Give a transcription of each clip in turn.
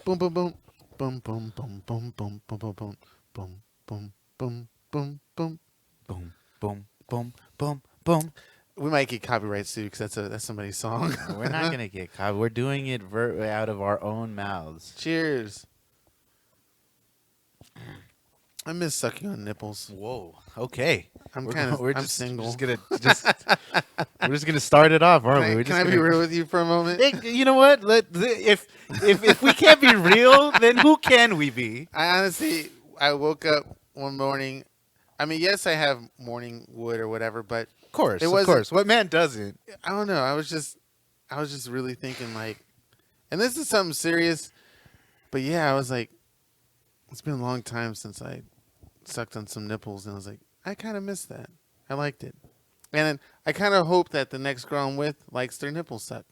boom, boom, boom, boom, boom, boom, boom, boom, boom, boom, boom, boom, boom, boom, boom, boom. Boom, boom, boom, boom, boom. We might get copyright sued because that's somebody's song. We're not gonna get caught. We're doing it out of our own mouths. Cheers. I miss sucking on nipples. Whoa. Okay. I'm single. We're just gonna start it off, aren't we? We're Can just I be gonna. real with you for a moment? Hey, you know what? If we can't be real, then who can we be? I honestly, I woke up one morning. I mean, yes, I have morning wood or whatever, but Of course, it of wasn't. course. What man doesn't? I don't know. I was just really thinking like, and this is something serious, but yeah, I was like, it's been a long time since I sucked on some nipples, and I was like, I kind of miss that. I liked it, and then I kind of hope that the next girl I'm with likes their nipples sucked,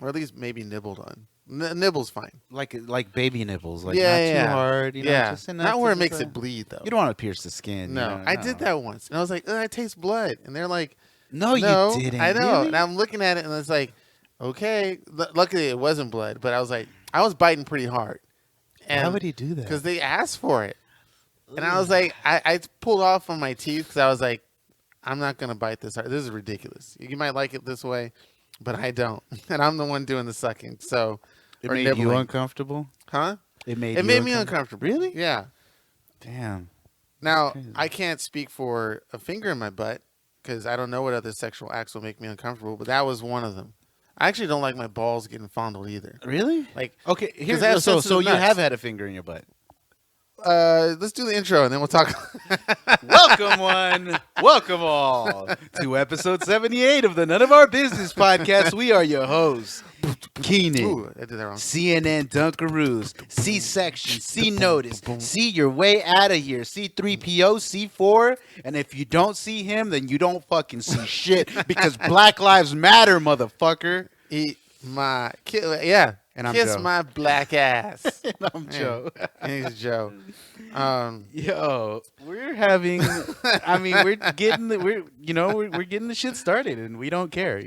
or at least maybe nibbled on. Nibble's fine. Like baby nipples, like Yeah, not yeah, too yeah. hard, Yeah, just enough. not where it to makes just, it bleed though. You don't want to pierce the skin. No, I did that once, and I was like, I taste blood, and they're like, No, no, you didn't. I know, Really? and I'm looking at it, and it's like, okay. Luckily, it wasn't blood, but I was like, I was biting pretty hard. Why would he do that? Because they asked for it, and I was like, I pulled off on my teeth because I was like, I'm not gonna bite this hard. This is ridiculous. You might like it this way, but I don't, and I'm the one doing the sucking. So, It or made you nibbling. uncomfortable. Huh? It made It made me uncomfortable. Really? Yeah. Damn. Now, crazy. I can't speak for a finger in my butt because I don't know what other sexual acts will make me uncomfortable, but that was one of them. I actually don't like my balls getting fondled either. Really? Like, Okay. Here, 'cause I have so sensitive you nuts. have had a finger in your butt. let's do the intro and then we'll talk. Welcome one, welcome all to episode 78 of the None of Our Business podcast. We are your hosts, Keenan, Ooh, I did that wrong. CNN Dunkaroos, C-Section, C-Notice, see your way out of here, C-3PO, C-4, and if you don't see him, then you don't fucking see shit, because Black Lives Matter, motherfucker. Eat my yeah. And I'm Kiss Joe. my black ass. And I'm Joe. And he's Joe. Yo, we're having. I mean, we're getting we're getting the shit started, and we don't care,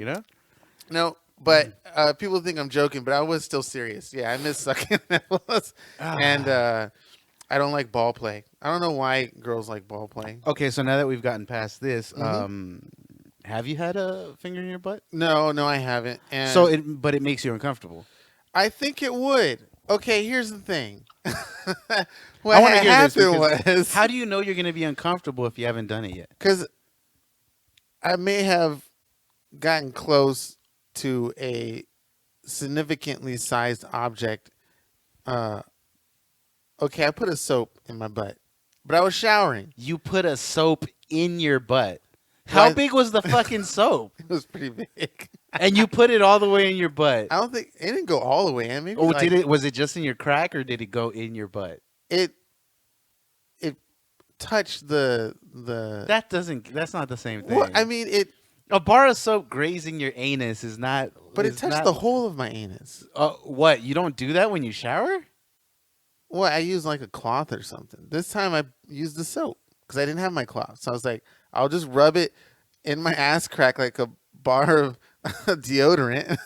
No, but people think I'm joking, but I was still serious. Yeah, I miss sucking nipples, and I don't like ball play. I don't know why girls like ball play. Okay, so now that we've gotten past this, Mm-hmm. have you had a finger in your butt? No, I haven't. And But it makes you uncomfortable. I think it would. Okay, here's the thing. I What want to hear this happened because was how do you know you're going to be uncomfortable if you haven't done it yet? because I may have gotten close to a significantly sized object. Okay, I put a soap in my butt, but I was showering. You put a soap in your butt. Well, How big was the fucking soap? It was pretty big. And you put it all the way in your butt. I don't think it didn't go all the way in. Maybe Oh, like, did it? Was it just in your crack, or did it go in your butt? It touched the. That's not the same thing. Well, I mean it, A bar of soap grazing your anus is not. but it is touched not- the whole of my anus. What? You don't do that when you shower? Well, I used like a cloth or something. This time I used the soap because I didn't have my cloth. So I was like, I'll just rub it in my ass crack like a bar of deodorant.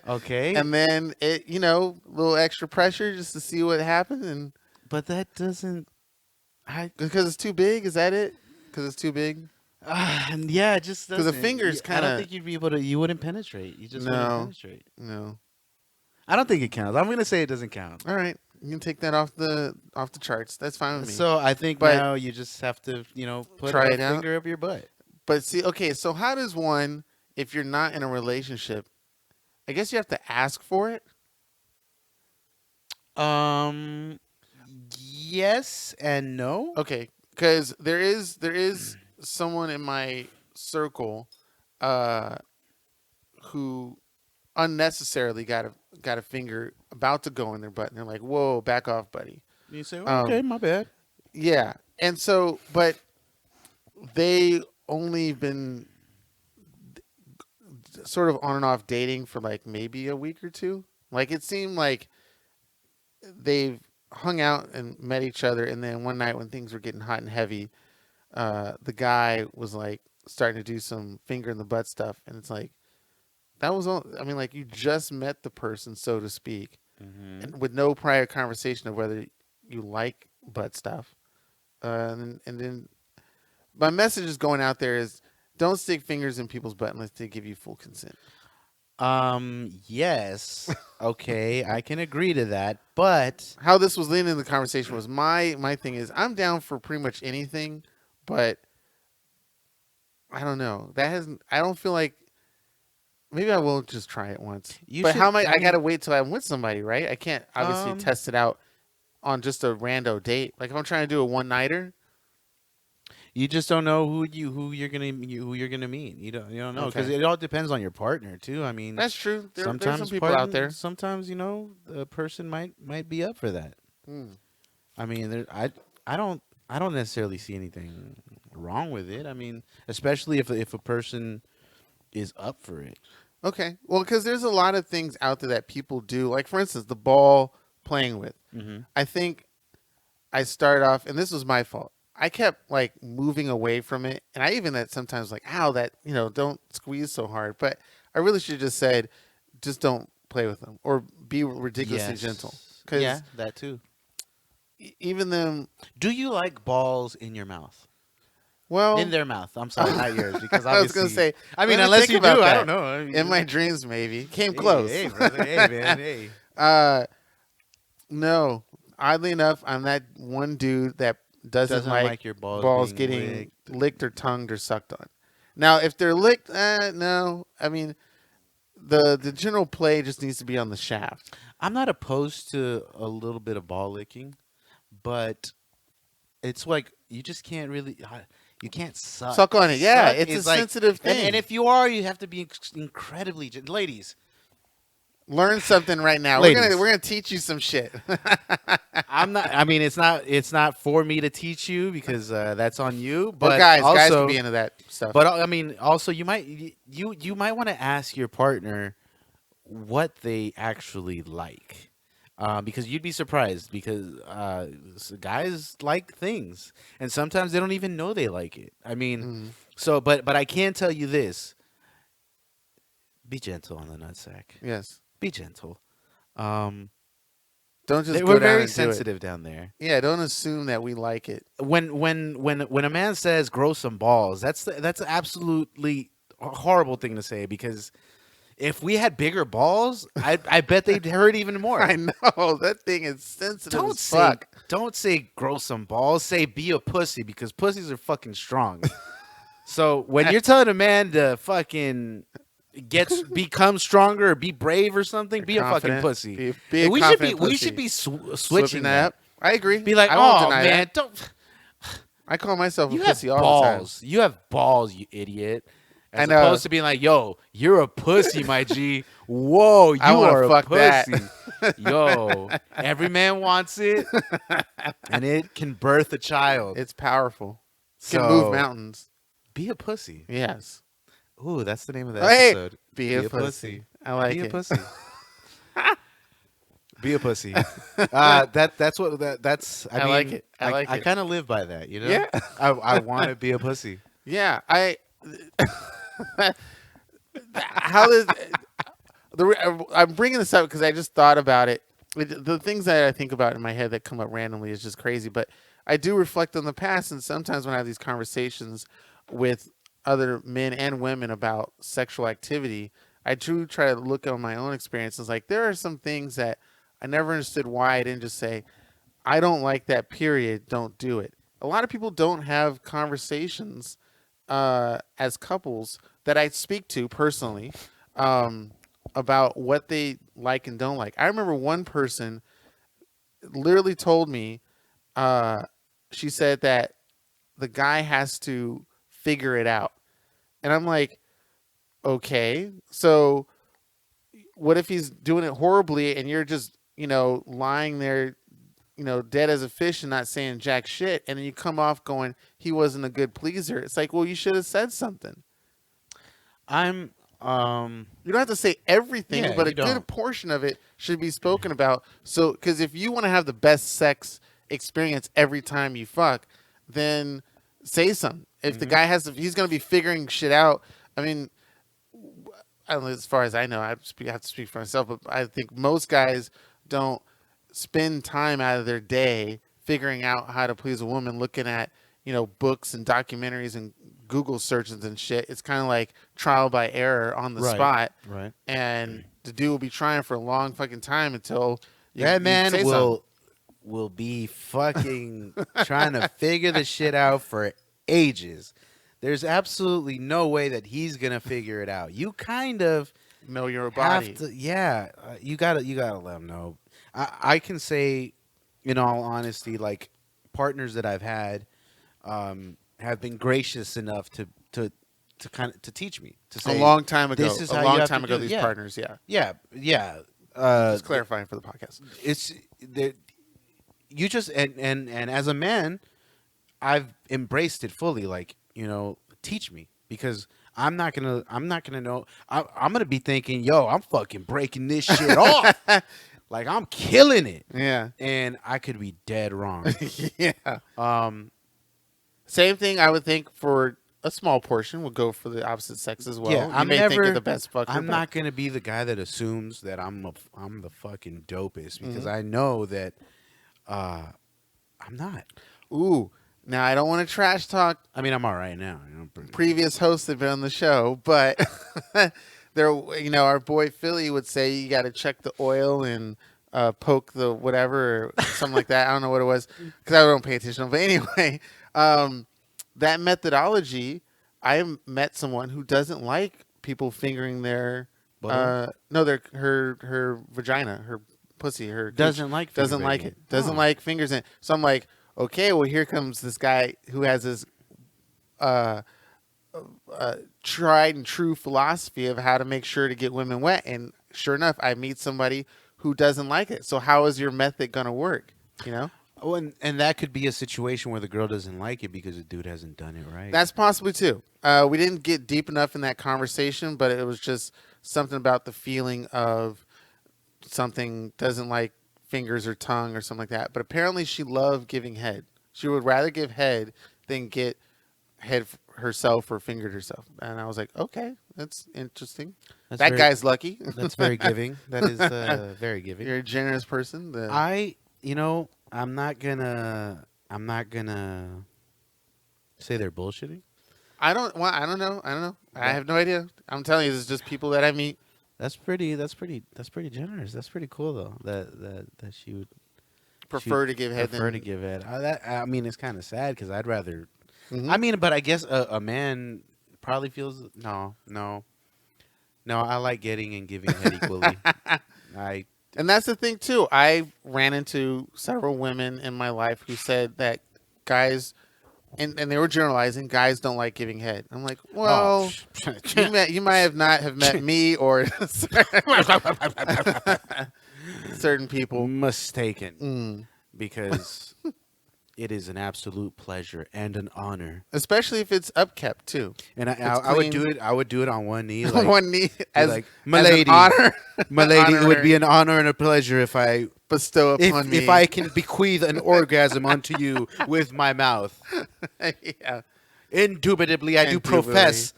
Okay. And then it, a little extra pressure just to see what happened. And But that doesn't. because it's too big, is that it? Because it's too big? Yeah, it just 'Cause the doesn't. fingers I kinda- don't think you'd be able to. You wouldn't penetrate. You just wouldn't No. penetrate. No. I don't think it counts. I'm gonna say it doesn't count. All right. You can take that off the charts. That's fine with me. So I think But- now you just have to, put Try a it out. finger up your butt. But see, okay, so how does one, if you're not in a relationship, I guess you have to ask for it? Yes and no. Okay, because there is someone in my circle who unnecessarily got a finger about to go in their butt, and they're like, "Whoa, back off, buddy." You say, okay, my bad. Yeah, and so, but they only been sort of on and off dating for like maybe a week or two. Like it seemed like they've hung out and met each other, and then one night when things were getting hot and heavy, the guy was like starting to do some finger in the butt stuff, and it's like that was all. I mean, like you just met the person, so to speak, Mm-hmm. and with no prior conversation of whether you like butt stuff. And then my message is going out there is don't stick fingers in people's butt unless they give you full consent. Yes. Okay, I can agree to that, but How this was leading in the conversation was my thing is I'm down for pretty much anything, but I don't know. That hasn't. I don't feel like maybe I will just try it once. you But should. how am I? I I mean, gotta wait till I'm with somebody, right? I can't obviously um, test it out on just a rando date. Like if I'm trying to do a one nighter. you just don't know who you're gonna meet. You don't know because Okay, it all depends on your partner too. I mean, that's true. There's some sometimes people out partner, there. sometimes the person might be up for that. Hmm. I mean, I don't necessarily see anything wrong with it. I mean, especially if a person is up for it. Okay, well, because there's a lot of things out there that people do. Like for instance, the ball playing with. Mm-hmm. I think I started off, and this was my fault. I kept like moving away from it, and I even that sometimes like, ow, that don't squeeze so hard. But I really should have just said, just don't play with them, or be ridiculously gentle. Yes. Yeah, Because that too. even them, Do you like balls in your mouth? In well, their mouth. I'm sorry, not yours, because I was obviously. gonna say, I mean, let me unless think you about do, I that. don't know. I mean, In my dreams, maybe came hey, close. hey, brother, hey, man, hey. uh, no, oddly enough, I'm that one dude that doesn't Doesn't like like your balls balls being getting licked. licked or tongued or sucked on. Now, if they're licked, no. I mean, the general play just needs to be on the shaft. I'm not opposed to a little bit of ball licking, but it's like you just can't really. You can't suck. Suck on it. Yeah, Suck it's a is like, sensitive thing. and if you are, you have to be incredibly ladies. Learn something right now. Ladies. We're gonna teach you some shit. I'm not. I mean, it's not for me to teach you because that's on you. Or But guys can also, be into that stuff. but I mean, also you might want to ask your partner what they actually like, because you'd be surprised because guys like things, and sometimes they don't even know they like it. I mean, Mhm. so but I can tell you this: be gentle on the nutsack. Yes. Be gentle. Um, Don't just we're go down very and do it. sensitive down there. Yeah. Don't assume that we like it. When a man says grow some balls, that's absolutely a horrible thing to say because if we had bigger balls, I bet they'd hurt even more. I know that thing is sensitive Don't as say fuck. don't say grow some balls. Say be a pussy because pussies are fucking strong. So when you're telling a man to fucking become stronger or be brave or something, be a fucking Confident. pussy. Be a we confident should be pussy. switching that that. up. I agree. Be like, I won't oh deny man, that. don't. I call myself a You have pussy all the time. balls. You have balls, you idiot. As I know. opposed to being like, yo, you're a pussy, my G. Whoa, you I wanna are a fuck that. pussy. Yo, every man wants it, and it can birth a child. It's powerful. So Can move mountains. be a pussy. Yes. Ooh, that's the name of the Hey, episode. be a pussy. I like Be it. a pussy. Be a pussy. That's. I I mean, like it. I like I it. kind of live by that, you know. Yeah. I want to be a pussy. Yeah. How is I'm bringing this up because I just thought about it. The things that I think about in my head that come up randomly is just crazy. But I do reflect on the past, and sometimes when I have these conversations with other men and women about sexual activity, I do try to look on my own experiences. Like there are some things that I never understood why I didn't just say, I don't like that. Period. Don't do it. A lot of people don't have conversations as couples that I speak to personally about what they like and don't like. I remember one person literally told me, she said that the guy has to figure it out. And I'm like, okay, so what if he's doing it horribly and you're just, lying there, dead as a fish and not saying jack shit. And then you come off going, he wasn't a good pleaser. It's like, well, you should have said something. I'm You don't have to say everything, Yeah, but a you good don't. portion of it should be spoken about. So, because if you want to have the best sex experience every time you fuck, then say something. If the guy he's going to be figuring shit out. I mean, I don't know, as far as I know, I have to speak for myself, but I think most guys don't spend time out of their day figuring out how to please a woman, looking at, books and documentaries and Google searches and shit. It's kind of like trial by error on the spot. Right. And the dude will be trying for a long fucking time until That man say something. will be fucking trying to figure the shit out for ages. There's absolutely no way that he's gonna figure it out. You kind of know your body. have to, you gotta let him know. I can say, in all honesty, like partners that I've had have been gracious enough to kind of to teach me to say A long time ago. This is a how long you have time to ago. do it. These partners, yeah. Just clarifying for the podcast. It's there. You just and as a man, I've embraced it fully. Like, teach me, because I'm not gonna know. I'm gonna be thinking, yo, I'm fucking breaking this shit off. Like, I'm killing it. Yeah. And I could be dead wrong. Yeah. Same thing I would think for a small portion would go for the opposite sex as well. Yeah, you may think you're the best fucker. I'm but not gonna be the guy that assumes that I'm the fucking dopest, because I know that I'm not. Ooh. Now, I don't want to trash talk I mean, I'm all right now. previous hosts that have been on the show, but there, our boy Philly would say you got to check the oil and poke the whatever or something like that. I don't know what it was because I don't pay attention. But anyway, that methodology, I met someone who doesn't like people fingering their her vagina, her pussy, her Doesn't like doesn't like it, doesn't like fingers in it. So I'm like, okay, well, here comes this guy who has this tried and true philosophy of how to make sure to get women wet. And sure enough, I meet somebody who doesn't like it. So how is your method going to work? Oh, and that could be a situation where the girl doesn't like it because the dude hasn't done it right. That's possibly too. We didn't get deep enough in that conversation, but it was just something about the feeling of something doesn't like fingers or tongue or something like that. But apparently she loved giving head. She would rather give head than get head herself or fingered herself. And I was like, okay, that's interesting. That guy's lucky. That's very giving. That is very giving. You're a generous person. I'm not gonna say they're bullshitting. I don't know. I have no idea. I'm telling you, this is just people that I meet. That's pretty generous. That's pretty cool though. That she would prefer to give head. To give head. I mean, it's kind of sad because I'd rather. I mean, but I guess a man probably feels no. I like getting and giving head equally. And that's the thing too. I ran into several women in my life who said that guys, and they were generalizing, guys don't like giving head. I'm like, well, you might have not have met me or certain people. Mistaken, because it is an absolute pleasure and an honor, especially if it's upkept too. And I would do it. I would do it on one knee, like, one knee, as like, my lady, an honor, my lady. It would be an honor and a pleasure if I bestow upon me. If I can bequeath an orgasm unto you with my mouth. Yeah, indubitably, I do profess.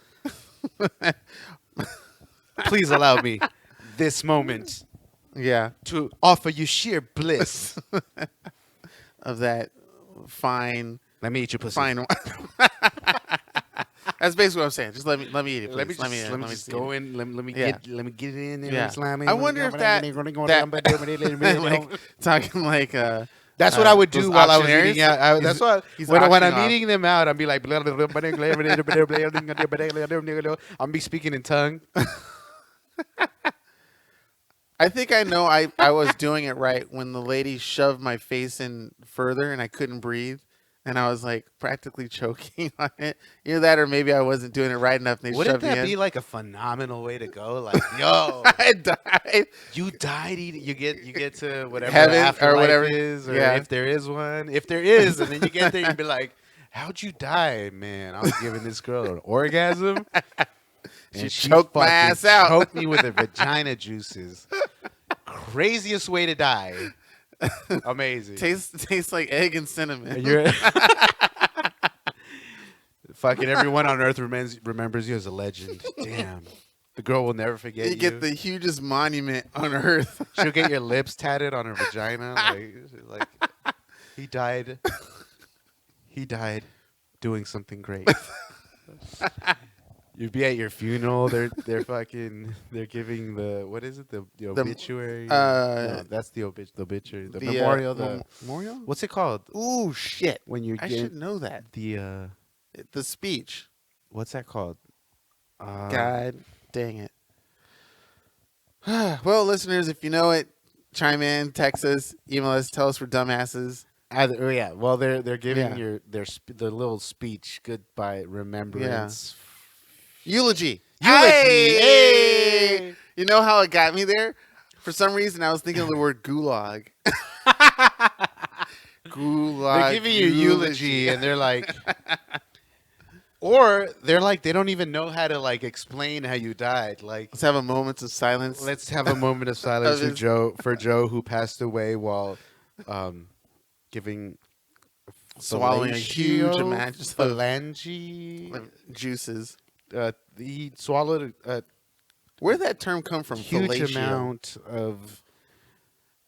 Please allow me this moment. Yeah, to offer you sheer bliss of that fine. Let me eat your pussy. Fine. That's basically what I'm saying. Just let me eat it. Please. Let me just go in. Let me get in there. Yeah. Slimy. I wonder if that talking like that's what I would do while I was auctioneers? eating out. That's what when I'm eating them out, I'd be like, I'm be speaking in tongue. I think I know I was doing it right when the lady shoved my face in further and I couldn't breathe. And I was like practically choking on it. Either that or maybe I wasn't doing it right enough. And they Wouldn't shoved me in. that be like a phenomenal way to go? Like, yo, I died. You died eating. You get to whatever heaven afterlife or whatever is, or if there is one. If there is, and then you get there and be like, how'd you die, man? I was giving this girl an orgasm. She choked my ass out. Choked me with her vagina juices. Craziest way to die. Amazing. Tastes like egg and cinnamon. Fucking everyone on earth remembers you as a legend. Damn. The girl will never forget You get the hugest monument on earth. She'll get your lips tatted on her vagina. Like he died. He died doing something great. You'd be at your funeral. They're giving what is it, the obituary? No, that's the obituary. The memorial. Memorial. What's it called? Ooh, shit! When you I get should know that. the speech. what's that called? God dang it. Well, listeners, if you know it, chime in, text us, email us, tell us we're dumbasses. Yeah. Well, they're giving Yeah. their little speech, goodbye, remembrance, Eulogy. Hey! You know how it got me there? For some reason, I was thinking of the word gulag. Gulag. They're giving you eulogy, and they're like, or they're like, they don't even know how to like explain how you died. Like, Let's have a moment of silence. let's have a moment of silence for Joe who passed away while giving Swallowing a huge amount of phalange juices. He swallowed a Where did that term come from? huge Fellatio. amount of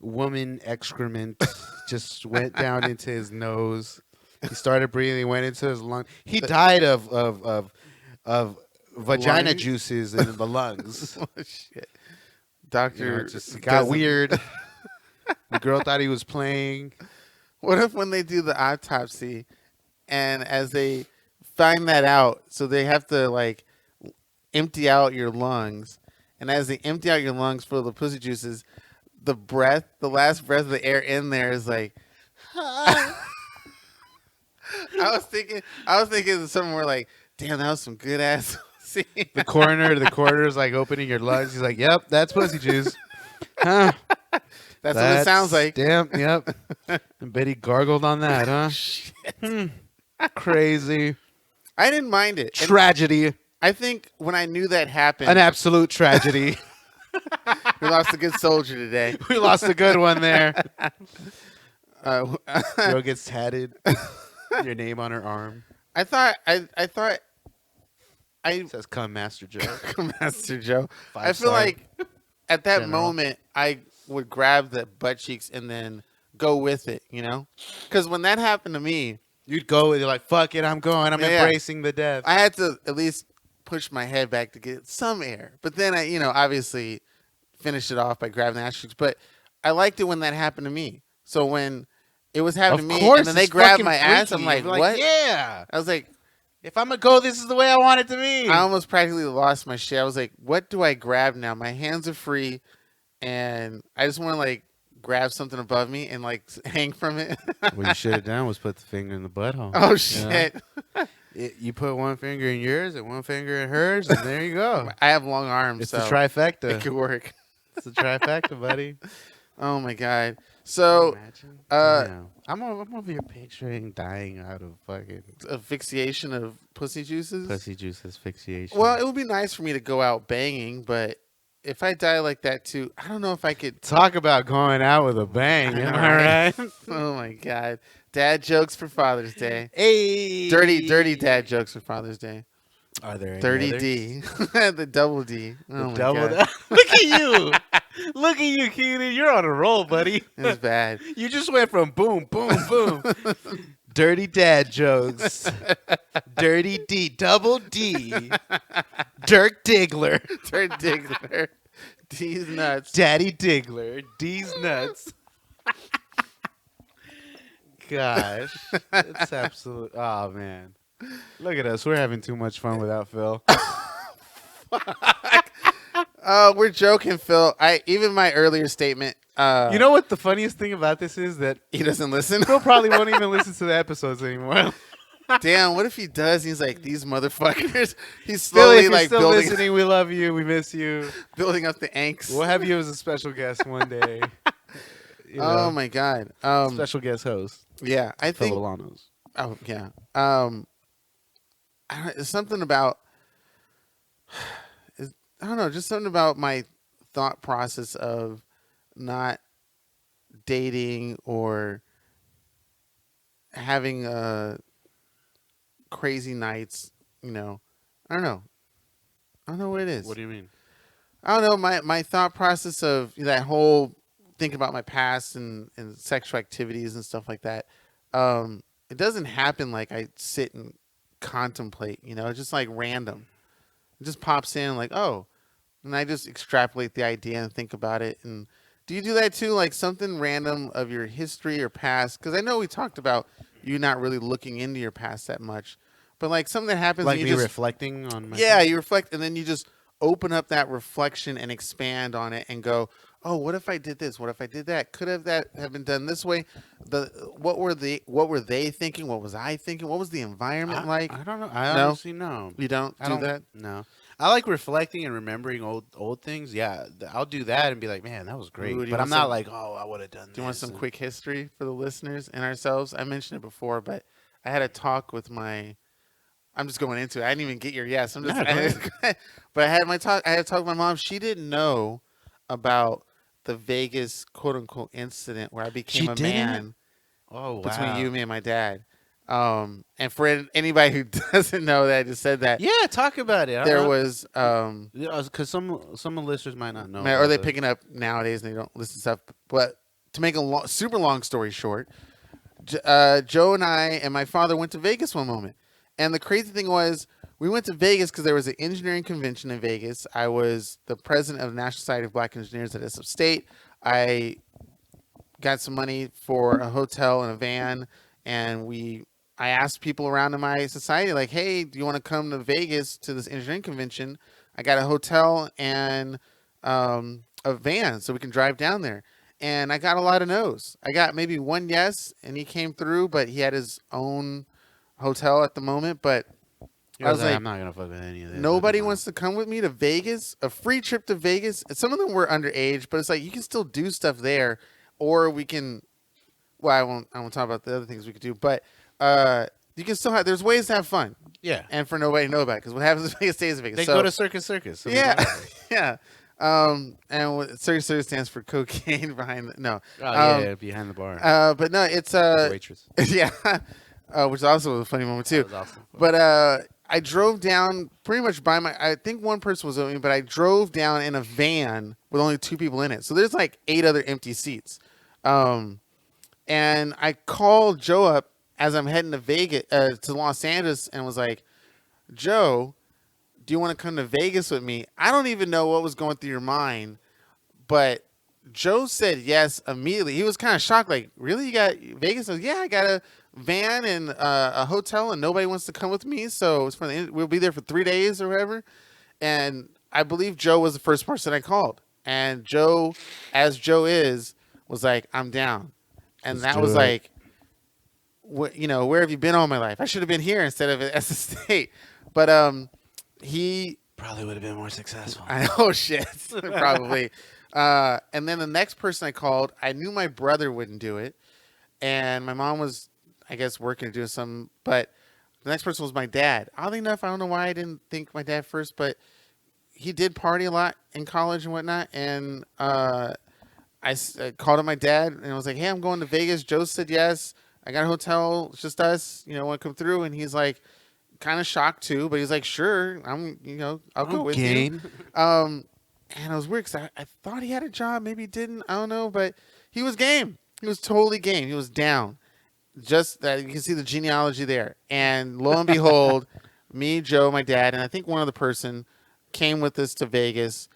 woman excrement. Just went down into his nose. He started breathing, went into his lung. He died of vagina Lung? juices in the lungs. Oh, shit. Doctor It just got weird. The girl thought he was playing. What if when they do the autopsy, and as they find that out, so they have to like empty out your lungs, and as they empty out your lungs full of the pussy juices, the last breath of the air in there is like. I was thinking of something more like, damn, that was some good ass. The coroner's like opening your lungs. He's like, "Yep, that's pussy juice." Huh? That's what it sounds like. Damn, yep. And Betty gargled on that, huh? Crazy. I didn't mind it. And Tragedy. I think when I knew that happened, An absolute tragedy. we lost a good soldier today. We lost a good one there. I Joe gets tatted. Your name on her arm. thought It says, "Come, Master Joe." Master Joe. I feel Five-star like at that general. moment I would grab the butt cheeks and then go with it, you know? Because when that happened to me, You'd go and you're like, "Fuck it, I'm going. I'm Yeah. embracing the death." I had to at least push my head back to get some air. But then I, obviously finished it off by grabbing the ass cheeks. But I liked it when that happened to me. So when it was happening to me and then they grabbed my ass, I'm like, what? Yeah. I was like, If I'm gonna go, this is the way I want it to be. I almost practically lost my shit. I was like, what do I grab now? My hands are free, and I just want to like grab something above me and like hang from it. What you should have done was put the finger in the butthole. Oh shit! You put one finger in yours and one finger in hers, and there you go. I have long arms, It's so the trifecta. it could work. It's the trifecta, buddy. Oh my god! So Imagine. uh, Damn. I'm over here picturing dying out of fucking asphyxiation of pussy juices. pussy juice asphyxiation. Well, it would be nice for me to go out banging, but if I die like that too, I don't know if I could. Talk about going out with a bang. Am I right? Oh my god! Dad jokes for Father's Day. Hey. Dirty dad jokes for Father's Day. Are there any Dirty others? D. The double D. Oh my Double god. Look at you. Look at you, Keenan. You're on a roll, buddy. It was bad. You just went from boom, boom, boom. Dirty dad jokes. Dirty D. Double D. Dirk Diggler. Dirty Diggler. D's nuts. Daddy Diggler. D's nuts. Gosh. It's absolute. Oh, man. Look at us. We're having too much fun without Phil. We're joking, Phil. Even my earlier statement. You know what the funniest thing about this is? That he doesn't listen. Phil probably won't even listen to the episodes anymore. Damn, what if he does? He's like, these motherfuckers. He's Phil, slowly if you're like still building listening, we love you. We miss you. building up the angst. We'll have you as a special guest one day. You Oh know, my god. special guest host, Yeah, I Phil think. Alanos. Oh yeah. It's something about. I don't know. Just something about my thought process of not dating or having crazy nights. I don't know. I don't know what it is. What do you mean? I don't know, my thought process of that whole thinking about my past and sexual activities and stuff like that. It doesn't happen like I sit and contemplate. It's just like random. It just pops in like, oh, and I just extrapolate the idea and think about it. And do you do that too? Like something random of your history or past? Because I know we talked about you not really looking into your past that much, but like something that happens and Like you me just reflecting on my yeah, you reflect and then you just open up that reflection and expand on it and go, oh, what if I did this? What if I did that? Could have that have been done this way? The what were they thinking? What was I thinking? What was the environment like? I don't know. I No, honestly no. you don't I do don't that. no. I like reflecting and remembering old things. Yeah, I'll do that and be like, man, that was great. Ooh, do you But want I'm not some? like, oh, I would have done Do you want this. some quick history for the listeners and ourselves? I mentioned it before, but I had a talk with my. I'm just going into it. I didn't even get your yes. I'm just. Nah, go ahead. But I had my talk. I had a talk with my mom. She didn't know about the Vegas quote unquote incident where I became She a didn't? man Oh between you, wow. me, and my dad. And for anybody who doesn't know that I just said that, Yeah, talk about it. there was Because some of the listeners might not know or are about they this. picking up nowadays and they don't listen to stuff. But to make a super long story short, Joe and I and my father went to Vegas one moment. And the crazy thing was, we went to Vegas because there was an engineering convention in Vegas. I was the president of the National Society of Black Engineers at SF State. I got some money for a hotel and a van, and I asked people around in my society, like, hey, do you want to come to Vegas to this engineering convention? I got a hotel and a van so we can drive down there. And I got a lot of no's. I got maybe one yes, and he came through, but he had his own hotel at the moment. But He I was was like, like, I'm not gonna fuck with any of this. nobody wants to come with me to Vegas, a free trip to Vegas. And some of them were underage, but it's like you can still do stuff there, or we can. Well, I won't talk about the other things we could do, but you can still have. There's ways to have fun, Yeah. and for nobody to know about. Because what happens in Vegas stays in Vegas. They So go to Circus. So yeah, yeah. And what Circus stands for cocaine behind. No, Oh yeah, behind the bar. but no, it's The waitress. yeah, which is also a funny moment too. That was awesome. But I drove down pretty much by my. I think one person was with me, but I drove down in a van with only two people in it. So there's like 8 other empty seats. And I called Joe up as I'm heading to Vegas to Los Angeles, and was like, Joe, do you want to come to Vegas with me? I don't even know what was going through your mind, but Joe said yes immediately. He was kind of shocked, like, really? You got Vegas? I was, yeah, I got a van and a hotel, and nobody wants to come with me. So it's we'll be there for 3 days or whatever. And I believe Joe was the first person I called. And Joe, as Joe is, was like, I'm down. And Let's that do was it. like, where have you been all my life? I should have been here instead of at the state. But he Probably would have been more successful. oh shit, probably. And then the next person I called, I knew my brother wouldn't do it, and my mom was, I guess, working or doing something. But the next person was my dad. Oddly enough, I don't know why I didn't think my dad first, but he did party a lot in college and whatnot. And I called up my dad and I was like, "Hey, I'm going to Vegas." Joe said yes. I got a hotel. It's just us. Want to come through? And he's like, kind of shocked too, but he's like, "Sure, I'll go with you." game. And I was weird because I thought he had a job. Maybe he didn't. I don't know. But he was game. He was totally game. He was down. Just that you can see the genealogy there. And lo and behold, me, Joe, my dad, and I think one other person came with us to Vegas.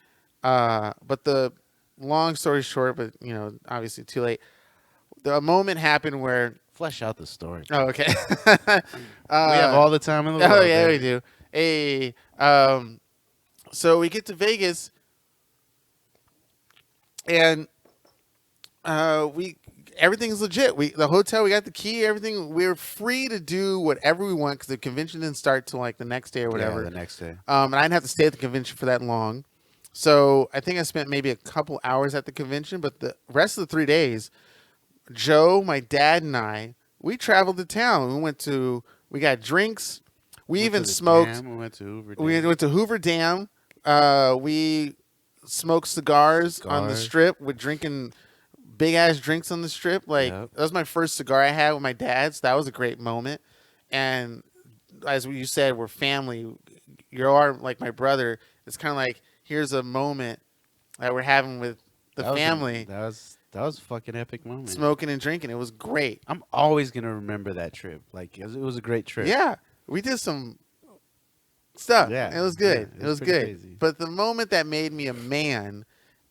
But the long story short, but obviously too late. The moment happened where. Flesh out the story. Oh, okay. We have all the time in the world. Oh yeah, baby. we do. Hey, so we get to Vegas, and everything's legit. The hotel, we got the key, everything. We're free to do whatever we want because the convention didn't start till like the next day or whatever. Yeah, the next day. And I didn't have to stay at the convention for that long. So I think I spent maybe a couple hours at the convention, but the rest of the 3 days, Joe, my dad, and we traveled to town. We got drinks. We even smoked. Dam, we went to Hoover Dam. We went to Hoover Dam. We smoked cigars on the Cigars. strip. We're drinking big ass drinks on the strip. Like Yep. that was my first cigar I had with my dad. So that was a great moment. And as you said, we're family. You are like my brother. It's kind of like here's a moment that we're having with the family, That was a fucking epic moment. smoking and drinking. It was great. I'm always gonna remember that trip. Like it was a great trip. Yeah, we did some stuff. Yeah, It was good. yeah, it was pretty good. crazy. But the moment that made me a man,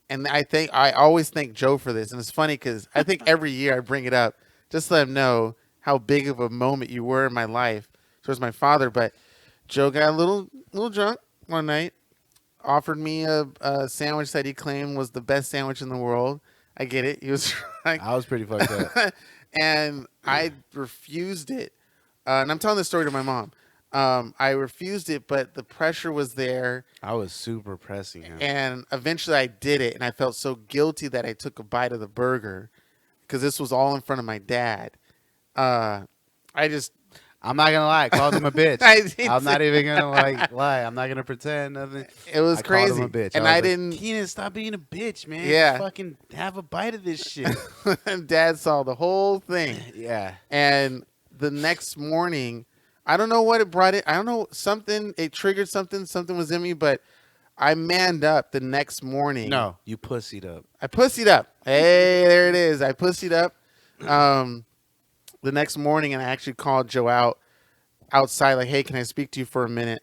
and I always thank Joe for this, and it's funny because I think every year I bring it up just to let him know how big of a moment you were in my life towards my father. But Joe got a little drunk one night, offered me a sandwich that he claimed was the best sandwich in the world. I get it. He was like, I was pretty fucked up. and I refused it. And I'm telling this story to my mom. I refused it, but the pressure was there. I was super pressing him. And eventually I did it. And I felt so guilty that I took a bite of the burger because this was all in front of my dad. I'm not gonna lie. I called him a bitch. I'm not even gonna lie. I'm not gonna pretend nothing. It was crazy. Called him a bitch. And was I like, didn't. Keenan, stop being a bitch, man. Yeah. Just fucking have a bite of this shit. Dad saw the whole thing. Yeah. And the next morning, I don't know what it brought it. I don't know, something, it triggered something. Something was in me, but I manned up the next morning. No, you pussied up. I pussied up. Hey, there it is. I pussied up the next morning, and I actually called Joe outside, like, hey, can I speak to you for a minute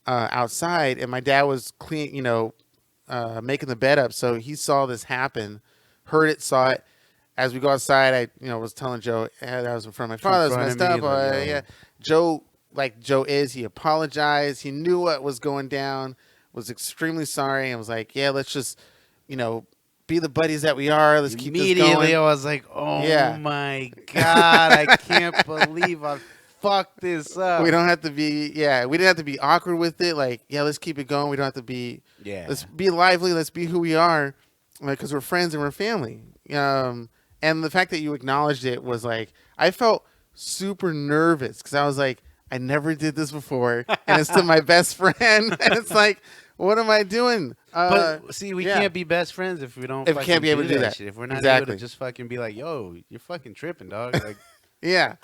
outside? And my dad was making the bed up. So he saw this happen, heard it, saw it. As we go outside, I was telling Joe, that I was in front of my father. I was messed up. Yeah. Joe, like Joe is, he apologized. He knew what was going down, was extremely sorry, and was like, yeah, let's just, be the buddies that we are. Let's keep this going. Immediately, I was like, oh my God, I can't believe I fucked this up. We don't have to be, we didn't have to be awkward with it. Like, let's keep it going. We don't have to be, let's be lively. Let's be who we are, because we're friends and we're family. And the fact that you acknowledged it was like, I felt super nervous because I was like, I never did this before, and it's to my best friend, and it's like, what am I doing? But see, we can't be best friends if we don't. If we can't be able to do that shit. If we're not exactly. able to just fucking be like, yo, you're fucking tripping, dog. Like, yeah.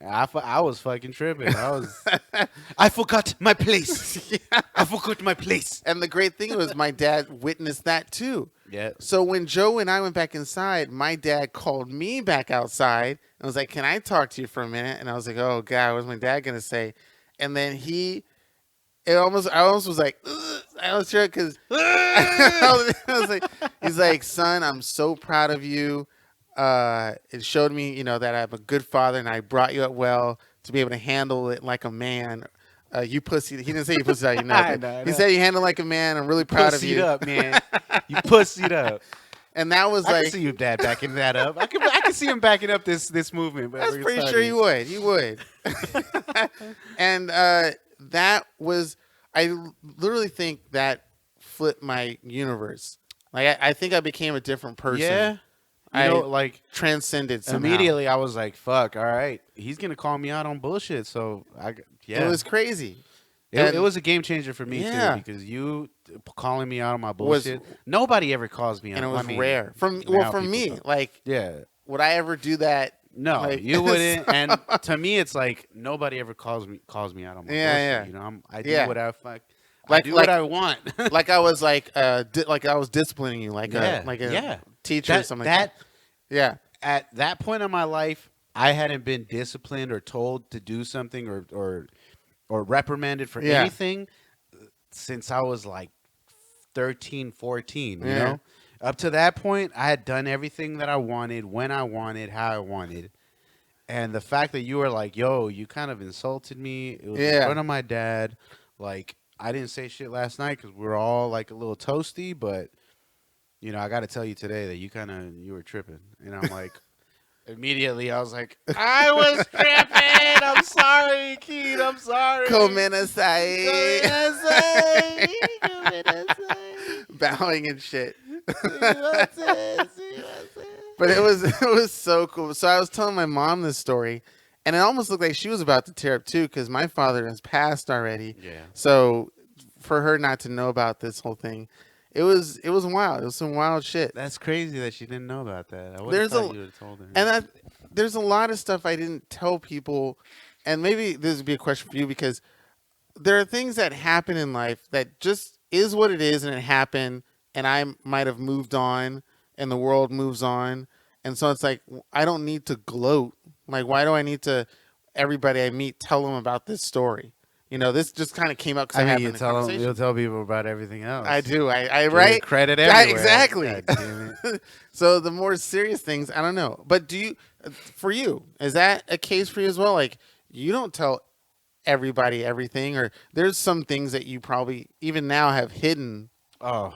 I was fucking tripping. I forgot my place. I forgot my place. And the great thing was my dad witnessed that too. Yeah. So when Joe and I went back inside, my dad called me back outside and was like, can I talk to you for a minute? And I was like, oh God, what's my dad going to say? And then I almost was like, ugh. I was sure because I was like, he's like, son, I'm so proud of you. It showed me, that I'm a good father and I brought you up well to be able to handle it like a man. You pussy. He didn't say you pussy out. I know. He said you handle it like a man. I'm really proud of you. Pussied up, man. You pussied up. And that was I can see your dad backing that up. I can see him backing up this movement. That's pretty sure he would. He would. And that was, I literally think that flipped my universe. Like I think I became a different person. Yeah. I transcended somehow. Immediately, I was like, "Fuck! All right, he's gonna call me out on bullshit." So it was crazy. It was a game changer for me Yeah. too, because you calling me out on my bullshit. Nobody ever calls me out, and it was I mean, rare. For me, don't. like, would I ever do that? No, Like, you wouldn't. And to me, it's like nobody ever calls me out on my bullshit. I do what I fuck. I do what I want. Like I was like I was disciplining you, like a teacher or something. At that point in my life, I hadn't been disciplined or told to do something or reprimanded for anything since I was like 13, 14, you know? Up to that point, I had done everything that I wanted, when I wanted, how I wanted. And the fact that you were like, yo, you kind of insulted me. It was in front of my dad. Like, I didn't say shit last night because we were all like a little toasty, but I got to tell you today that you were tripping. And I'm like, immediately I was like, I was tripping. I'm sorry, Keith. I'm sorry. Komenasai. Bowing and shit. But it was so cool. So I was telling my mom this story, and it almost looked like she was about to tear up too, because my father has passed already. Yeah. So for her not to know about this whole thing, it was wild. It was some wild shit. That's crazy that she didn't know about that. I would have thought you would have told her. And there's a lot of stuff I didn't tell people, and maybe this would be a question for you, because there are things that happen in life that just is what it is, and it happened, and I might have moved on, and the world moves on, and so it's like I don't need to gloat. Like, why do I need to? Everybody I meet tell them about this story. This just kind of came up because I, I mean, happened in the conversation. you'll tell people about everything else. I do. I Give right credit I- everywhere. exactly. God damn it. So the more serious things, I don't know. But do you, for you, is that a case for you as well? Like you don't tell everybody everything, or there's some things that you probably even now have hidden, Oh,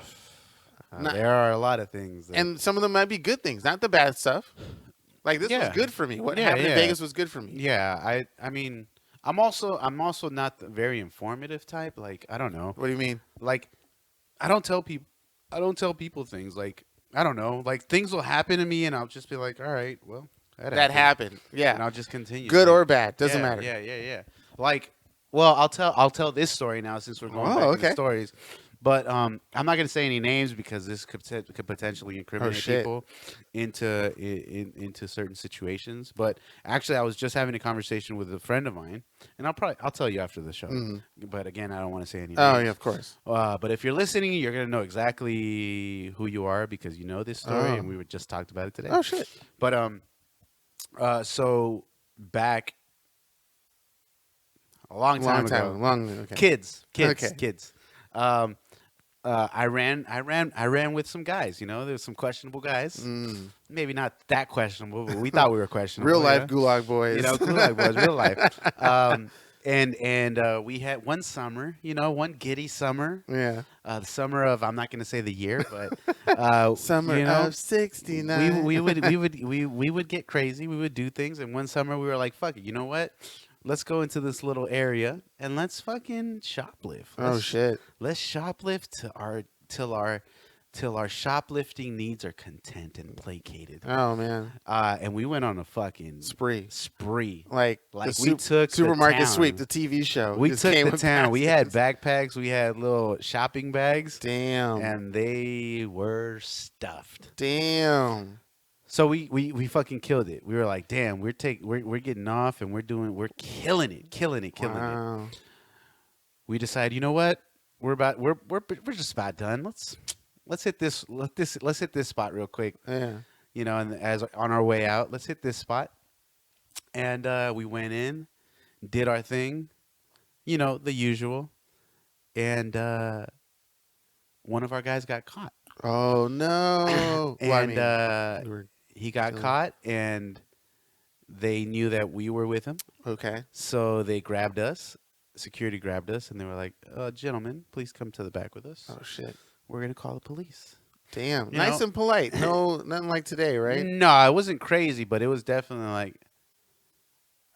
Not- there are a lot of things. That, and some of them might be good things, not the bad stuff. Like this was Yeah. good for me. What Yeah, happened in yeah. Vegas was good for me. yeah, I mean, I'm also not the very informative type. Like, I don't know. What do you mean? Like, I don't tell people things. Like, I don't know. Like, things will happen to me, and I'll just be like, all right, well, That happened. and Yeah. I'll just continue. Good Like, or bad. Doesn't yeah, matter. Yeah. Like, well, I'll tell this story now since we're going Oh, back to okay. the stories. But I'm not going to say any names because this could potentially incriminate shit. people into certain situations. But actually, I was just having a conversation with a friend of mine, and I'll tell you after the show. But again, I don't want to say any names. Oh yeah, of course. But if you're listening, you're gonna know exactly who you are because you know this story, Oh. and we were just talked about it today. Oh shit. But so back a long time ago, Okay. kids. Okay. I ran with some guys. There's some questionable guys. Maybe not that questionable, but we thought we were questionable. Real life yeah? Gulag boys. Gulag boys, real life. And we had one summer, one giddy summer. Yeah. The summer of, I'm not going to say the year, but Summer of '69. we would get crazy. We would do things, and one summer we were like, "Fuck it, you know what? Let's go into this little area and let's fucking shoplift. Oh shit. Let's shoplift till our shoplifting needs are content and placated." Oh man. And we went on a fucking Spree. Like the we took the Supermarket town. Sweep, the TV show. We just took came the with town. We had baskets. backpacks. We had little shopping bags. Damn. And they were stuffed. Damn. So we fucking killed it. We were like, damn, we're getting off and we're killing it. Wow. We decided, you know what? We're just about done. Let's hit this spot real quick. Yeah. And as on our way out, let's hit this spot. And we went in, did our thing, the usual. And one of our guys got caught. Oh no. And Well, I mean, we were he got chilling. caught, and they knew that we were with him. okay. So they grabbed us. Security grabbed us, and they were like, "Gentlemen, please come to the back with us. Oh shit. We're gonna call the police." Damn. You Nice know? and polite. No, nothing like today, right? No, it wasn't crazy, but it was definitely like.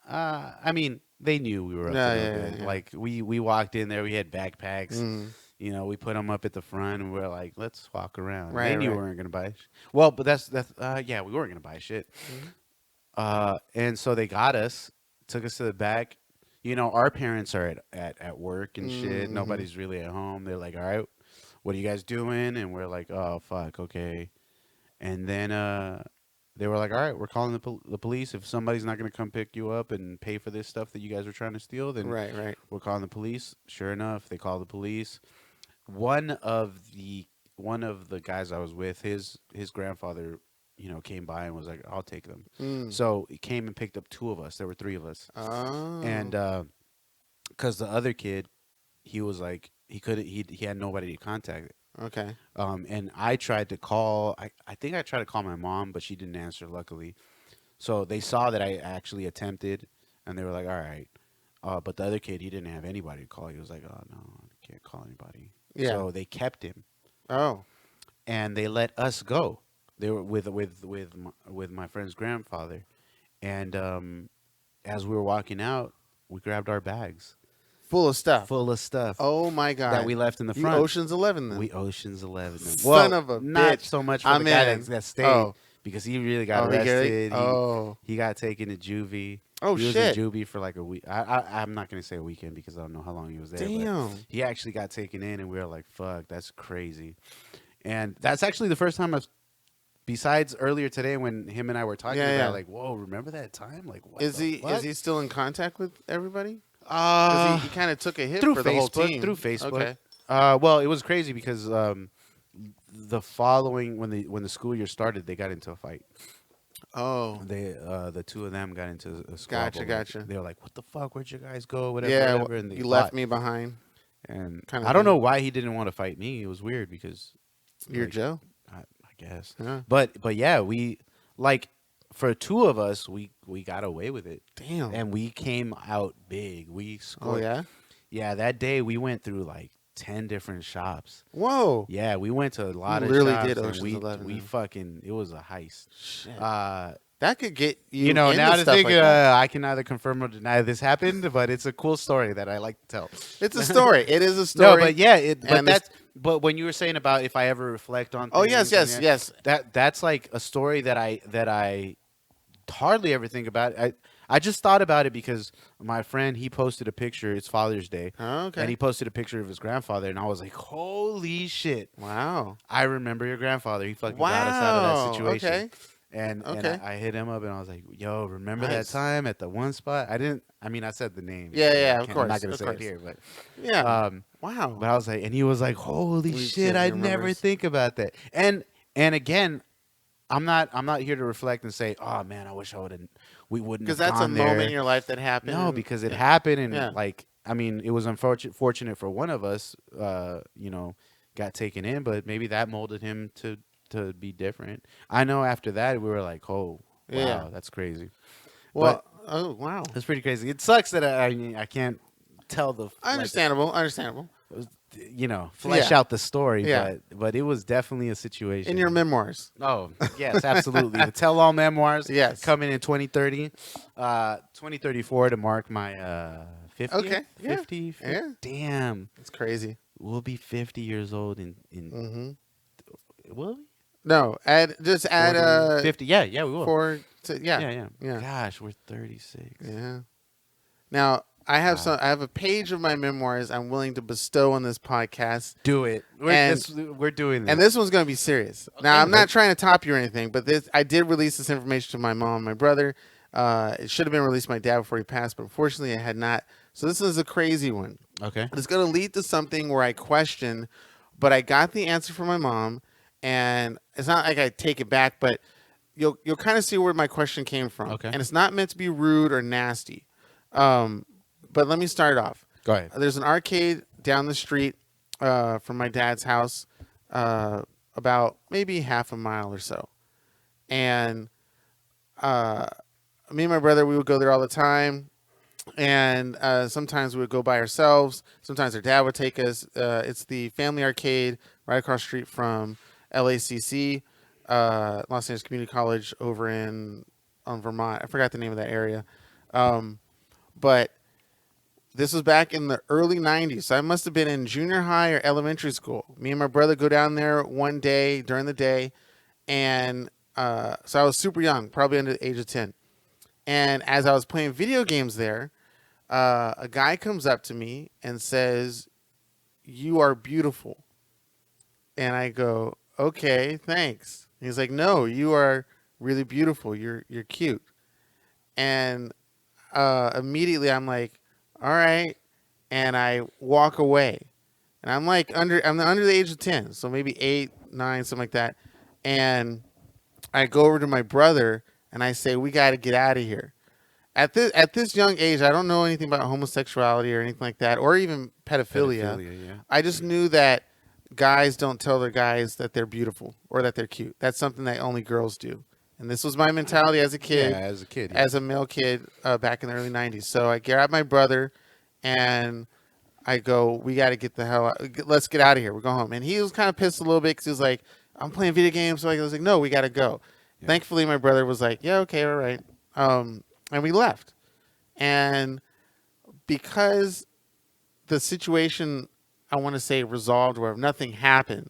I mean, they knew we were up Yeah, to no yeah, good. yeah. Like we walked in there, we had backpacks. Mm. We put them up at the front, and we were like, "Let's walk around." Right, They knew right. we weren't gonna buy. Well, but that's yeah, we weren't gonna buy shit. And so they got us, took us to the back. Our parents are at work and shit. Mhm. Nobody's really at home. They're like, "All right, what are you guys doing?" And we're like, "Oh fuck, okay." And then they were like, "All right, we're calling the police. If somebody's not gonna come pick you up and pay for this stuff that you guys were trying to steal, then Right. we're calling the police." Sure enough, they called the police. One of the guys I was with, his grandfather, came by and was like, "I'll take them." Mm. So he came and picked up two of us. There were three of us, Oh. and because the other kid, he was like, he had nobody to contact. okay. And I tried to call. I think I tried to call my mom, but she didn't answer. Luckily, so they saw that I actually attempted, and they were like, "All right." But the other kid, he didn't have anybody to call. He was like, "Oh no, I can't call anybody." Yeah. So they kept him, Oh. and they let us go. They were with my friend's grandfather, and as we were walking out, we grabbed our bags Full of stuff. full of stuff Oh my god. that we left in the You front. Ocean's 11 then. We Ocean's 11. them. Son of a not bitch. so much for I'm the guy in. that stayed Oh. because he really got Oh, he got- arrested. oh. He got taken to juvie. Oh, he shit. was in juvie for like a week. I'm not gonna say a weekend because I don't know how long he was there. but Damn. he actually got taken in, and we were like, "Fuck, that's crazy." And that's actually the first time besides earlier today when him and I were talking Yeah, about, yeah. like, "Whoa, remember that time?" Like, what Is the he fuck? is he still in contact with everybody? Uh, Because he kind of took a hit through for the whole Facebook, team. through Facebook. Okay. Well, it was crazy because the following when the school year started, they got into a fight. Oh, They the two of them got into a squabble. gotcha. They were like, "What the fuck? Where'd you guys go? Whatever, Yeah, whatever." And they you fought. left me behind, And kind I of don't know thing. why he didn't want to fight me. It was weird because, You're like, Joe. I guess. Yeah. But yeah, we like for two of us, we got away with it, Damn. and we came out big. We Oh scored. yeah. Yeah, that day we went through like 10 different shops. Whoa. Yeah, we went to a lot of literally shops. did And Ocean's we 11 we then. fucking it was a heist. Shit. Uh, That could get you. you know, into now to stuff think, like that. I can neither confirm or deny this happened, but it's a cool story that I like to tell. It's a story. It is a story. No, but yeah, but And this- but when you were saying about if I ever reflect on Oh things, yes, and yes. that's like a story that I hardly ever think about. I just thought about it because my friend, he posted a picture. It's Father's Day, Oh, okay. and he posted a picture of his grandfather, and I was like, holy shit! Wow. I remember your grandfather. He fucking got us out of that situation. Okay. And Okay. I hit him up and I was like, "Yo, remember Nice. that time at the one spot?" I didn't. I mean, I said the name. Yeah, yeah, of I'm course, not gonna of say course. it here, but Yeah. um, Wow. but I was like, and he was like, "Holy Holy shit! shit, he I'd never remembers. think about that." And again, I'm not here to reflect and say, "Oh man, I wish I we wouldn't." Because have that's a gone moment there." in your life that happened. No, and- because it yeah. happened, and Yeah. like, I mean, it was unfortunate for one of us, got taken in, but maybe that molded him to be different. I know after that we were like, "Oh, wow, Yeah. that's crazy." Well. Oh wow. That's pretty crazy. It sucks that I can't tell the Understandable. Understandable. flesh Yeah. out the story, Yeah. but it was definitely a situation. In your memoirs. Oh, yes, absolutely. The tell all memoirs Yes. coming in 2030, 2034 to mark my 50th. Okay, yeah, 50. yeah. Damn. It's crazy. We'll be 50 years old in Mm-hmm. will we? No. Add 40, 50. Yeah, we will. 4 to yeah. yeah. Gosh, we're 36. Yeah. Now I have Wow. I have a page of my memoirs I'm willing to bestow on this podcast. Do it. We're doing this. And this one's going to be serious. Now, Okay. I'm not trying to top you or anything, but I did release this information to my mom and my brother. It should have been released to my dad before he passed, but unfortunately, it had not. So this is a crazy one. Okay. It's going to lead to something where I question, but I got the answer from my mom, and it's not like I take it back, but you'll kind of see where my question came from. Okay. And it's not meant to be rude or nasty. But let me start off. Go ahead. There's an arcade down the street from my dad's house, about maybe half a mile or so. And me and my brother, we would go there all the time. And sometimes we would go by ourselves. Sometimes our dad would take us. It's the family arcade right across the street from LACC, Los Angeles Community College over on Vermont. I forgot the name of that area. But this was back in the early 90s. So I must have been in junior high or elementary school. Me and my brother go down there one day during the day. And so I was super young, probably under the age of 10. And as I was playing video games there, a guy comes up to me and says, "You are beautiful." And I go, "Okay, thanks." He's like, "No, you are really beautiful. You're cute." And immediately I'm like, "All right," and I walk away. And I'm like I'm under the age of 10, so maybe 8, 9, something like that. And I go over to my brother and I say, "We got to get out of here." At this young age, I don't know anything about homosexuality or anything like that, or even pedophilia. Yeah. I just knew that guys don't tell their guys that they're beautiful or that they're cute. That's something that only girls do. And this was my mentality as a kid. Yeah, as a kid. As a male kid back in the early 90s. So I grab my brother and I go, "We got to get the hell out. Let's get out of here. We're going home." And he was kind of pissed a little bit because he was like, "I'm playing video games." So I was like, "No, we got to go." Yeah. Thankfully, my brother was like, "Yeah, okay, all right." And we left. And because the situation, I want to say, resolved where nothing happened,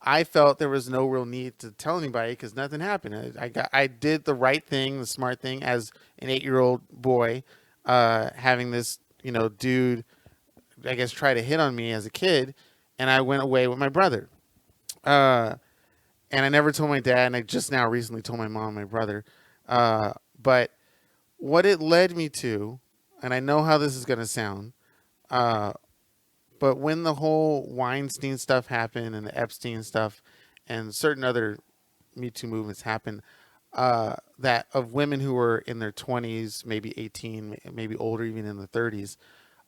I felt there was no real need to tell anybody because nothing happened. I did the right thing, the smart thing as an 8-year-old boy, having this dude, I guess, try to hit on me as a kid, and I went away with my brother. And I never told my dad, and I just now recently told my mom and my brother. But what it led me to, and I know how this is going to sound, But when the whole Weinstein stuff happened and the Epstein stuff and certain other Me Too movements happened, that of women who were in their 20s, maybe 18, maybe older, even in the 30s,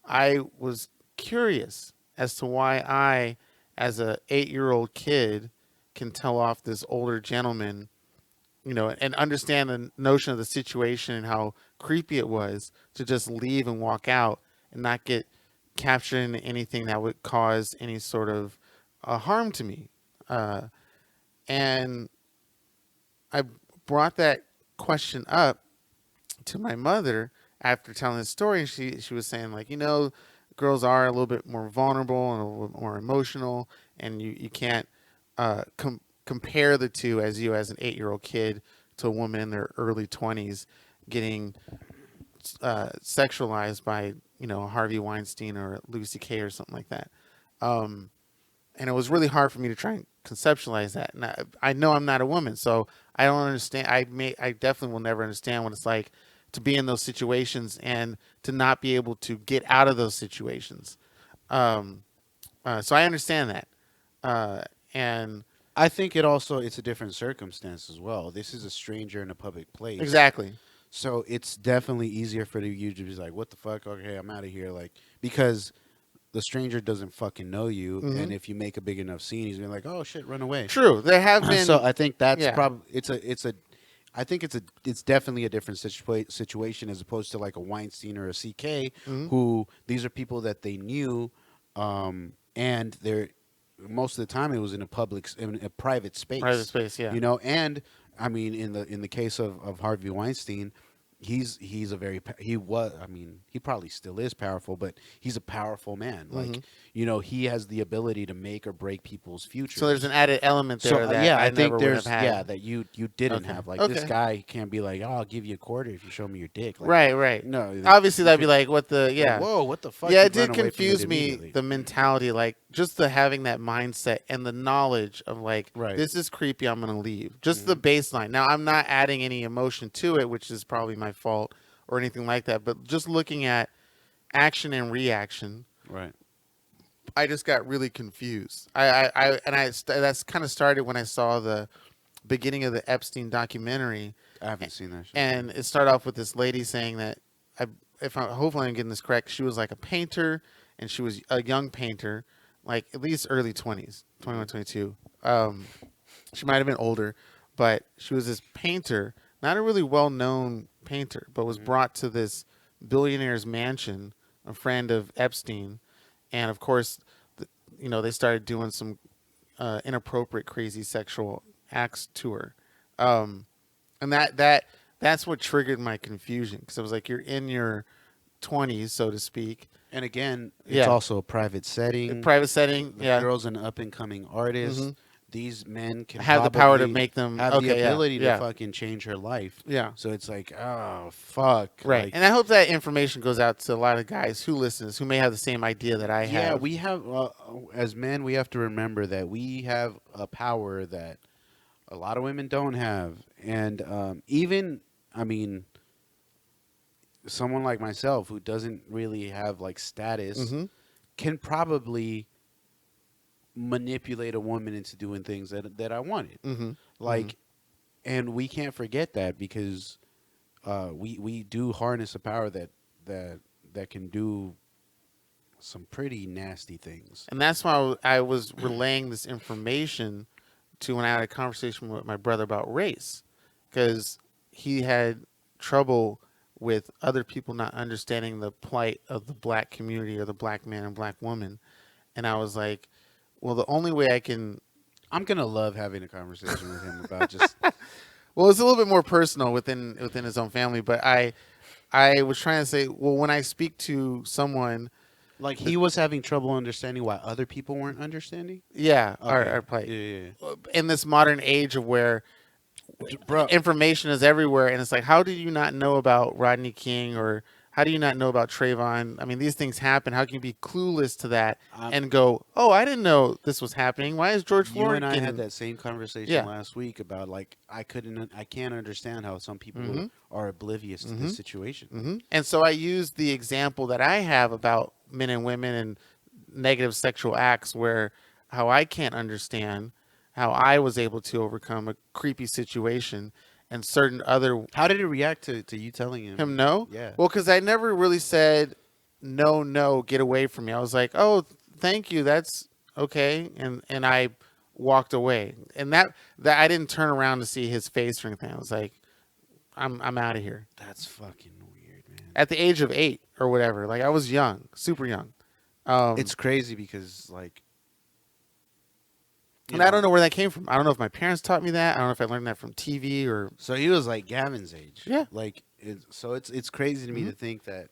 I was curious as to why I, as a 8-year-old kid, can tell off this older gentleman, and understand the notion of the situation and how creepy it was to just leave and walk out and not get captured in anything that would cause any sort of harm to me. And I brought that question up to my mother after telling the story, and she was saying, like, girls are a little bit more vulnerable and a little bit more emotional, and you can't compare the two as an 8-year-old kid to a woman in their early 20s getting sexualized by Harvey Weinstein or Louis C.K. or something like that. And it was really hard for me to try and conceptualize that. And I know I'm not a woman, so I don't understand. I definitely will never understand what it's like to be in those situations and to not be able to get out of those situations. So I understand that. And I think it's a different circumstance as well. This is a stranger in a public place. exactly. So it's definitely easier for you to be like, what the fuck? Okay, I'm out of here. Like, because the stranger doesn't fucking know you. Mhm. And if you make a big enough scene, he's gonna be like, oh shit, run away. True. There have been. So I think that's Yeah. probably, it's definitely a different situation as opposed to like a Weinstein or a CK, Mhm. who these are people that they knew, and they're most of the time it was in a private space. Private space, yeah. And I mean, in the case of Harvey Weinstein, he's a he probably still is powerful, but he's a powerful man. Like, he has the ability to make or break people's futures. So there's an added element there that yeah, I think never would there's have had. that you didn't Okay. have. Like, this Okay. guy can't be like, oh, I'll give you a quarter if you show me your dick. Like, Right. No, Obviously, that'd be like, what the, yeah. Whoa, what the fuck? Yeah, You'd it did run away from confuse it me, immediately. the mentality, like just the having that mindset and the knowledge of like, Right. this is creepy, I'm going to leave. Just the baseline. Now, I'm not adding any emotion to it, which is probably my fault or anything like that. But just looking at action and reaction, Right. I just got really confused. That's kind of started when I saw the beginning of the Epstein documentary. I haven't seen that shit. And it started off with this lady saying that, hopefully I'm getting this correct, she was like a painter, and she was a young painter, like at least early 20s, 21, 22. She might have been older, but she was this painter, not a really well-known painter, but was brought to this billionaire's mansion, a friend of Epstein, and of course, they started doing some inappropriate, crazy sexual acts to her. And that's what triggered my confusion, because I was like, you're in your 20s, so to speak. And again, it's Yeah. also a private setting. A private setting, The yeah. girl's an up and coming artist. Mhm. These men can Have the power to probably make them have okay, the yeah, ability yeah. to fucking change her life. Yeah. So it's like, oh fuck. Right. Like, And I hope that information goes out to a lot of guys who listens, who may have the same idea that I have. yeah, we have as men, we have to remember that we have a power that a lot of women don't have, and even, I mean, someone like myself who doesn't really have like status Mhm. can probably manipulate a woman into doing things that I wanted. Mhm. Like, and we can't forget that, because we do harness a power that can do some pretty nasty things. And that's why I was relaying this information to when I had a conversation with my brother about race, because he had trouble with other people not understanding the plight of the black community or the black man and black woman. And I was like, well, the only way I can, I'm gonna love having a conversation with him about just well, it's a little bit more personal within his own family, but I was trying to say, well, when I speak to someone, like, he was having trouble understanding why other people weren't understanding. yeah, Okay. our plight. Yeah. In this modern age of where Bro, information is everywhere, and it's like, how do you not know about Rodney King, or how do you not know about Trayvon? I mean, these things happen. How can you be clueless to that and go, oh, I didn't know this was happening? Why is George you Floyd and I getting... had that same conversation Yeah. last week about, like, I can't understand how some people are oblivious to this situation. And so I used the example that I have about men and women and negative sexual acts where how I can't understand how I was able to overcome a creepy situation and certain other How did it react to you telling him no. Yeah. Well, because I never really said no, no, get away from me. I was like, oh, thank you, that's okay, and I walked away, and that I didn't turn around to see his face or anything. I was like, I'm out of here. That's fucking weird, man. At the age of 8 or whatever, like I was young, super young. It's crazy because like, and I don't know where that came from. I don't know if my parents taught me that. I don't know if I learned that from TV or. So he was like Gavin's age. Yeah. Like, so it's crazy to me to think that,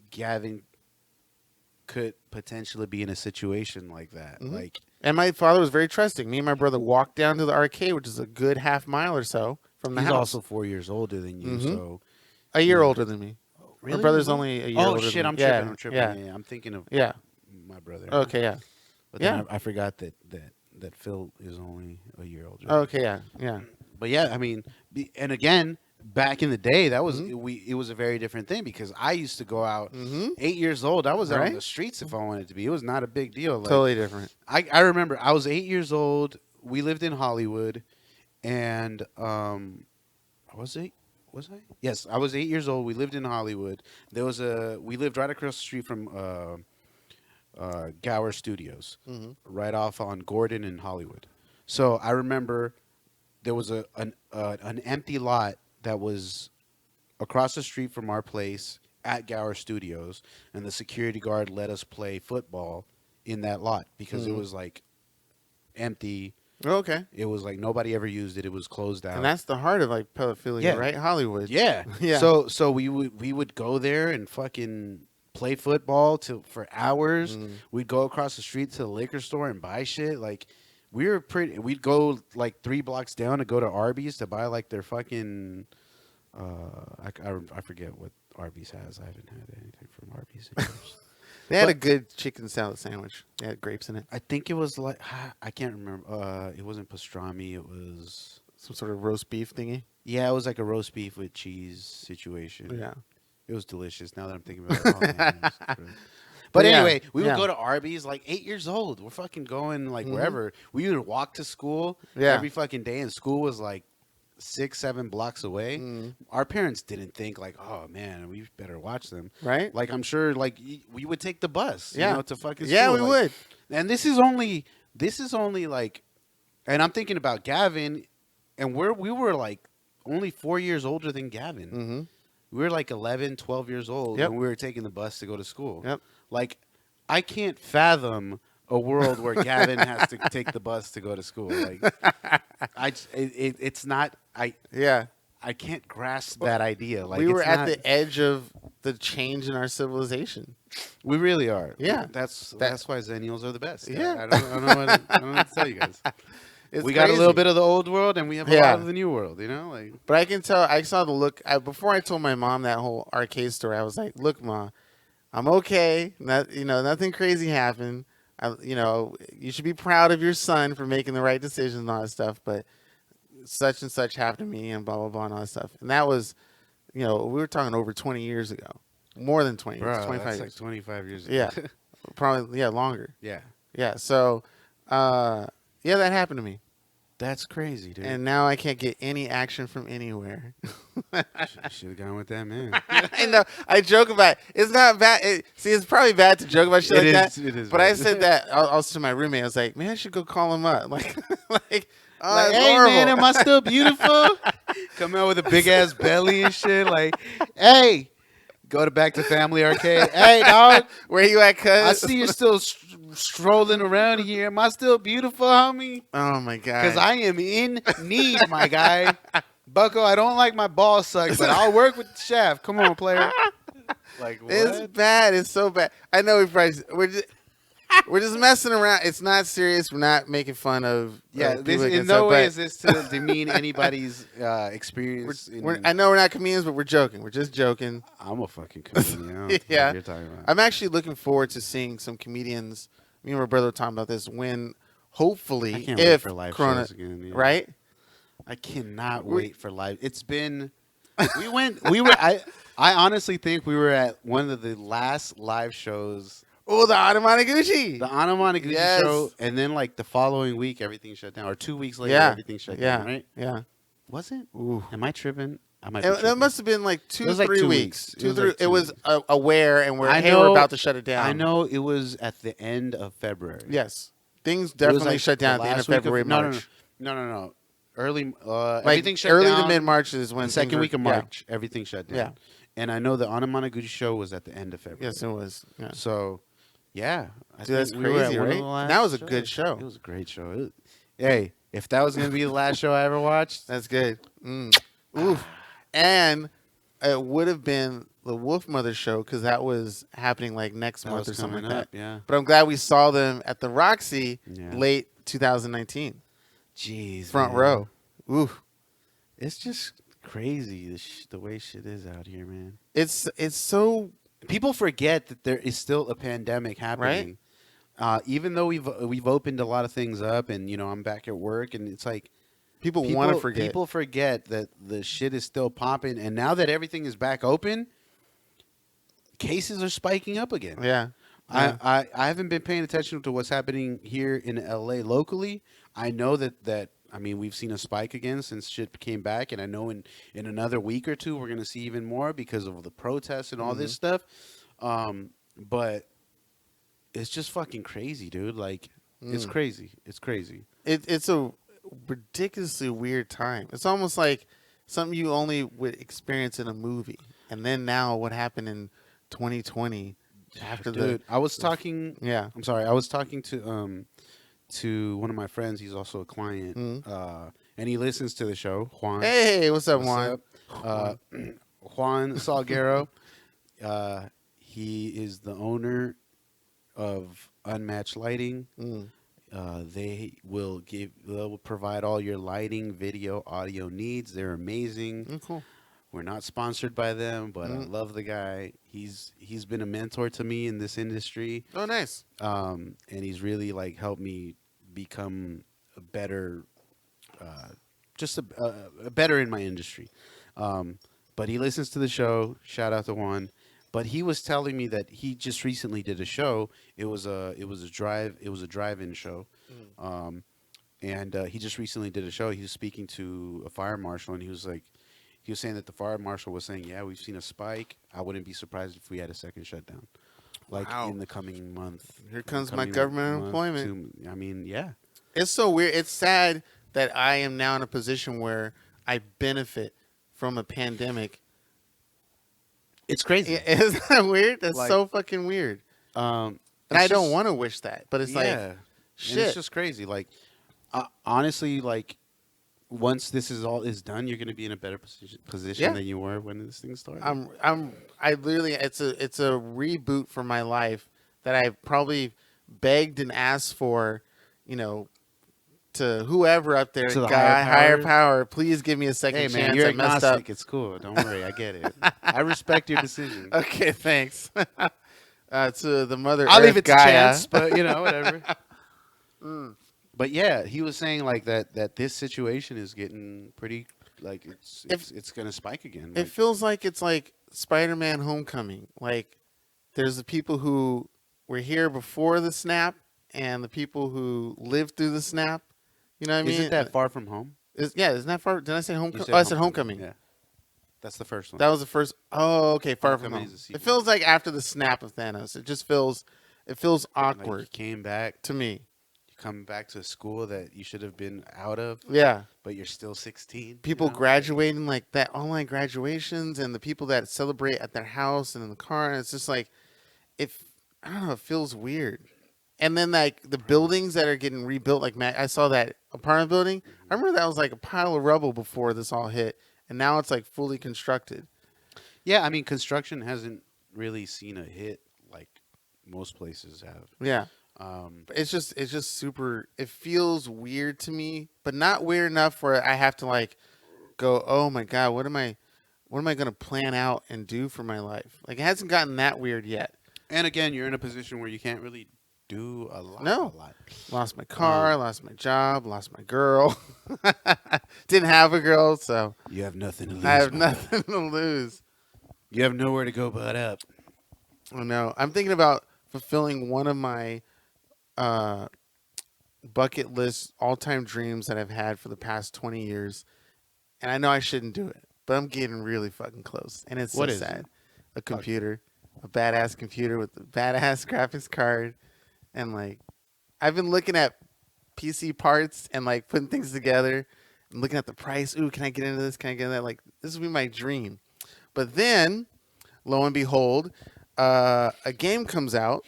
Gavin could potentially be in a situation like that. Like, And my father was very trusting. Me and my brother walked down to the arcade, which is a good half mile or so from the he's house. also 4 years older than you, so A year older than me. really? My brother's only a year Oh older shit! than I'm me. tripping. I'm tripping. Yeah. Yeah, I'm thinking of Yeah. my brother. Okay, yeah. But then Yeah. I forgot that Phil is only a year older. Okay, yeah. Yeah. But yeah, I mean, and again, back in the day, that was it was a very different thing because I used to go out 8 years old. I was out on Right. the streets if I wanted to be. It was not a big deal. Like, Totally different. I remember I was 8 years old. We lived in Hollywood, and was I? Yes, I was 8 years old. We lived in Hollywood. We lived right across the street from Gower Studios, right off on Gordon and Hollywood. So I remember there was an empty lot that was across the street from our place at Gower Studios, and the security guard let us play football in that lot because it was like empty. Okay. It was like nobody ever used it. It was closed out. And that's the heart of like pedophilia, Yeah. right? Hollywood. Yeah. Yeah. So we would go there and fucking play football for hours. We'd go across the street to the liquor store and buy shit. Like we'd go like 3 blocks down to go to Arby's to buy like their fucking I forget what Arby's has. I haven't had anything from Arby's in years. They had a good chicken salad sandwich. They had grapes in it. I think it was like I can't remember. It wasn't pastrami. It was Some sort of roast beef thingy. yeah. It was like a roast beef with cheese situation. Yeah. It was delicious. Now that I'm thinking about it. Oh, man, it was gross. But yeah, anyway, we would yeah. go to Arby's like 8 years old. We're fucking going like wherever. We would walk to school Yeah. every fucking day, and school was like 6-7 blocks away. Our parents didn't think like, oh man, we better watch them. Right? Like I'm sure like we would take the bus, Yeah. to fucking Yeah, school. we like- would. And this is only like, and I'm thinking about Gavin, and we were like only 4 years older than Gavin. Mm-hmm. We were like 11, 12 years old Yep. when we were taking the bus to go to school. Yep. Like, I can't fathom a world where Gavin has to take the bus to go to school. Like, it's not. Yeah. I can't grasp that idea. Like, we were it's at not- the edge of the change in our civilization. We really are. Yeah. That's why Zennials are the best. Yeah. I don't know what to tell you guys. It's We got a little crazy. bit of the old world, and we have a Yeah. lot of the new world. Like But I can tell. I saw the look before I told my mom that whole arcade story. I was like, "Look, Ma, I'm okay. Nothing crazy happened. You should be proud of your son for making the right decisions and all that stuff. But such and such happened to me, and blah blah blah and all that stuff. And that was, we were talking over 20 years ago, more than 20 years, bro, 25 that's years. like 25 years ago. Yeah, probably longer. Yeah. Yeah. So, yeah, that happened to me, That's crazy, dude. and now I can't get any action from anywhere. Should have gone with that man. I know. I joke about it. It's not bad. It's probably bad to joke about shit It like is- that. it is But I bad. said that also to my roommate. I was like, man, I should go call him up. Like, oh, Like, that's hey horrible. man, am I still beautiful? Come out with a big ass belly and shit. Like, hey, go to Back to Family Arcade. Hey, dog, Where you at, cuz? I see you're still strolling around here. Am I still beautiful, homie? Oh my god. Because I am in need, my guy. Bucko, I don't like my ball sucked, but I'll work with the shaft. Come on, player. Like, what? It's bad. It's so bad. I know we're just messing around. It's not serious. We're not making fun of. Yeah, of this, people in against no that, way but is this to demean anybody's experience. I know we're not comedians, but we're joking. We're just joking. I'm a fucking comedian. I don't know what Yeah. you're talking about. I'm actually looking forward to seeing some comedians. Me and my brother were talking about this when, hopefully, I can't wait if for live Corona, shows again. Yeah. right? I cannot wait for live. It's been. We were. I honestly think we were at one of the last live shows Oh, the Anamanaguchi. The Anamanaguchi Yes. show, and then like the following week, everything shut down, or 2 weeks later, Yeah. everything shut Yeah. down. Right? Yeah. Was it? Ooh. Am I tripping? I might. Be That tripping. must have been like It was like 3 2 weeks. weeks. Two, It was three. like 2 It was weeks. aware, and I hey, we're know- about to shut it down. I know it was at the end of February. Yes, things It was, definitely like, shut down at the end of last week February, no, March. No. Early. Like Everything shut early down. to mid March is when The second things were- week of yeah. March, everything shut down. Yeah. And I know the Anamanaguchi show was at the end of February. Yes, it was. Yeah. So, yeah. I Dude, that's think we were at crazy, one of right? the last That was a shows. good show. It was a great show. Hey, if that was going to be the last show I ever watched, That's good. Oof. And it would have been the Wolf Mother show because that was happening like next that month was or something coming like up. that. Yeah. But I'm glad we saw them at the Roxy Yeah. late 2019, Jeez. front man. row. Oof. It's just crazy the way shit is out here, man. It's so People forget that there is still a pandemic happening. Even though we've opened a lot of things up, and I'm back at work, and it's like people want to forget. People forget that the shit is still popping, and now that everything is back open, cases are spiking up again. Yeah. I haven't been paying attention to what's happening here in LA locally. I know that I mean, we've seen a spike again since shit came back, and I know in another week or two we're gonna see even more because of the protests and all this stuff. But it's just fucking crazy, dude. Like it's crazy. It's crazy. It's a ridiculously weird time. It's almost like something you only would experience in a movie. And then now what happened in 2020 after Dude, I was talking. yeah. I'm sorry. I was talking to one of my friends. He's also a client, and he listens to the show. Juan. Hey, what's up, What's Juan? up? Juan Salguero. He is the owner of Unmatched Lighting. They'll provide all your lighting, video, audio needs. They're amazing. Cool. We're not sponsored by them, but I love the guy. He's been a mentor to me in this industry. Oh, nice. And he's really like helped me become a better, just a better in my industry. But he listens to the show. Shout out to Juan. But he was telling me that he just recently did a show. It was a drive-in show. And he just recently did a show. He was speaking to a fire marshal, and he was saying that the fire marshal was saying, yeah, we've seen a spike. I wouldn't be surprised if we had a second shutdown, like Wow. in the coming month. Here comes my coming government month, employment. I mean, yeah. It's so weird. It's sad that I am now in a position where I benefit from a pandemic. It's crazy. Isn't that weird? That's Like- so fucking weird. And I don't want to wish that, but it's like, And shit. it's just crazy. Like, honestly, like, once this is done, you're gonna be in a better position Yeah. than you were when this thing started. I literally, it's a reboot for my life that I've probably begged and asked for, to whoever up there, To the God, higher higher powers? power, please give me a second Hey chance. man, you're I messed agnostic. up. It's cool. Don't worry. I get it. I respect your decision. Okay, thanks. To the mother I'll Earth leave it to Gaia. chance, but whatever. But yeah, he was saying like that this situation is getting pretty like it's gonna spike again. It Like, feels like it's like Spider-Man: Homecoming. Like there's the people who were here before the snap, and the people who lived through the snap. You know what I mean? isn't that Far From Home? Isn't that far? Did I say You Homecoming? said Oh, I said Homecoming. Yeah, that's the first one. That was the first. Oh, okay. Far from Homecoming home. is a It sequel. feels like after the snap of Thanos. It just feels. It feels Like, you awkward came back. to me. You come back to a school that you should have been out of, Yeah. but you're still 16. People you know? graduating like that, online graduations, and the people that celebrate at their house and in the car. And it's just like, I don't know. It feels weird. And then like the buildings that are getting rebuilt, like I saw that apartment building. I remember that was like a pile of rubble before this all hit, and now it's like fully constructed. Yeah, I mean, construction hasn't really seen a hit like most places have. Yeah. It's just super. It feels weird to me, but not weird enough where I have to like go, oh my god, what am I gonna plan out and do for my life? Like it hasn't gotten that weird yet. And again, you're in a position where you can't really do a lot. No. A lot. Lost my car, lost my job, lost my girl. Didn't have a girl, so You have nothing to lose. I have man. nothing to lose. You have nowhere to go but up. Oh no, I'm thinking about fulfilling one of my uh, bucket list all time dreams that I've had for the past 20 years. And I know I shouldn't do it, but I'm getting really fucking close. And it's so What is sad. it? A computer, a badass computer with a badass graphics card. And like, I've been looking at PC parts and like putting things together and looking at the price. Ooh, can I get into this? Can I get into that? Like, this would be my dream. But then, lo and behold, a game comes out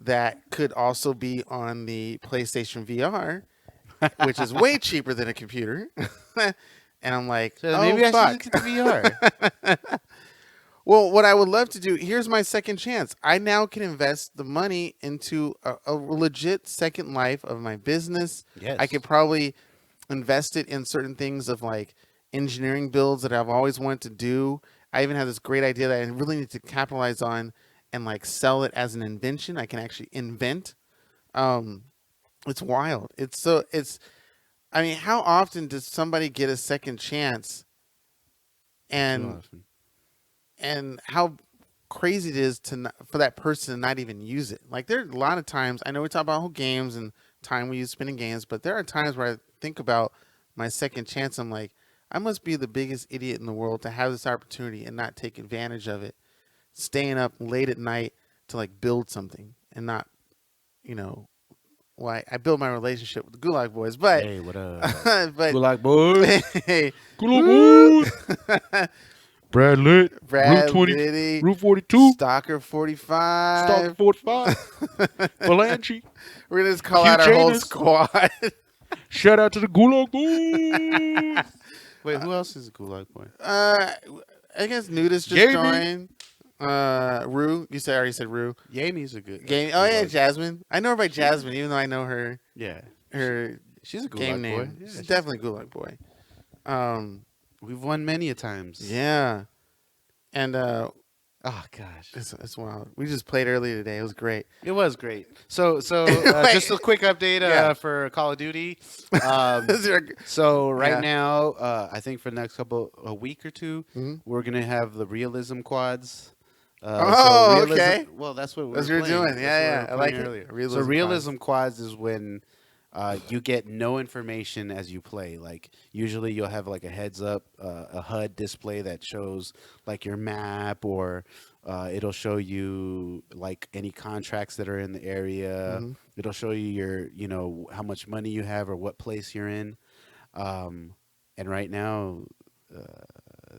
that could also be on the PlayStation VR, which is way cheaper than a computer. And I'm like, So oh, maybe I fuck. should get the VR. Well, what I would love to do, here's my second chance. I now can invest the money into a legit second life of my business. Yes. I could probably invest it in certain things of like engineering builds that I've always wanted to do. I even have this great idea that I really need to capitalize on and like sell it as an invention. I can actually invent. It's wild. I mean, how often does somebody get a second chance and how crazy it is for that person to not even use it. Like there are a lot of times, I know we talk about whole games and time we use spending games, but there are times where I think about my second chance. I'm like, I must be the biggest idiot in the world to have this opportunity and not take advantage of it. Staying up late at night to like build something and not, well, I built my relationship with the Gulag Boys, but Hey, what up? but Gulag boys. hey, Gulag boys. Brad Lit. Brad Route 20. Liddy, Route 42. Stalker 45. Stalker 45. Valanche. We're gonna just call Hugh out our whole Janus. squad. Shout out to the Gulag boys. Wait, who else is a Gulag boy? I guess Nudist just Gamey. joined. Rue, already said Rue. Yami's a good. Game. Oh yeah, Jasmine. I know her by Jasmine, even though I know her Yeah. She's a Gulag game boy. name. Yeah, She's definitely Gulag Boy. We've won many a times. Yeah, and Oh gosh, it's wild. We just played earlier today. It was great. it was great. So Wait. just a quick update Yeah. for Call of Duty. Is there So right Yeah. now, I think for the next a week or two, Mhm. we're gonna have the realism quads. Oh, realism, okay. Well, that's what That's we're what you're playing. doing. That's Yeah, what yeah. we I were like playing it. earlier. Realism So quads. realism quads is when you get no information as you play. Like usually you'll have like a heads up, a HUD display that shows like your map, or it'll show you like any contracts that are in the area. Mhm. It'll show you how much money you have or what place you're in. And right now,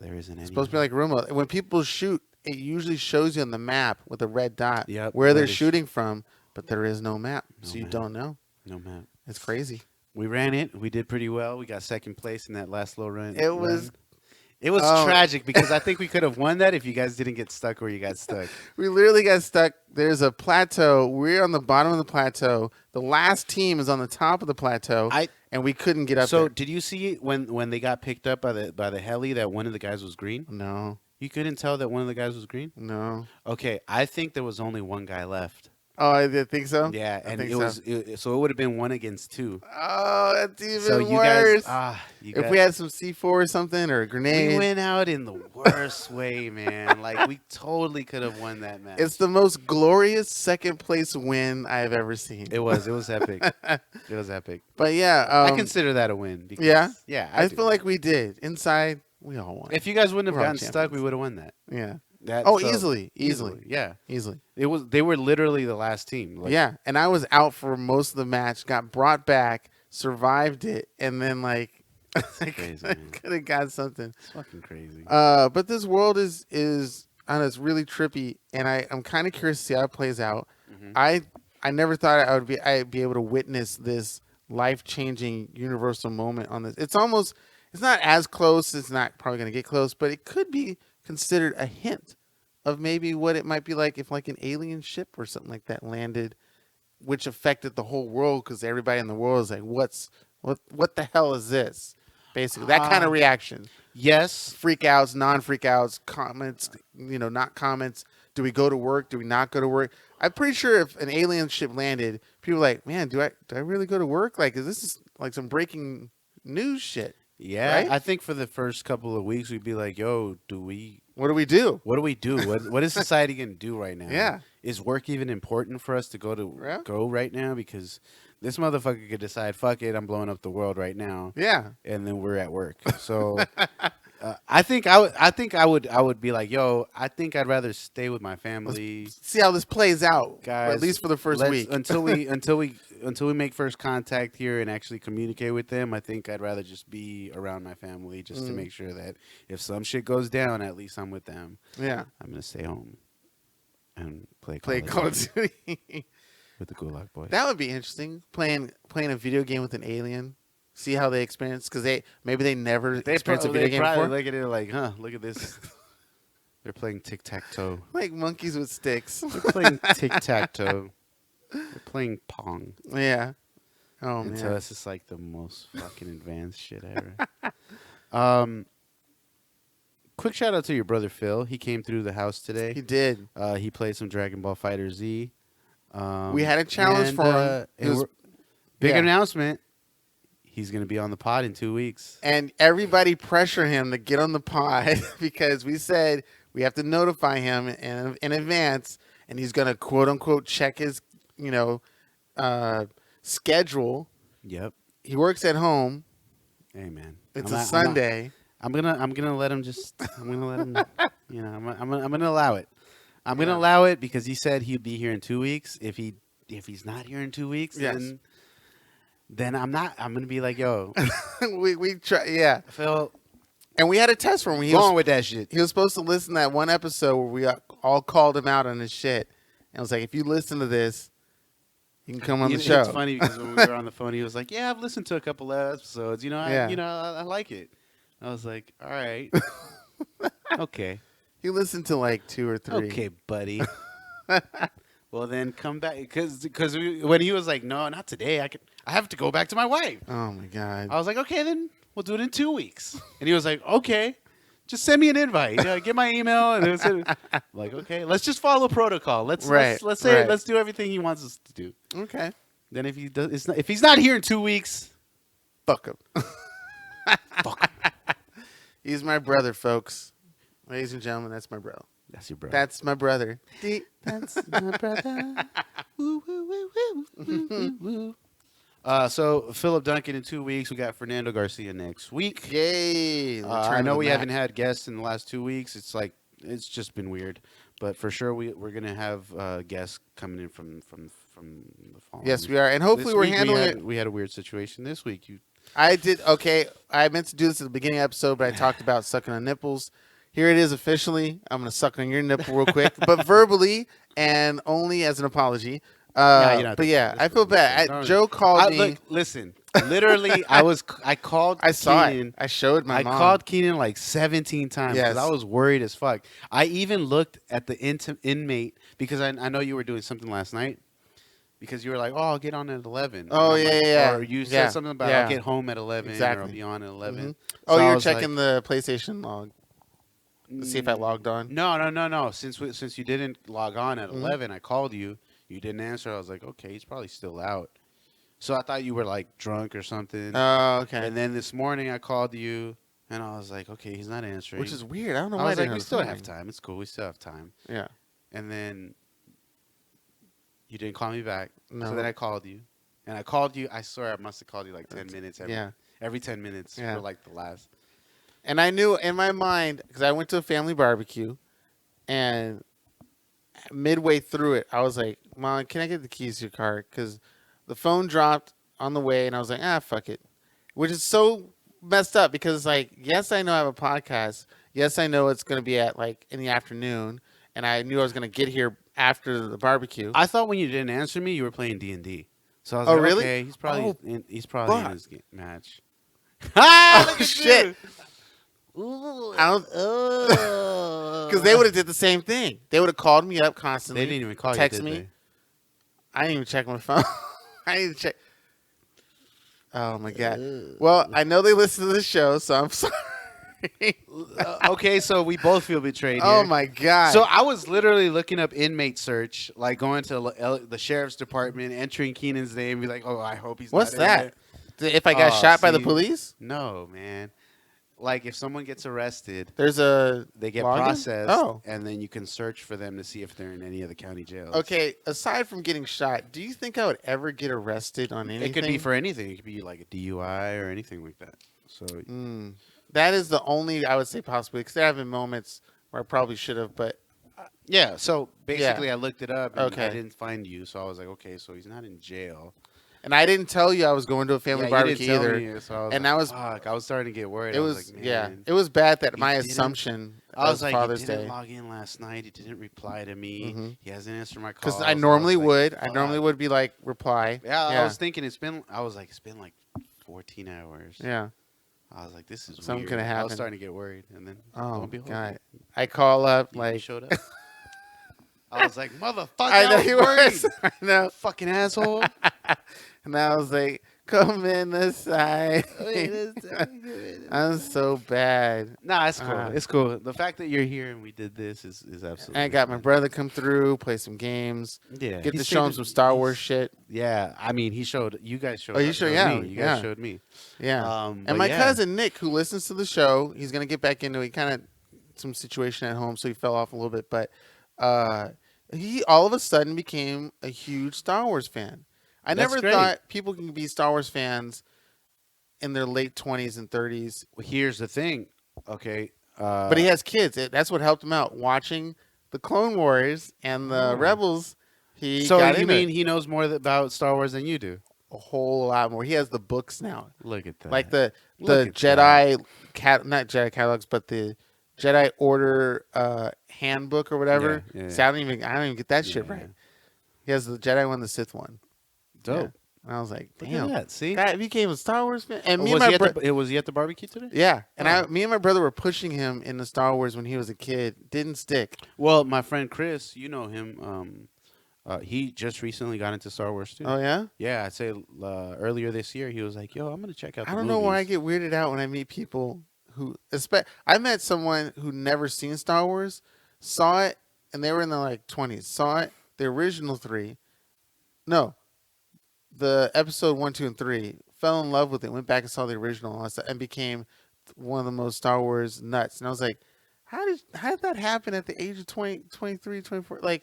there isn't any. It's supposed to be like room mode. When people shoot, it usually shows you on the map with a red dot Yep, where where they're they shooting from, but there is no map, No so you map. don't know. No map. It's crazy. We ran it. We did pretty well. We got second place in that last little run. It was- It was Oh. tragic because I think we could have won that if you guys didn't get stuck where you got stuck. We literally got stuck. There's a plateau. We're on the bottom of the plateau. The last team is on the top of the plateau, and we couldn't get up So there. did you see when they got picked up by the heli that one of the guys was green? No, You couldn't tell that one of the guys was green? no. Okay, I think there was only one guy left. Oh, I did think so. Yeah, I and think it was so it would have been 1 against 2. Oh, that's even So you worse. guys, If we had some C4 or something or a grenade, we went out in the worst way, man. Like we totally could have won that match. it's the most glorious second place win I've ever seen. It was epic. It was epic. But yeah, I consider that a win. Because, yeah? yeah. I do. feel like we did. Inside, we all won. if you guys wouldn't have We're all gotten stuck, champions. we would have won that. Yeah. That Oh, so- easily. Yeah, Easily. they were literally the last team. Like, Yeah. And I was out for most of the match, got brought back, survived it, and then like I crazy, man. could have got something. it's fucking crazy. But this world is I don't know, it's really trippy, and I'm kind of curious to see how it plays out. Mhm. I never thought I'd be able to witness this life-changing universal moment on this. It's not as close. It's not probably going to get close, but it could be considered a hint of maybe what it might be like if like an alien ship or something like that landed, which affected the whole world because everybody in the world is like, what the hell is this? Basically, that kind of reaction. Yes, Freak outs, non-freak outs, comments, not comments. Do we go to work? Do we not go to work? I'm pretty sure if an alien ship landed, people are like, man, do I really go to work? Like, is this like some breaking news shit? yeah. Right? I think for the first couple of weeks, we'd be like, "Yo, What do we do? what do we do? What is society gonna do right now?" Yeah. is work even important for us to Yeah. go right now? Because this motherfucker could decide, fuck it, I'm blowing up the world right now, Yeah. and then we're at work. So I think I would be like, yo, I think I'd rather stay with my family, See how this plays out, guys. or at least for the 1st week. until we make first contact here and actually communicate with them. I think I'd rather just be around my family just to make sure that if some shit goes down, at least I'm with them. Yeah. I'm gonna stay home and play Call of Duty. with the Gulag Boys. That would be interesting. Playing a video game with an alien. See how they experience, because maybe they never experienced a video game before. Look at it like, huh? Look at this. They're playing tic-tac-toe. Like monkeys with sticks. They're playing tic-tac-toe. They're playing Pong. Yeah. Oh And man. to us, it's like the most fucking advanced shit ever. Quick shout out to your brother Phil. He came through the house today. He did. He played some Dragon Ball Fighter Z. We had a challenge for him. It was big yeah. announcement. He's gonna be on the pod in 2 weeks. And everybody pressure him to get on the pod because we said we have to notify him in advance, and he's gonna quote unquote check his schedule. Yep. He works at home. Hey man, It's a Sunday. I'm gonna let him just. I'm gonna let him. I'm gonna allow it. I'm gonna allow it because he said he'd be here in 2 weeks. If he's not here in 2 weeks, Yes. then I'm not. I'm gonna be like, yo, we try. Yeah. Phil, And we had a test for him. go on with that shit. He was supposed to listen to that one episode where we all called him out on his shit. And I was like, if you listen to this, you can come on the show. It's funny because when we were on the phone, he was like, "Yeah, I've listened to a couple of episodes. I like it." I was like, "All right, okay, He listened to like 2 or 3. okay, buddy." Well, then come back because when he was like, "No, not today. I have to go back to my wife." Oh my god. I was like, "Okay, then we'll do it in 2 weeks." And he was like, "Okay, just send me an invite. Get my email." And it was like, "Okay, let's just follow protocol. Let's do everything he wants us to do." Okay. Then if he's not here in 2 weeks, Fuck him. fuck him. He's my brother, folks. Ladies and gentlemen, that's my bro. That's your brother. That's my brother. That's my brother. Woo, woo, woo, woo, woo, woo, woo. So Philip Duncan in 2 weeks. We got Fernando Garcia next week. Yay. I know we haven't had guests in the last 2 weeks. It's just been weird, but for sure we're gonna have guests coming in from the following. Yes, we are. And hopefully This we're week handling it. We had a weird situation this week. I did. Okay. I meant to do this at the beginning of the episode, but I talked about sucking on nipples. Here it is officially. I'm going to suck on your nipple real quick, but verbally and only as an apology. But yeah, I feel bad. Joe called me. Look, listen. Literally, I called. I saw Keenan. it. I showed my mom. I called Keenan like 17 times because Yes. I was worried as fuck. I even looked at the inmate because I know you were doing something last night. Because you were like, "Oh, I'll get on at 11." Oh, And I'm yeah. Or you said Yeah, something about yeah. I'll get home at 11 or Exactly. I'll be on at 11. Mhm. So Oh, I you're was checking the PlayStation log to see if I logged on. No. Since you didn't log on at Mhm. 11, I called you. You didn't answer. I was like, okay, he's probably still out. So I thought you were like drunk or something. Oh, okay. And then this morning I called you, and I was like, okay, he's not answering. Which is weird. I don't know I why was they like, we still have time. It's cool. We still have time. Yeah. And then you didn't call me back. No. So then I called you. And I called you. I swear I must have called you like 10 minutes. Yeah. Every 10 minutes Yeah. for like the last. And I knew in my mind, because I went to a family barbecue, and midway through it, I was like, "Mom, can I get the keys to your car?" Because the phone dropped on the way, and I was like, fuck it. Which is so messed up because, like, yes, I know I have a podcast. Yes, I know it's going to be at, like, in the afternoon, and I knew I was going to get here after the barbecue. I thought when you didn't answer me, you were playing D&D. So I was Oh, like, really? okay, he's probably in fuck. his match. Oh, shit. I don't... Because they would have did the same thing. They would have called me up constantly. They didn't even call text you, did me. they? I didn't even check my phone. I didn't check. Oh my god. Well, I know they listen to the show, so I'm sorry. Okay, so we both feel betrayed Oh here. my god. So I was literally looking up inmate search, like going to the sheriff's department, entering Keenan's name, be like, "Oh, I hope he's what's not in that? If I got Oh, shot by the see. police? there." No, man. like if someone gets arrested, There's a they get login? processed, Oh. and then you can search for them to see if they're in any of the county jails. Okay, aside from getting shot, do you think I would ever get arrested on anything? It could be for anything. It could be like a DUI or anything like that. So That is the only I would say possibly because there have been moments where I probably should have, but yeah. So basically, I looked it up and Okay. I didn't find you. So I was like, okay, so he's not in jail. and I didn't tell you I was going to a family You barbecue didn't tell either. me, so I was And like, that was- fuck. I was starting to get worried. It I was like, yeah, man. it was bad that He my didn't- assumption I was of like, Father's he didn't Day log in last night. He didn't reply to me. Mhm. He hasn't answered my call. because I normally would. I normally would be like reply. Yeah, Yeah. I was thinking it's been like 14 hours. Yeah. I was like, this is Something weird. could have I was happened. starting to get worried, and then Oh lo and behold, god. I call up he like showed up. I was like, motherfucker, I know was you worried. was. I know. Fucking asshole. And I was like, come in the side. I'm so bad. Nah, it's cool. Uh, It's cool. The fact that you're here and we did this is absolutely. I got my fine. brother come through, play some games, Yeah, get he to show him stayed- some Star he's- Wars shit. Yeah, I mean, he showed. You guys showed. Oh, you showed- yeah, Me. You yeah. guys showed me. Yeah. But And my yeah. cousin Nick, who listens to the show, he's gonna get back into it. He kind of some situation at home, so he fell off a little bit. But he all of a sudden became a huge Star Wars fan. I That's never great. thought people can be Star Wars fans in their late 20s and 30s. Well, here's the thing. Okay. But he has kids. That's what helped him out. Watching the Clone Wars and the Oh. Rebels, he So got you into mean it he knows more about Star Wars than you do? a whole lot more. He has the books now. Look at that. Like the Look at Jedi not Jedi catalogs, but the Jedi Order handbook or whatever. Yeah, yeah, See, I don't even get that shit Yeah, right. yeah. He has the Jedi one, the Sith one. Dope. Yeah. And I was like, Look damn, at that. See. that became a Star Wars fan. And me was, and he my at brother, was he at the barbecue today? yeah, and Oh. me and my brother were pushing him into Star Wars when he was a kid. Didn't stick. Well, my friend Chris, you know him. He just recently got into Star Wars too. Oh yeah. Yeah, I'd say earlier this year he was like, "Yo, I'm gonna check out." I the don't know why I movies." get weirded out when I meet people who I met someone who never seen Star Wars, saw it, and they were in their like 20s. Saw it, the original 3. No, the episode 1, 2, and 3. Fell in love with it. Went back and saw the original and all that stuff, and became one of the most Star Wars nuts. And I was like, how did that happen at the age of 20, 23, 24? Like,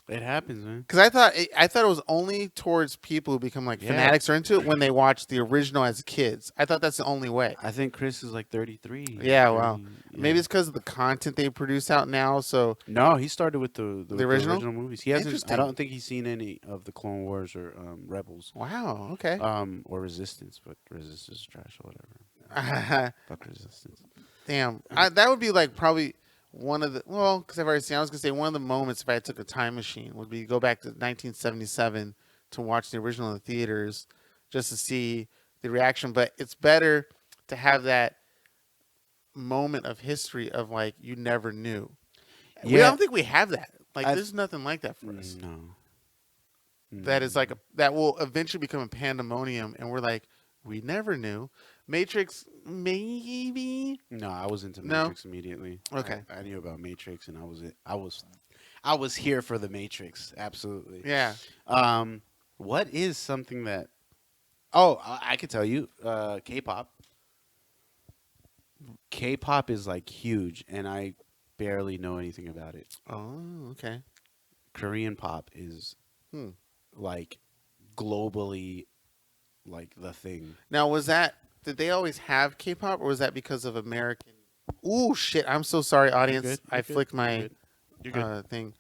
It happens, man. because I thought it was only towards people who become like Yeah. fanatics or into it when they watch the original as kids. I thought that's the only way. I think Chris is like 33. Yeah, wow. 30, Maybe yeah. it's because of the content they produce out now. So No, he started with the original? movies. He hasn't. Interesting. I don't think he's seen any of the Clone Wars or Rebels, wow, okay. or Resistance. But Resistance is trash or whatever. Fuck Resistance. Damn, that would be like probably one of the because I've already seen. I was gonna say one of the moments if I took a time machine would be go back to 1977 to watch the original in the theaters just to see the reaction. But it's better to have that moment of history of like you never knew. We Yeah. don't think we have that. Like I- there's nothing like that for us. No. That is like that will eventually become a pandemonium, and we're like, we never knew. Matrix, maybe. No, I was into No? Matrix immediately. Okay. I knew about Matrix, and I was here for the Matrix. Absolutely. Yeah. What is something that? Oh, I could tell you. K-pop. K-pop is like huge, and I barely know anything about it. Oh, okay. Korean pop is Hmm. like globally like the thing. Now, did they always have K-pop, or was that because of American? Ooh, shit! I'm so sorry, audience. good, I you're good, flicked you're my good, you're good. thing.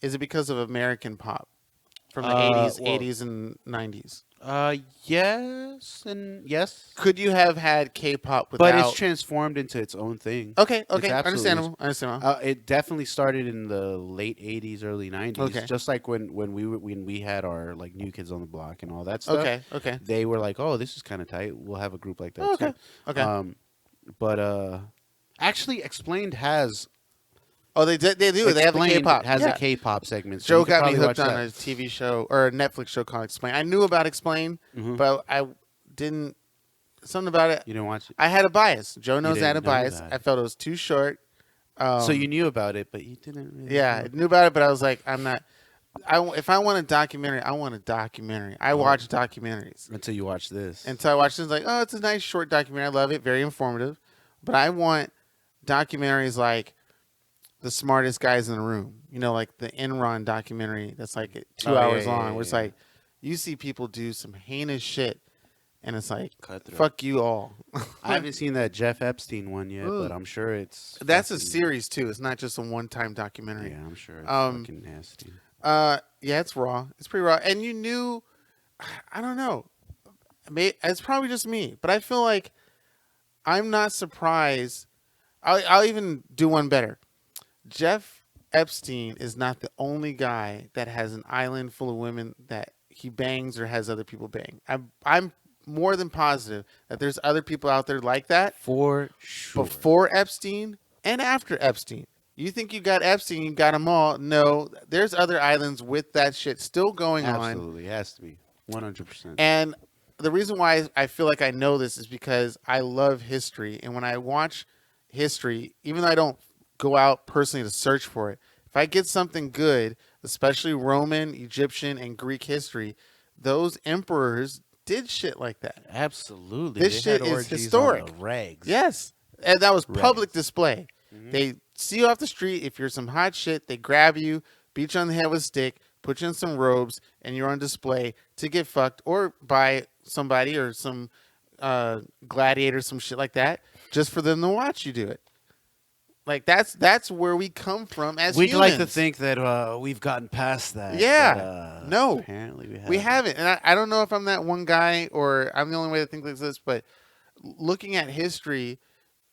Is it because of American pop from the 80s, well- 80s, and 90s? Yes and yes, Could you have had K-pop without? but it's transformed into its own thing. okay. It's absolutely- Understandable. Understandable. It definitely started in the late '80s, early '90s. Okay. Just like when we had our like New Kids on the Block and all that stuff. Okay. Okay. They were like, "Oh, this is kind of tight. We'll have a group like that." Okay. Too. Okay. But actually, Explained has Oh, they do. They have the Explained K-pop. has Yeah. a K-pop segment. So Joe you could got me probably hooked watch on that. a TV show or a Netflix show called Explain. I knew about Explain, Mhm. but I didn't. Something about it. You didn't watch it, I had a bias. Joe knows I had a didn't know bias. that. I felt it was too short. so you knew about it, but you didn't. Really Yeah, know. I knew about it, but I was like, I'm not. if I want a documentary, I want a documentary. I watch documentaries Until you watch this. until I watch this. Like, oh, it's a nice short documentary. I love it. Very informative. But I want documentaries like The Smartest Guys in the Room. You know, like the Enron documentary that's like 2 hours long. Where it's like you see people do some heinous shit, and it's like, Cutthroat. fuck you all. I haven't seen that Jeff Epstein one yet, but I'm sure it's. That's a fucking- series too. It's not just a one-time documentary. Yeah, I'm sure it's Um, fucking nasty. Yeah, it's raw. It's pretty raw. And you knew, I don't know. It's probably just me, but I feel like I'm not surprised. I'll even do one better. Jeff Epstein is not the only guy that has an island full of women that he bangs or has other people bang. I'm more than positive that there's other people out there like that For sure. before Epstein and after Epstein. You think you got Epstein, you got them all. No, there's other islands with that shit still going on. Absolutely. It has to be. 100%. And the reason why I feel like I know this is because I love history. And when I watch history, even though I don't go out personally to search for it, if I get something good, especially Roman, Egyptian, and Greek history, those emperors did shit like that. Absolutely. This They had shit is orgies on historic. the regs. Yes. And that was Right. public display. They see you off the street. If you're some hot shit, they grab you, beat you on the head with a stick, put you in some robes, and you're on display to get fucked or by somebody or some gladiator, some shit like that, just for them to watch you do it. Like that's where we come from as We'd humans. like to think that we've gotten past that. Yeah. But, No. Apparently we haven't. We haven't. And I don't know if I'm that one guy or I'm the only way to think like this, but looking at history,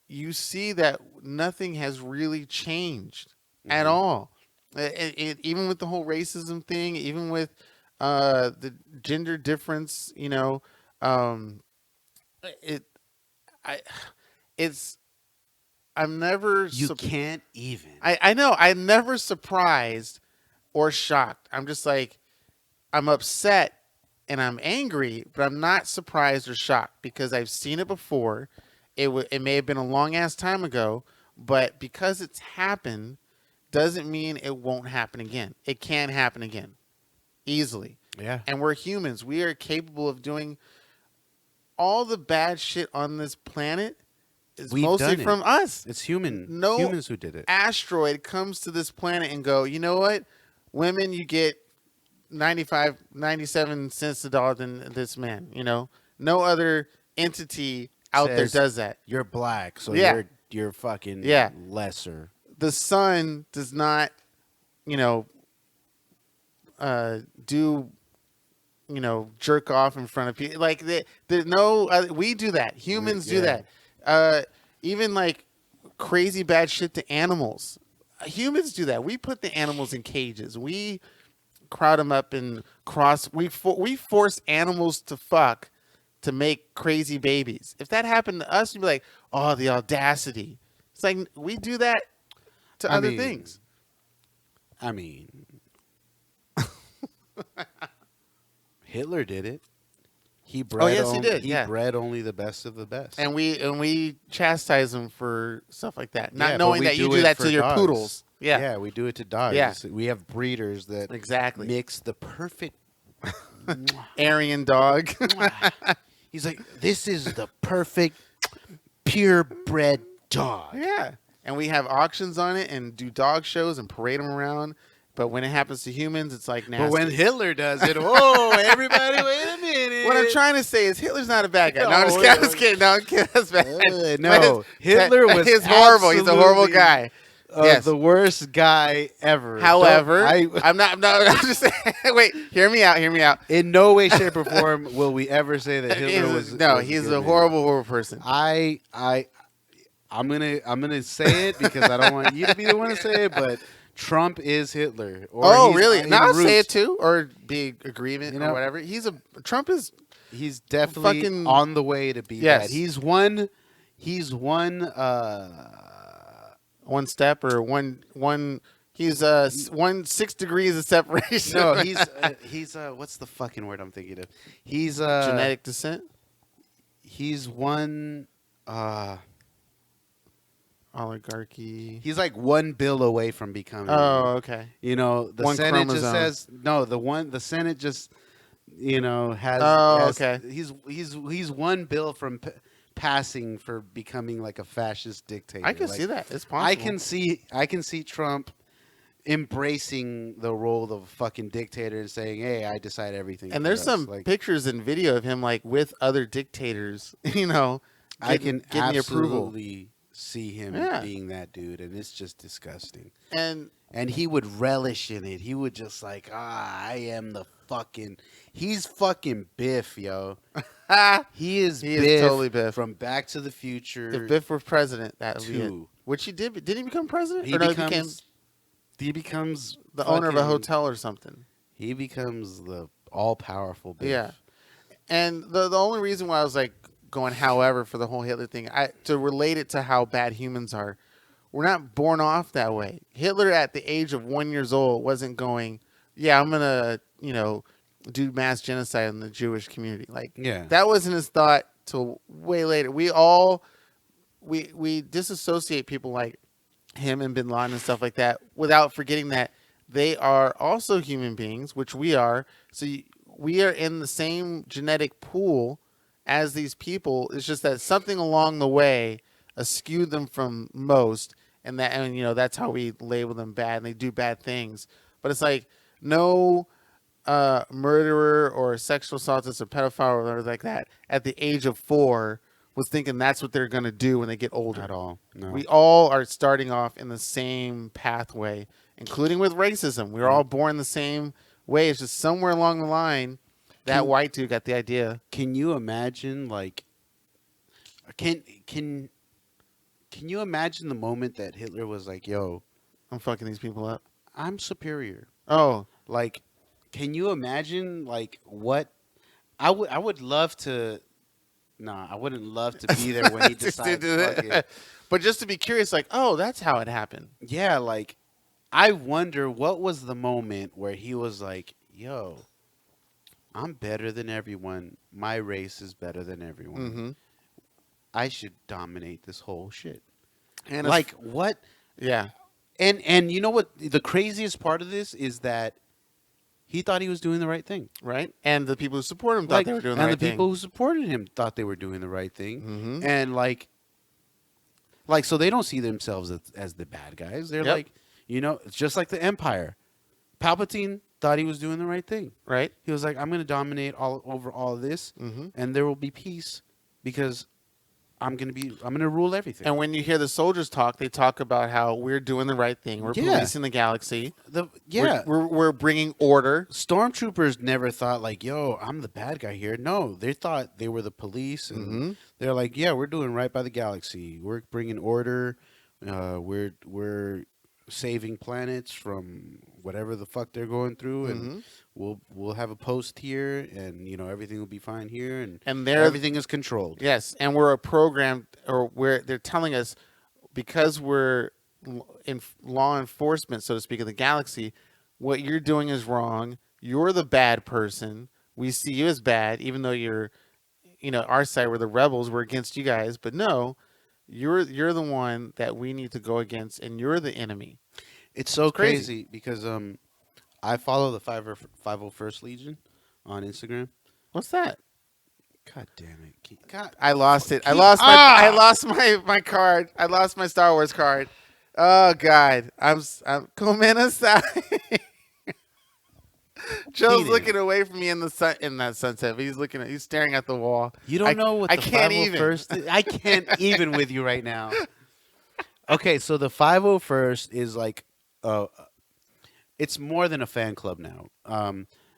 you see that nothing has really changed at all. Even with the whole racism thing, even with the gender difference, you know, I'm never. You can't even. I know. I'm never surprised or shocked. I'm just like, I'm upset and I'm angry, but I'm not surprised or shocked because I've seen it before. It may have been a long ass time ago, but because it's happened, doesn't mean it won't happen again. It can happen again, easily. Yeah. And we're humans. We are capable of doing all the bad shit on this planet. Is We've mostly done it. from us. It's humans who did it. Asteroid comes to this planet and go, you know what? Women, you get 97 cents a dollar than this man, you know? No other entity out there Says, does that. You're black, so Yeah. you're fucking Yeah. lesser. The sun does not, you know, jerk off in front of people. Like, we do that. Humans do that. Even like crazy bad shit to animals. Humans do that. We put the animals in cages. We crowd them up and we force animals to fuck to make crazy babies. If that happened to us, you'd be like, oh, the audacity. It's like we do that to other things. I mean, Hitler did it. He bred. yes, he did, He yeah. bred only the best of the best. And we chastise them for stuff like that, not Yeah, but knowing we that you do do it that for to your dogs. poodles. Yeah, Yeah, we do it to dogs. Yeah. We have breeders that exactly. mix the perfect. Aryan dog. He's like, this is the perfect purebred dog. Yeah, and we have auctions on it and do dog shows and parade them around. But when it happens to humans, it's like nasty. But when Hitler does it, whoa, everybody, wait a minute. What I'm trying to say is Hitler's not a bad guy. No, I'm just No, kidding. I'm just kidding. No, I'm kidding. That's bad. no, Hitler was He's horrible. He's a horrible absolutely, guy. Yes. The worst guy ever. However, Don't- I'm not. I'm just saying. Wait, hear me out. Hear me out. in no way, shape, or form will we ever say that Hitler was. No, was he's good a man. horrible person. I'm gonna say it because I don't want you to be the one to say it, but Trump is Hitler. Or Oh, he's really? in No, I'll say it roots. too, or be agreement You or know? whatever. Trump is. He's definitely Fucking- on the way to be Yes. that. He's one. One step or one. He's 6 degrees of separation. No, he's what's the fucking word I'm thinking of? He's genetic descent. He's one. Oh oligarchy. He's like one bill away from becoming. Oh, okay. You know, the One Senate just chromosome. says no. The Senate just has. Oh, has okay. he's one bill from passing for becoming like a fascist dictator. I can Like, see that. It's possible. I can see Trump embracing the role of a fucking dictator and saying, "Hey, I decide everything." And for there's us." some like pictures and video of him like with other dictators. I can getting the approval. absolutely see him Yeah. being that dude, and it's just disgusting. And And he would relish in it. He would just like, I am the fucking. He's fucking Biff, yo. He is He Biff is totally Biff. from Back to the Future. if Biff were president, that would be it. Two. Which he did. Didn't he become president? He Or no, becomes. he He becomes became the owner of a fucking- hotel or something. He becomes the all powerful Biff. Yeah. And the only reason why I was like going, however, for the whole Hitler thing, to relate it to how bad humans are, we're not born off that way. Hitler at the age of 1 year old wasn't going, yeah, I'm gonna, do mass genocide in the Jewish community. Like, Yeah. that wasn't his thought till way later. We disassociate people like him and Bin Laden and stuff like that without forgetting that they are also human beings, which we are. So we are in the same genetic pool as these people. It's just that something along the way askewed them from most, and that's how we label them bad and they do bad things. But it's like no murderer or sexual assaultist or pedophile or whatever like that at the age of 4 was thinking that's what they're going to do when they get older. At all. No. We all are starting off in the same pathway, including with racism. We're all born the same way. It's just somewhere along the line that white dude got the idea. Can you imagine can you imagine the moment that Hitler was like, "Yo, I'm fucking these people up. I'm superior." Oh, Like, can you imagine what I would love to. Nah, I wouldn't love to be there when he decides. Fuck it. but just to be curious, like, oh, that's how it happened. Yeah, I wonder what was the moment where he was like, "Yo, I'm better than everyone. My race is better than everyone. Mm-hmm. I should dominate this whole shit." And What? yeah, And you know what? The craziest part of this is that he thought he was doing the right thing. right. And the people who support him thought they were doing the right and the thing. people who supported him thought they were doing the right thing. Mhm. And so they don't see themselves as the bad guys. They're Yep. it's just like the Empire. Palpatine thought he was doing the right thing. Right. He was like, I'm going to dominate all over all of this, Mhm. and there will be peace because I'm going to rule everything. And when you hear the soldiers talk, they talk about how we're doing the right thing. We're Yeah. policing the galaxy. Yeah. We're bringing order. Stormtroopers never thought like, "Yo, I'm the bad guy here." No, they thought they were the police, and Mhm. they're like, "Yeah, we're doing right by the galaxy. We're bringing order. We're saving planets from whatever the fuck they're going through, and we'll have a post here, and everything will be fine here, and everything is controlled." Yes, and we're a program, or they're telling us because we're in law enforcement, so to speak, of the galaxy, what you're doing is wrong. You're the bad person. We see you as bad, even though you're, our side. We're the rebels. We're against you guys, but no, you're the one that we need to go against, and you're the enemy. It's so crazy. crazy because I follow the 501st Legion on Instagram. What's that? God damn it! God, I lost it. I Keep- lost Ah! I lost my card. I lost my Star Wars card. Oh God, I'm Comenasai. Joe's Keenan. looking away from me in the sun in that sunset. But he's staring at the wall. You don't know what I the can't even. 501st is? I can't even with you right now. Okay, so the 501st is it's more than a fan club now.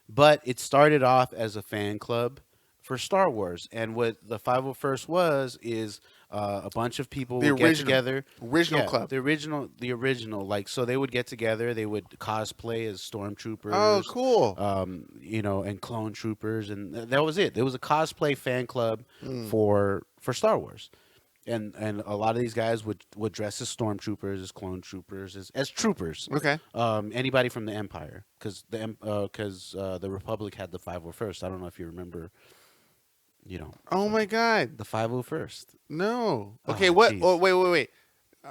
But it started off as a fan club for Star Wars, and what the 501st is a bunch of people The would get original- together. original club. The original. So they would get together. They would cosplay as stormtroopers. Oh, cool. And clone troopers, and that was it. There was a cosplay fan club Hmm. for Star Wars, and a lot of these guys would dress as stormtroopers, as clone troopers, as troopers. Okay. Anybody from the Empire, because the Republic had the 501st. I don't know if you remember. Oh my God. The 501st. No. Oh, Okay. What? jeez. Oh, wait.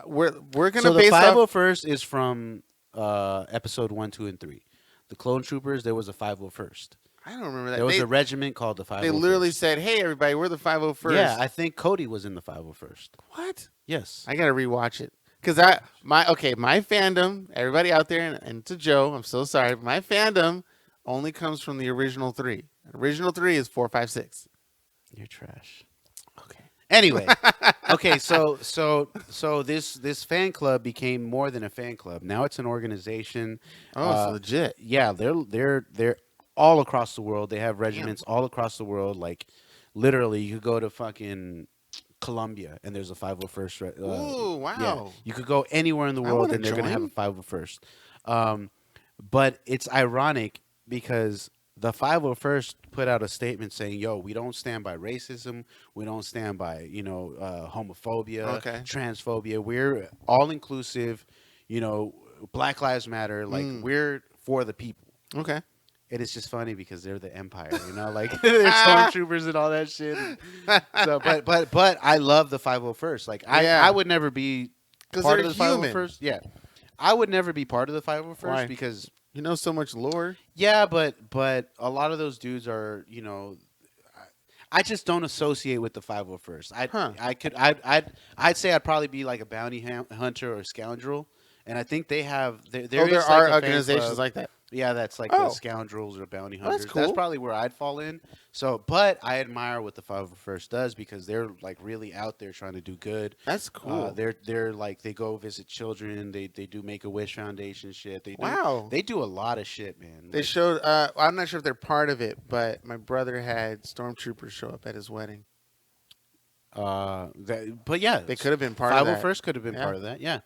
we're gonna So the base off. 501st is from episode 1, 2, and 3. The Clone Troopers, there was a 501st. I don't remember that. There was a regiment called the 501st. They literally said, "Hey, everybody, we're the 501st." Yeah, I think Cody was in the 501st. What? Yes. I gotta rewatch it because my fandom, everybody out there, and to Joe, I'm so sorry, but my fandom only comes from the original 3. Original 3 is 4, 5, 6. You're trash. Okay. Anyway, okay, so this fan club became more than a fan club. Now it's an organization. Oh, it's legit. Yeah, they're all across the world. They have regiments all across the world. Like literally, you could go to fucking Colombia and there's a 501st. Ooh, wow. Yeah, you could go anywhere in the I world wanna and they're gonna have a join. 501st. But it's ironic because the 501st put out a statement saying, "Yo, we don't stand by racism. We don't stand by homophobia, Okay. transphobia. We're all inclusive. Black Lives Matter. Like we're for the people." Okay. And it's just funny because they're the empire, like they're stormtroopers and all that shit. So, but I love the 501st. Like I would never be 'Cause part they're of the human. 501st. Yeah, I would never be part of the 501st Why? because You know so much lore. yeah, but a lot of those dudes are I just don't associate with the 501st. I'd say I'd probably be like a bounty hunter or a scoundrel, and I think they have there There is are like a fan organizations club. like that. Yeah, that's like Oh. the scoundrels or bounty Well, that's hunters. That's cool. probably where I'd fall in. So, but I admire what the 501st does because they're like really out there trying to do good. That's cool. They're like they go visit children. They do Make-A-Wish Foundation shit. Wow. They do a lot of shit, man. They Like, showed. I'm not sure if they're part of it, but my brother had stormtroopers show up at his wedding. but yeah, They could have been part of that. 501st could have been Yeah. part of that. Yeah.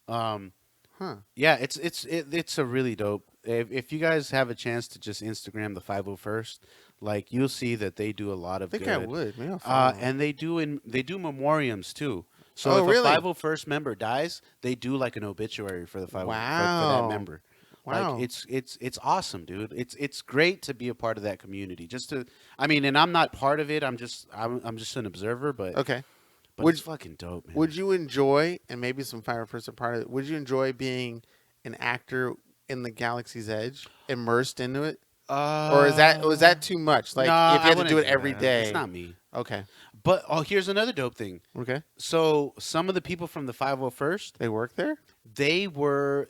Huh. Yeah, it's a really dope. If you guys have a chance to just Instagram the 501st, like you'll see that they do a lot of I think good. I would. Maybe I'll follow them. And they do memoriams too. So Oh, if really? a 501st member dies, they do like an obituary for the 501 for Wow. that member. Wow. Like it's awesome, dude. It's great to be a part of that community. And I'm not part of it. I'm just an observer, but Okay. but Would- it's fucking dope, man. Would you enjoy, and maybe some 501st are part of it, would you enjoy being an actor in the Galaxy's Edge, immersed into it? Or was that too much? Like, Nah, if you I had to wouldn't do it every that. day. It's not me. Okay. But here's another dope thing. Okay. So some of the people from the 501st, They work there? they were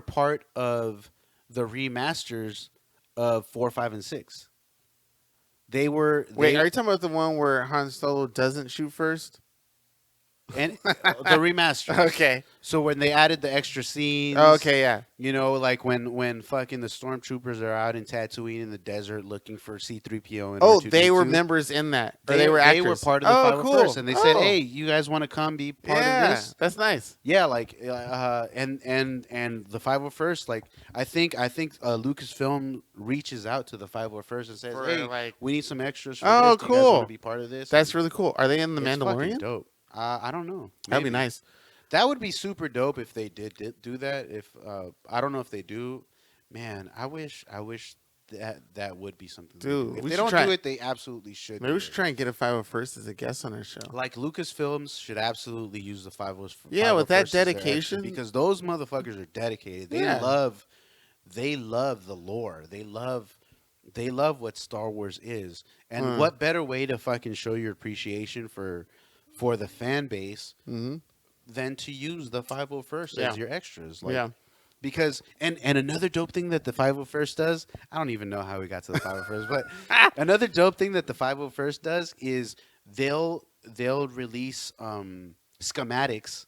part of the remasters of 4, 5, and 6. Wait, Wait, are you talking about the one where Han Solo doesn't shoot first? and the remasters? Okay. So when they added the extra scenes, Oh, okay, yeah. like when fucking the stormtroopers are out in Tatooine in the desert looking for C-3PO and Oh, R2-D2, they were members in that. Or they were They actors. were part of the Oh, 501st, cool. and they said, Oh. "Hey, you guys want to come be part yeah, of this?" that's nice. Yeah, like and the 501st, like I think Lucasfilm reaches out to the 501st and says, For, "Hey, like- we need some extras for Oh, this. Do you guys cool. want to be part of this?" That's really cool. Are they in The It's fucking Mandalorian? dope. I don't know. That'd be Maybe. nice. That would be super dope if they did do that. If I don't know if they do, man. I wish that would be something. they Dude, do. If we they should don't try- do it, they absolutely should. Maybe do we should it. try and get a 501st as a guest on our show. Like Lucasfilms should absolutely use the 501st. Yeah, with that 501st as their dedication. extra, because those motherfuckers are dedicated. They Yeah. love the lore. They love what Star Wars is. And what better way to fucking show your appreciation for the fan base Mm-hmm. than to use the 501st Yeah. as your extras? Like, Yeah. Because and another dope thing that the 501st does, I don't even know how we got to the 501st, but another dope thing that the 501st does is they'll release schematics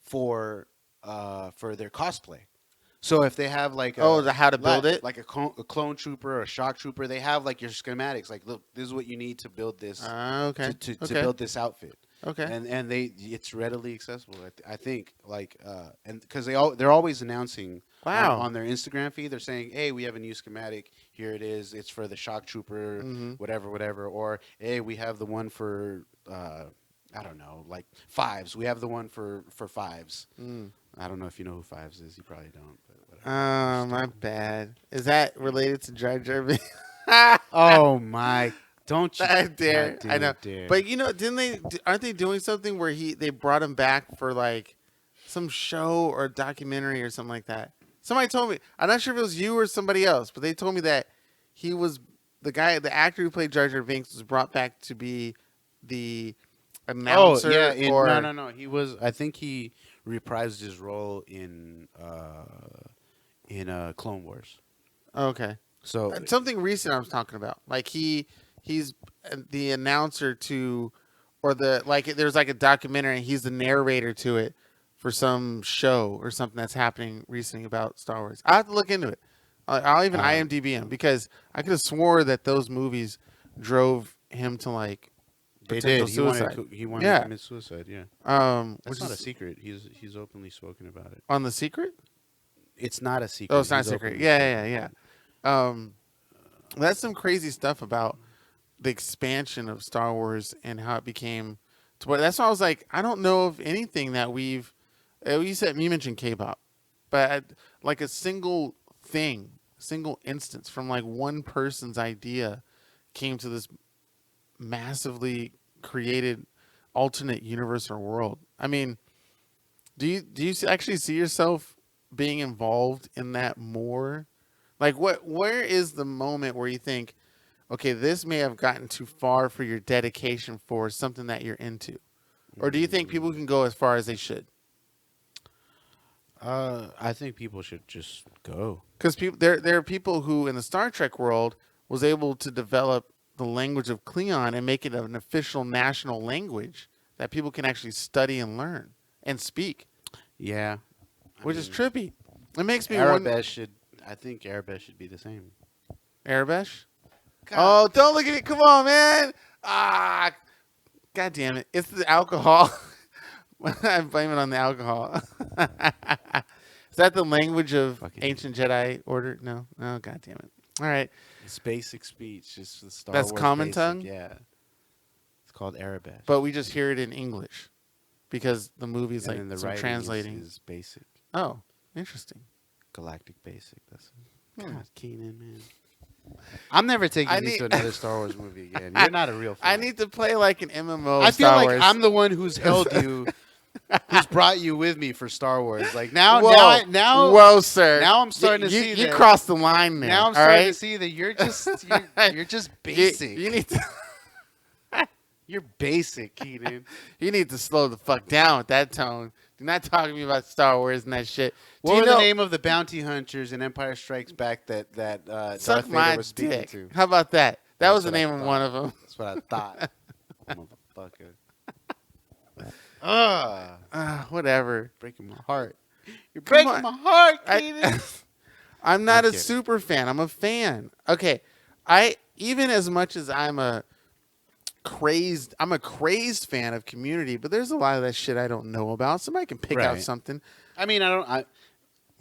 for their cosplay. So if they have like how to build it? like a clone trooper or a shock trooper, they have like your schematics. Like, look, this is what you need to build this Okay. to Okay. build this outfit. Okay. And it's readily accessible. I think and because they're always announcing Wow. on their Instagram feed. They're saying, hey, we have a new schematic. Here it is. It's for the shock trooper, whatever. Or hey, we have the one for I don't know, like fives. We have the one for fives. I don't know if you know who Fives is. You probably don't. But whatever. My bad. Is that related to Jar Jar Binks? Oh my! Don't you I dare. goddamn I know. dare. But aren't they doing something where they brought him back for like some show or documentary or something like that. Somebody told me. I'm not sure if it was you or somebody else, but they told me that he was the actor who played Jar Jar Binks was brought back to be the Oh announcer. yeah, Or no. He was. I think he reprised his role in Clone Wars. Okay. So Something recent I was talking about. Like he's the announcer to, or the like. There's like a documentary. And he's the narrator to it for some show or something that's happening recently about Star Wars. I have to look into it. I'll even IMDb him because I could have swore that those movies drove him to like they potential did. suicide. He wanted Yeah. to commit suicide. Yeah, Which that's not a is secret. He's openly spoken about it. on The Secret. It's not a secret. Oh, it's not a He's secret. openly Yeah. spoken about it. That's some crazy stuff about the expansion of Star Wars and how it became. That's why I was like, I don't know of anything that we've. You mentioned K-pop, but like a single thing, single instance from like one person's idea came to this massively created alternate universe or world. I mean, actually see yourself being involved in that more? Like where is the moment where you think, okay, this may have gotten too far for your dedication for something that you're into? Or do you think people can go as far as they should? I think people should just go. Because there are people who in the Star Trek world was able to develop the language of Klingon and make it an official national language that people can actually study and learn and speak, Yeah, which is trippy. It makes me Arabesh wonder. should. I think Arabesh should be the same. Arabesh? Oh, don't look at me. Come on, man. God damn it. It's the alcohol. I blame it on the alcohol. Is that the language of Fucking ancient Jedi order? No. Oh, god damn it. All right. It's basic speech. Just the Star That's Wars common basic, tongue? Yeah, it's called Arabesh. But we just hear it in English because the movie's and like then the some writing translating. is basic, Oh, interesting. galactic basic. That's Hmm. God, Keenan, man. I'm never taking I you need- to another Star Wars movie again. You're not a real fan. I need to play like an MMO. I feel Star like Wars. I'm the one who's held you, who's brought you with me for Star Wars. Like now, Whoa, now, whoa, sir. now I'm starting to you, see you that. crossed the line there. Now I'm all starting right? to see that you're just you're just You- basic. You need to. You're basic, Keenan. You need to slow the fuck down with that tone. Do not talk to me about Star Wars and that shit. Do What you were know, the name of the bounty hunters in Empire Strikes Back that Suck Darth my Vader was speaking dick. to? How about that? That That's was the what I name of thought. one of them. That's what I thought. Motherfucker. Whatever. Breaking my heart. You're Come breaking on. my heart, Keenan. I'm not I'm a kidding. super fan. I'm a fan. Okay. Even as much as I'm a crazed fan of Community, but there's a lot of that shit I don't know about. Somebody can pick out Right. something. I mean,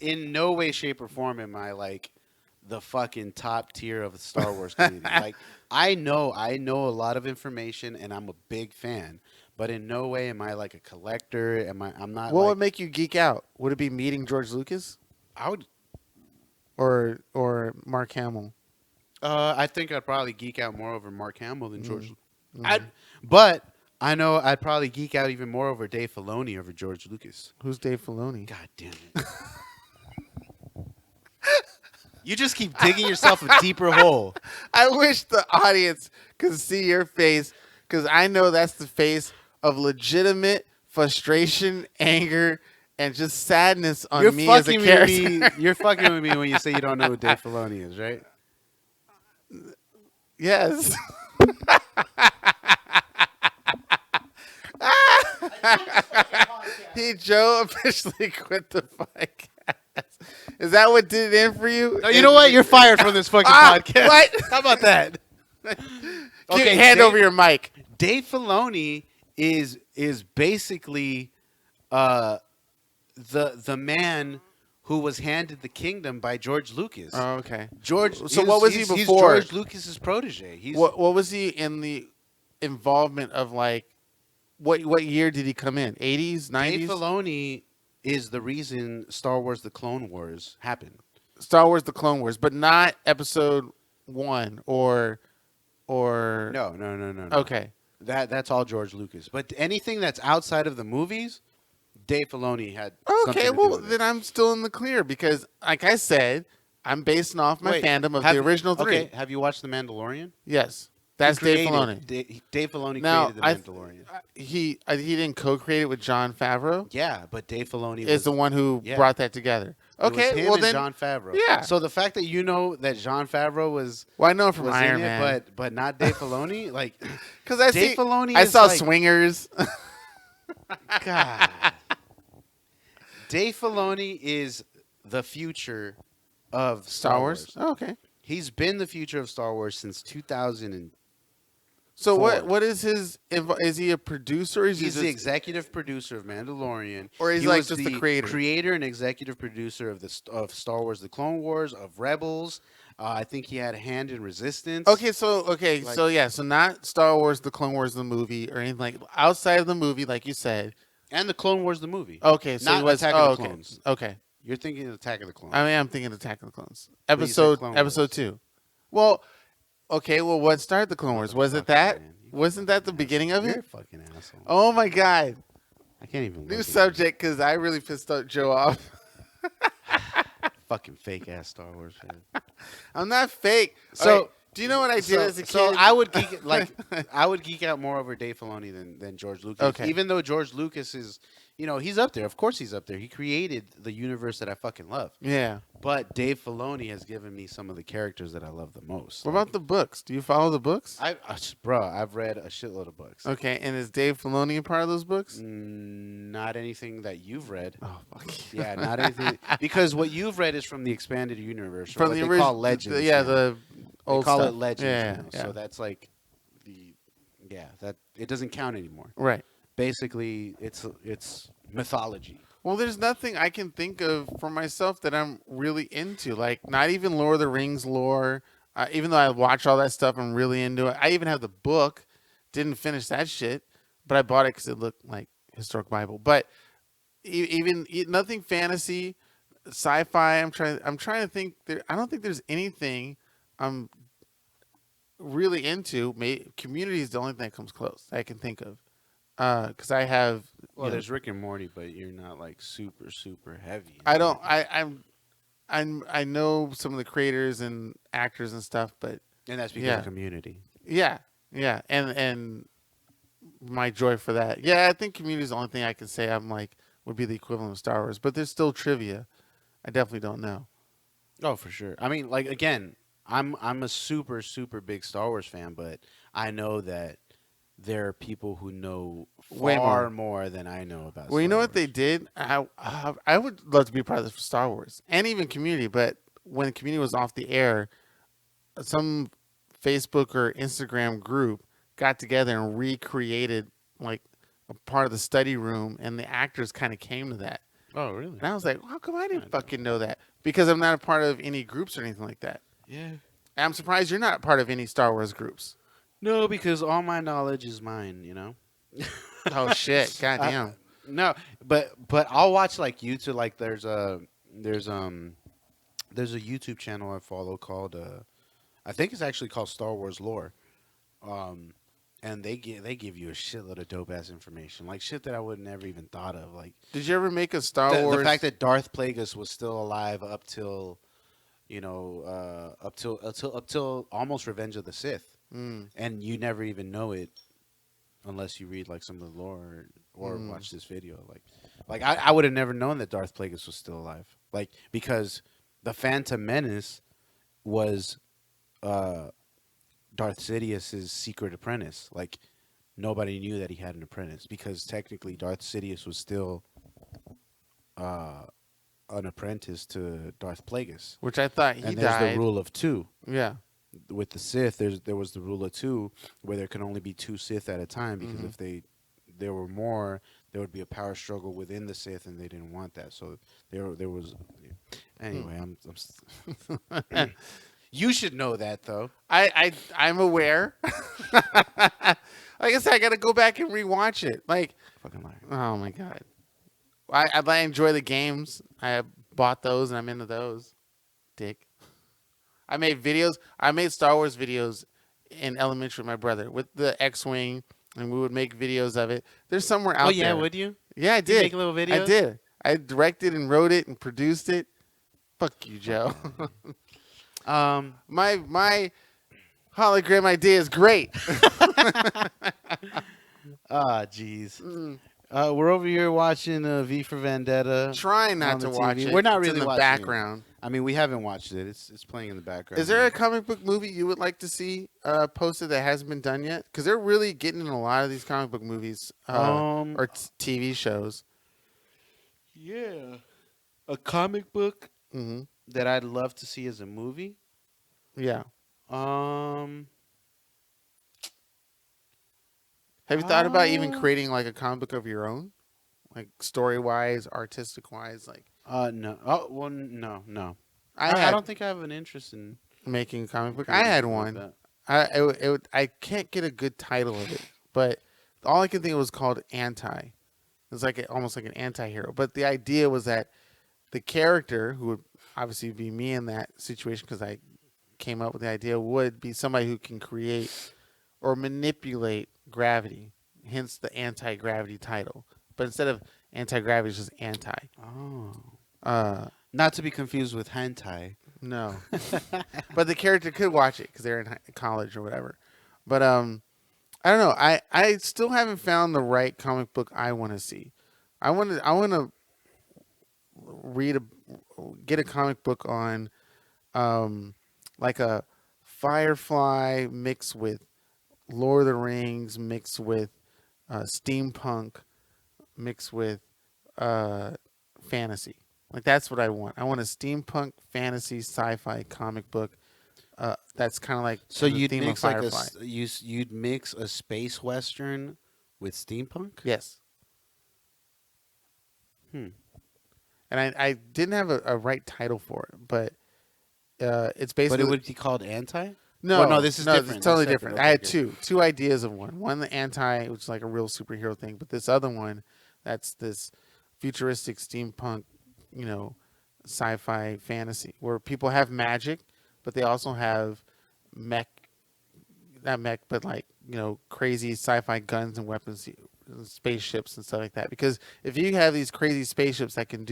in no way, shape, or form am I like the fucking top tier of the Star Wars community. Like, I know a lot of information, and I'm a big fan. But in no way am I like a collector. I'm not. What like, would make you geek out? Would it be meeting George Lucas I would. or Mark Hamill? I think I'd probably geek out more over Mark Hamill than George. Mm. But I know I'd probably geek out even more over Dave Filoni over George Lucas. Who's Dave Filoni? God damn it! You just keep digging yourself a deeper hole. I wish the audience could see your face because I know that's the face of legitimate frustration, anger, and just sadness on You're me as a fucking character. with me. You're fucking with me when you say you don't know who Dave Filoni is, right? Yes. Joe officially quit the podcast. Is that what did it in for you? No, you know what? You're fired from this fucking podcast. What? How about that? Hand over your mic. Dave Filoni is basically the man who was handed the kingdom by George Lucas. Oh, okay. George. So what was he He's before? George Lucas's protege. He's What was he in the involvement of like? What year did he come in? 80s, 90s? Dave Filoni is the reason Star Wars: The Clone Wars happened. Star Wars: The Clone Wars, but not Episode 1 or. No. Okay. That's all George Lucas. But anything that's outside of the movies, Dave Filoni had Okay, something to do well with it. then I'm still in the clear because, like I said, I'm basing off my Wait, fandom of have the you- original three. Okay, have you watched The Mandalorian? Yes, Who that's Dave created- Filoni. Dave Filoni Now, created The Mandalorian. he didn't co-create it with John Favreau. Yeah, but Dave Filoni Is was the one who yeah. brought that together. It was Okay, him well and then, John Favreau. yeah. So the fact that you know that John Favreau was well I know from was Iron in Man, it, but not Dave Filoni, like because I Dave see, Filoni I is saw like- Swingers. God. Dave Filoni is the future of Star Wars. Oh, okay. He's been the future of Star Wars since 2000. And So Four. what is his? Is he a producer? Or is he's he the just, executive producer of Mandalorian, or is he he like was just the creator? creator and executive producer of Star Wars: The Clone Wars, of Rebels. I think he had a hand in Resistance. Okay, so Like- so not Star Wars, the Clone Wars, the movie, or anything like outside of the movie, like you said. and the Clone Wars, the movie. Okay, so Not he was. Attack of the okay, Clones. okay. You're thinking of Attack of the Clones. I mean, I'm thinking Attack of the Clones, you said Clone episode Wars. 2. Well, okay. Well, what started the Clone Wars? Was it Fucking that? man. You Wasn't that the beginning of You're a it? fucking asshole. Oh my God! I can't even. New look at you. subject because I really pissed Joe off. Fucking fake ass Star Wars fan. I'm not fake. So- Alright, do you know what I did as a kid? So I would geek I would geek out more over Dave Filoni than George Lucas. Okay. Even though George Lucas is, he's up there. Of course he's up there. He created the universe that I fucking love. Yeah. But Dave Filoni has given me some of the characters that I love the most. What about the books? Do you follow the books? I've read a shitload of books. Okay, and is Dave Filoni a part of those books? Not anything that you've read. Oh fuck. Yeah, not anything because what you've read is from the expanded universe, or From what the they original, call legends. yeah, now. the They old call stuff. it legends. Yeah, now. yeah. So that's like that it doesn't count anymore. Right. Basically, it's mythology. Well, there's nothing I can think of for myself that I'm really into. Like, not even Lord of the Rings lore. Even though I watch all that stuff, I'm really into it. I even have the book. Didn't finish that shit, but I bought it because it looked like historic Bible. But nothing fantasy, sci-fi. I'm trying to think. I don't think there's anything I'm really into. Community is the only thing that comes close that I can think of. Because I have. Well, there's Rick and Morty, but you're not like super heavy. I don't. I know some of the creators and actors and stuff, but and that's because Yeah. of Community. yeah, and my joy for that. Yeah, I think Community is the only thing I can say I'm like would be the equivalent of Star Wars, but there's still trivia. I definitely don't know. Oh, for sure. I mean, like again, I'm a super big Star Wars fan, but I know that there are people who know Way far more. more than I know about. Well, you know Star what they Wars. did? I would love to be part of this for Star Wars and even Community, but when Community was off the air, some Facebook or Instagram group got together and recreated like a part of the study room, and the actors kind of came to that. Oh, really? And I was like, how come I didn't fucking know that? Because I'm not a part of any groups or anything like that. Yeah. And I'm surprised you're not part of any Star Wars groups. No, because all my knowledge is mine. You know. Oh shit! Goddamn. No, but I'll watch like YouTube. Like there's a YouTube channel I follow called I think it's actually called Star Wars Lore, and they give you a shitload of dope ass information, like shit that I would never even thought of. Like Did you ever make a Star the Wars? fact that Darth Plagueis was still alive up till up till almost Revenge of the Sith, and you never even know it unless you read like some of the lore or watch this video. Like I would have never known that Darth Plagueis was still alive. Like because the Phantom Menace was Darth Sidious's secret apprentice. Like nobody knew that he had an apprentice because technically Darth Sidious was still an apprentice to Darth Plagueis. Which I thought he And there's died. the rule of two. Yeah. With the Sith, there was the rule of two, where there can only be two Sith at a time, because if there were more, there would be a power struggle within the Sith, and they didn't want that. So there was. Anyway, you should know that though. I'm aware. Like I said, I got to go back and rewatch it. Like, Fucking liar. oh my god, I enjoy the games. I bought those and I'm into those. Dick. I made videos. I made Star Wars videos in elementary with my brother with the X-wing, and we would make videos of it. There's somewhere out there. Would you? Yeah, I Did you did. make little I videos? did. I directed and wrote it and produced it. Fuck you, Joe. My hologram idea is great. Jeez. Mm. We're over here watching V for Vendetta Trying not on the to watch TV. it. We're not It's really in the watching background. it. I mean, we haven't watched it. It's playing in the background. Is there a comic book movie you would like to see posted that hasn't been done yet? Because they're really getting in a lot of these comic book movies or TV shows. Yeah, a comic book Hmm. that I'd love to see as a movie. Yeah. Um, Have you thought about even creating like a comic book of your own, like story wise, artistic wise? Like no. Oh, well, no. I I had don't think I have an interest in making a comic book. I comic had book like one. that. I can't get a good title of it, but all I can think of was called Anti. It's like almost like an anti-hero. But the idea was that the character, who would obviously be me in that situation because I came up with the idea, would be somebody who can create or manipulate gravity. Hence the anti-gravity title. But instead of anti-gravity, it's just anti. Oh, Uh, not to be confused with hentai. no. But the character could watch it because they're in college or whatever. But I don't know. I still haven't found the right comic book I want to see. I want to read get a comic book on like a Firefly mixed with Lord of the Rings mixed with steampunk mixed with fantasy. Like that's what I want. I want a steampunk fantasy sci-fi comic book that's kind of like So the you'd theme mix of like Firefly. you'd mix a space western with steampunk. Yes. Hmm. And I didn't have a right title for it, but it's But basically it would be called anti. no, Well, no, this is different. It's totally This is different. separate. I had Okay, two ideas of one. One the anti, which is like a real superhero thing, but this other one, that's this futuristic steampunk, sci-fi fantasy where people have magic, but they also have mech, not mech, but like crazy sci-fi guns and weapons, spaceships and stuff like that. Because if you have these crazy spaceships that can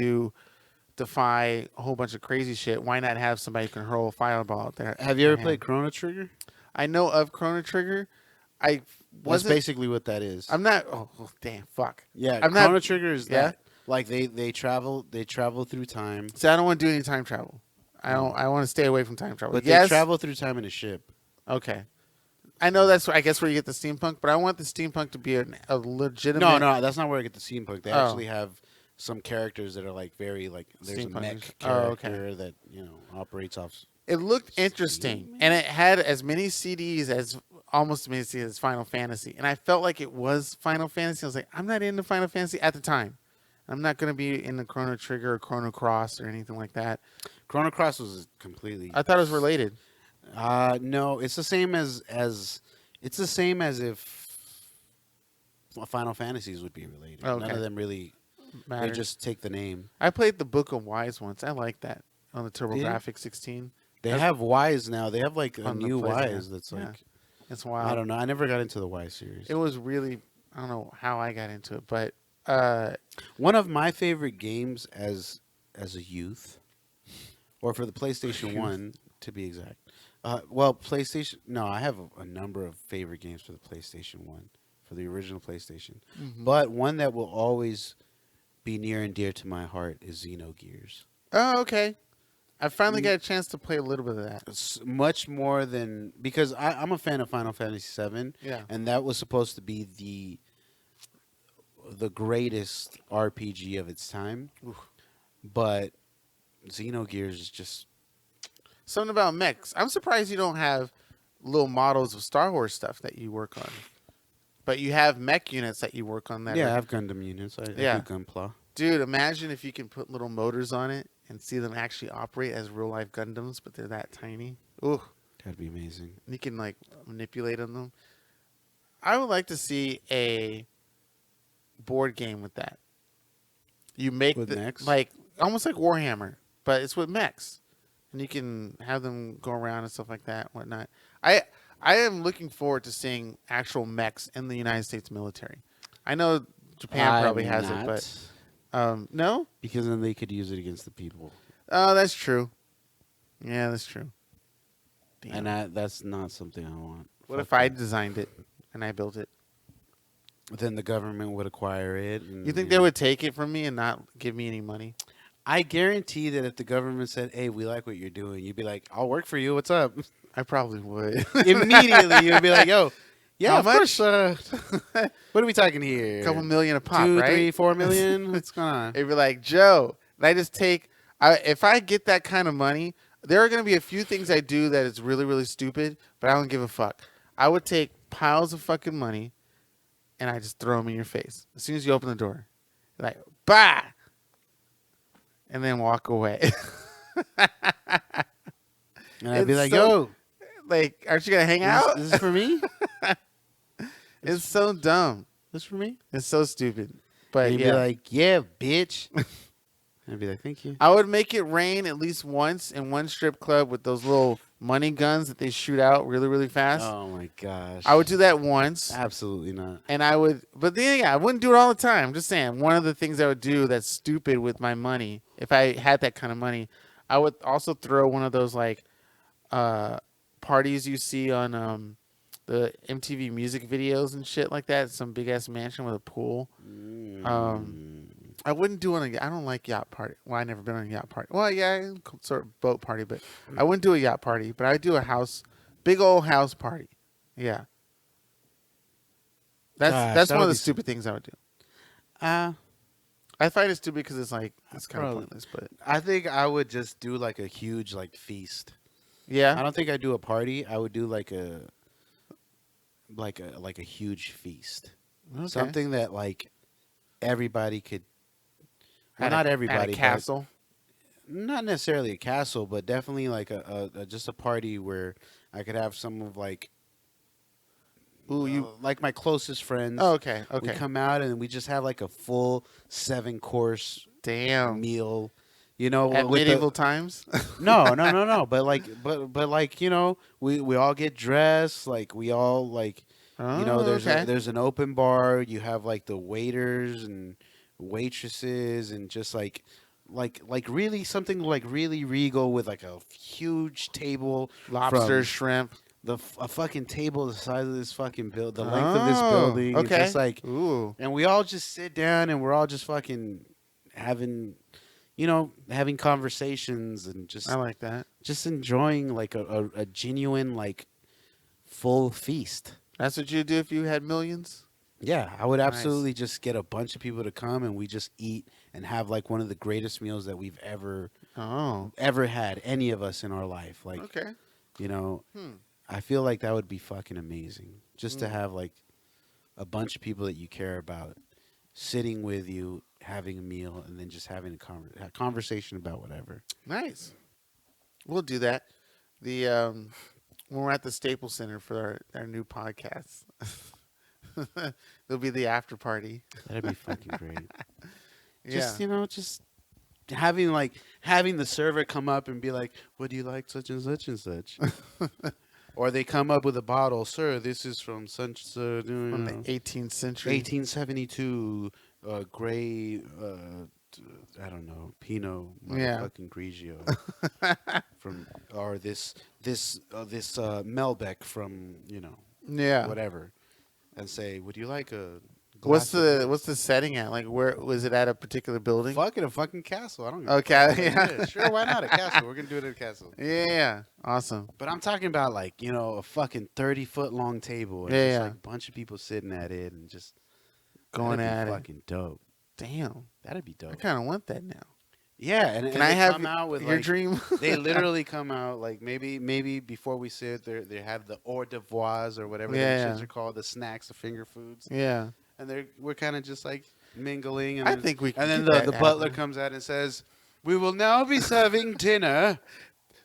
defy a whole bunch of crazy shit, why not have somebody who can hurl a fireball out there? Have you ever played Chrono Trigger? I know of Chrono Trigger. I That's wasn't. basically what that is. I'm not. Oh damn! Fuck. Yeah, I'm Chrono not. Trigger is Yeah? that. Like they travel through time, See, I don't want to do any time travel. I don't. I want to stay away from time travel. but yes. they travel through time in a ship. Okay. I know that's. I guess where you get the steampunk, but I want the steampunk to be a legitimate. No, that's not where I get the steampunk. They Oh. actually have some characters that are like very like there's a Steampunkers. mech Oh, character okay. that operates off. It looked interesting, and it had as many CDs as almost as many CDs as Final Fantasy, and I felt like it was Final Fantasy. I was like, I'm not into Final Fantasy at the time. I'm not going to be in the Chrono Trigger or Chrono Cross or anything like that. Chrono Cross was completely. I thought it was related. No, it's the same as it's the same as if Final Fantasies would be related. Okay. None of them really. They Matters. just take the name. I played the Book of Wise once. I like that on the you? TurboGrafx 16. They That's- have Wise now. They have like a On the new PlayStation. Wise that's Yeah. like It's wild. I don't know. I never got into the Wise series. It was really. I don't know how I got into it, but One of my favorite games as a youth, or for the PlayStation One to be exact. Well, PlayStation. No, I have a number of favorite games for the PlayStation One, for the original PlayStation. But one that will always be near and dear to my heart is Xenogears. oh, okay. I finally got a chance to play a little bit of that. It's much more than because I'm a fan of Final Fantasy VII, Yeah. and that was supposed to be the greatest RPG of its time. But Xenogears is just Something about mechs. I'm surprised you don't have little models of Star Wars stuff that you work on, but you have mech units that you work on. That I are, have Gundam units. I Yeah. do Gunpla. dude. Imagine if you can put little motors on it and see them actually operate as real life Gundams, but they're that tiny. Ooh, That'd be amazing. you can like manipulate on them. I would like to see a board game with that. You make With the mechs? like almost like Warhammer, but it's with mechs, and you can have them go around and stuff like that, whatnot. I am looking forward to seeing actual mechs in the United States military. I know Japan probably I'm has not, it, but no. because then they could use it against the people, Oh, that's true. Yeah, that's true. Damn. and that's not something I want. What Fuck if I that. designed it and I built it? Then the government would acquire it. And, You think they would take it from me and not give me any money? I guarantee that if the government said, "Hey, we like what you're doing," you'd be like, "I'll work for you. What's up?" I probably would. Immediately, you'd be like, "Yo, yeah, How of much? course. What are we talking here? A couple million a pop, 2, right? 3, 4 million. What's going on?" It'd be like, Joe, and I just take. If I get that kind of money, there are going to be a few things I do that is really, really stupid, but I don't give a fuck. I would take piles of fucking money, and I just throw them in your face as soon as you open the door, like, bah, and then walk away. And I'd be It's like, so- "Yo, Like, aren't you gonna hang out? this is for me. It's so dumb. This is for me." It's so stupid. But And you'd yeah, be like, "Yeah, bitch." I'd be like, "Thank you." I would make it rain at least once in one strip club with those little money guns that they shoot out really, really fast. Oh my gosh. I would do that once, Absolutely not. and I would. But then, yeah, I wouldn't do it all the time. I'm just saying, one of the things I would do that's stupid with my money, if I had that kind of money, I would also throw one of those like parties you see on the MTV music videos and shit like that. Some big ass mansion with a pool. I wouldn't do I don't like yacht party. Well, I never been on a yacht party. Well, yeah, sort of boat party, but I wouldn't do a yacht party. But I'd do a big old house party. Yeah, Gosh, that's that one would of the be stupid things I would do. Uh, I find it stupid because it's like it's kind of Probably. pointless. But I think I would just do like a huge like feast. I yeah, don't think I'd do a party. I would do like a huge feast. okay. Something that like everybody could. Well, At not at everybody. a but castle. not necessarily a castle, but definitely like a just a party where I could have some of like. Ooh, you. like my closest friends. Oh, okay, We okay. come out and we just have like a full 7-course Damn. meal. You know, At with the- medieval times. no. But like you know, we all get dressed. Like we all like you know, Oh, there's okay. there's an open bar. You have like the waiters and waitresses and just like really something like really regal with like a huge table, Lobster, from shrimp. a fucking table the size of this fucking build, the length of this Oh, building. and Okay. just like, Ooh. and we all just sit down and we're all just fucking having, you know, having conversations and just I like that. enjoying like a genuine like full feast. That's what you'd do if you had millions? Yeah, I would Nice. absolutely just get a bunch of people to come and we just eat and have like one of the greatest meals that we've ever Oh. had, any of us in our life. Like, Okay. you know, Hmm. I feel like that would be fucking amazing. Just to Mm. have like a bunch of people that you care about sitting with you, having a meal, and then just having a conversation about whatever. Nice. We'll do that. The when we're at the Staples Center for our new podcast, there'll be the after party. That'd be fucking great. Yeah. Just, you know, just having the server come up and be like, "What do you like, such and such and such?" Or they come up with a bottle, "Sir, this is from such From the 18th century. 1872 gray I don't know, Pinot Yeah. motherfucking Grigio from, or this Melbeck from, you know, Yeah. whatever," and say, "Would you like a What's glass of-" the setting at? Like, where was it at a particular building? a fucking castle? I don't give a Okay. fuck. Yeah. Sure, why not a castle? We're gonna do it at a castle. Yeah. Awesome. But I'm talking about like, you know, a fucking 30-foot long table and Yeah, just yeah. like a bunch of people sitting at it and just Going that'd at be it. fucking dope. Damn. That'd be I dope. kind of want that now. Yeah, and Can and I they have come out with your like, dream? they literally come out like maybe before we sit there, they have the hors d'oeuvres or whatever Yeah, those shits yeah. are called, the snacks, the finger foods, Yeah. and we're kind of just like mingling. And I then, think we can and then get the that butler happening. comes out and says, "We will now be serving dinner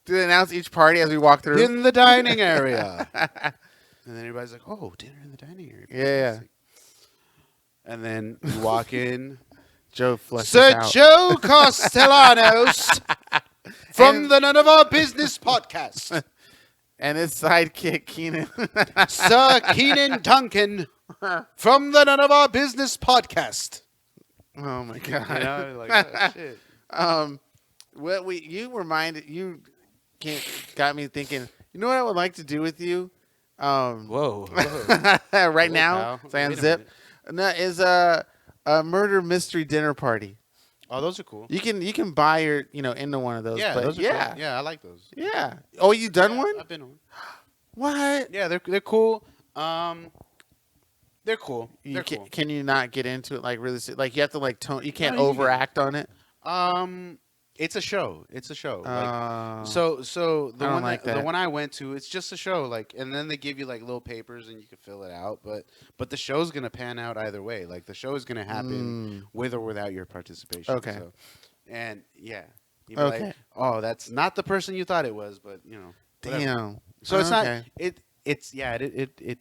Do they announce each party as we walk through? in the dining area." And then everybody's like, "Oh, dinner in the dining area." Yeah. And then you walk in, Joe flushes Sir out. Joe Castellanos from And- the None of Our Business podcast. And his sidekick, Keenan. Sir Keenan Duncan From the None of Our Business podcast. Oh my You god. know, like, oh, shit. What you got me thinking. You know what I would like to do with you? Whoa. Right Whoa, now, pal. so I Wait a unzip. minute. No, is a murder mystery dinner party. Oh, those are cool. You can buy your into one of those. Yeah, but those are yeah, cool. Yeah, I like those. yeah. Oh, you done Yeah, one? I've been on. What? Yeah, they're cool. They're cool. They're cool. Can you not get into it like really? Like you have to like tone. You can't No, you can. overact on it. It's a show. It's a show. Oh. So the I don't one like the that. one I went to, it's just a show. Like, and then they give you like little papers and you can fill it out. But the show's gonna pan out either way. Like the show is gonna happen with or without your participation. Okay. So, and yeah. You'd be Okay. like, oh, that's not the person you thought it was, but whatever. Damn. So it's Okay. not. It's yeah. It.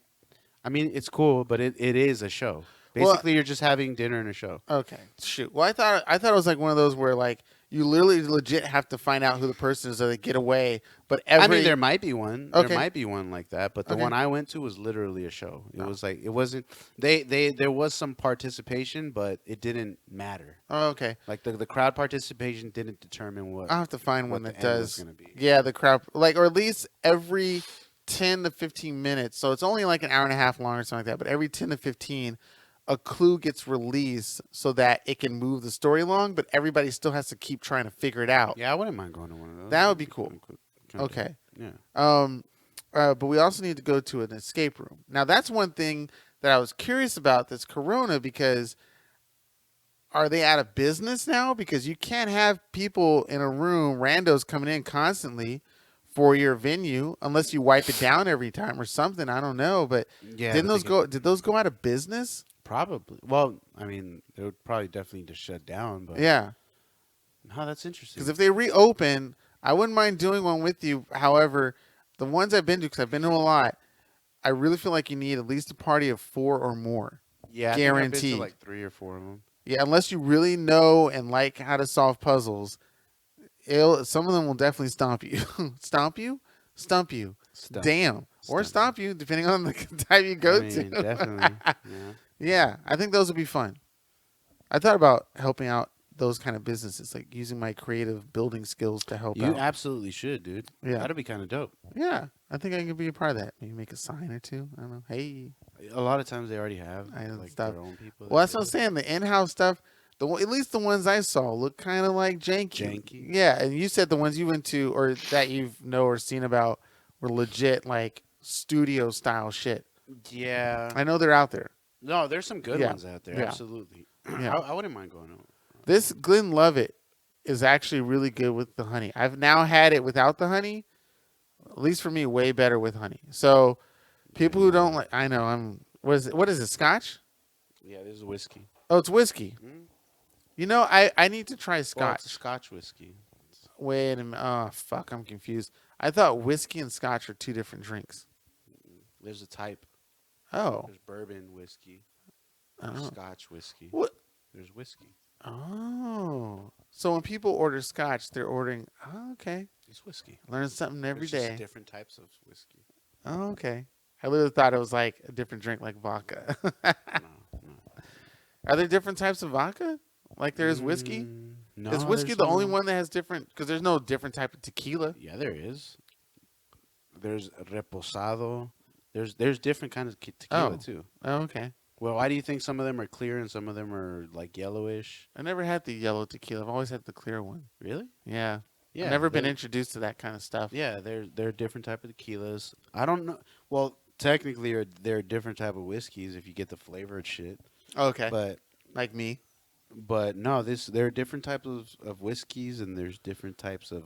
I mean, it's cool, but it is a show. Well- Basically, you're just having dinner and a show. Okay. Shoot. Well, I thought it was like one of those where like you literally legit have to find out who the person is or they get away. But I mean, there might be one. Okay. There might be one like that, but the Okay. one I went to was literally a show. It Oh. was like it wasn't. There was some participation, but it didn't matter. Oh, okay. Like the crowd participation didn't determine what. I'll have to find what one the that end was does. gonna be. Yeah, the crowd or at least every 10 to 15 minutes. So it's only like an hour and a half long or something like that. But every 10 to 15, a clue gets released so that it can move the story along. But everybody still has to keep trying to figure it out. Yeah, I wouldn't mind going to one of those. That would be cool. Kinda Okay. Yeah. But we also need to go to an escape room. Now that's one thing that I was curious about. This Corona because are they out of business now? Because you can't have people in a room, randos coming in constantly for your venue unless you wipe it down every time or something. I don't know, but Yeah. didn't but those they go? Did those go out of business? Probably. Well, I mean, they would probably definitely just shut down. But Yeah, no, that's interesting. because if they reopen, I wouldn't mind doing one with you. However, the ones I've been to, because I've been to a lot, I really feel like you need at least a party of 4 or more. yeah, I think I've been guaranteed. to like 3 or 4 of them. Yeah, unless you really know and like how to solve puzzles, some of them will definitely stomp you. Stomp you? Stump you. Stump. Damn. Or Stump. stomp you, depending on the type you go I mean, to. definitely. Yeah. Yeah, I think those would be fun. I thought about helping out those kind of businesses, like using my creative building skills to help You out. absolutely should, dude. Yeah. That'd be kind of dope. Yeah, I think I could be a part of that. Maybe make a sign or two. I don't know. Hey. A lot of times they already have I know like stuff. their own people. Well, that's what I'm saying. The in-house stuff, at least the ones I saw look kind of like janky. Janky? Yeah, and you said the ones you went to or that you know or seen about were legit like studio style shit. Yeah. I know they're out there. No, there's some good Yeah. ones out there. Yeah. Absolutely. Yeah. I wouldn't mind going out. This Glenlivet is actually really good with the honey. I've now had it without the honey. At least for me, way better with honey. So people who don't like, I know what is it? Scotch? Yeah, this is whiskey. Oh, it's whiskey. Mm. You know, I need to try Well, Scotch. it's a Scotch whiskey. Wait a minute. Oh, fuck. I'm confused. I thought whiskey and scotch are two different drinks. There's a type. Oh. There's bourbon whiskey. Oh. There's Scotch whiskey. What? There's whiskey. Oh. So when people order scotch, they're ordering. Oh, okay. It's whiskey. Learn something every There's just day. different types of whiskey. Oh, okay. I literally thought it was like a different drink like vodka. No. Are there different types of vodka? Like there's whiskey? No. Is whiskey there's the only no- one that has different? Because there's no different type of tequila. Yeah, there is. There's reposado. There's different kinds of tequila Oh. too. Oh, okay. Well, why do you think some of them are clear and some of them are like yellowish? I never had the yellow tequila. I've always had the clear one. Really? Yeah. Yeah. I've never been they're- introduced to that kind of stuff. Yeah, there are different type of tequilas. I don't know. Well, technically, there are different type of whiskeys if you get the flavored shit. Okay. But Like me. no, there are different types of whiskeys and there's different types of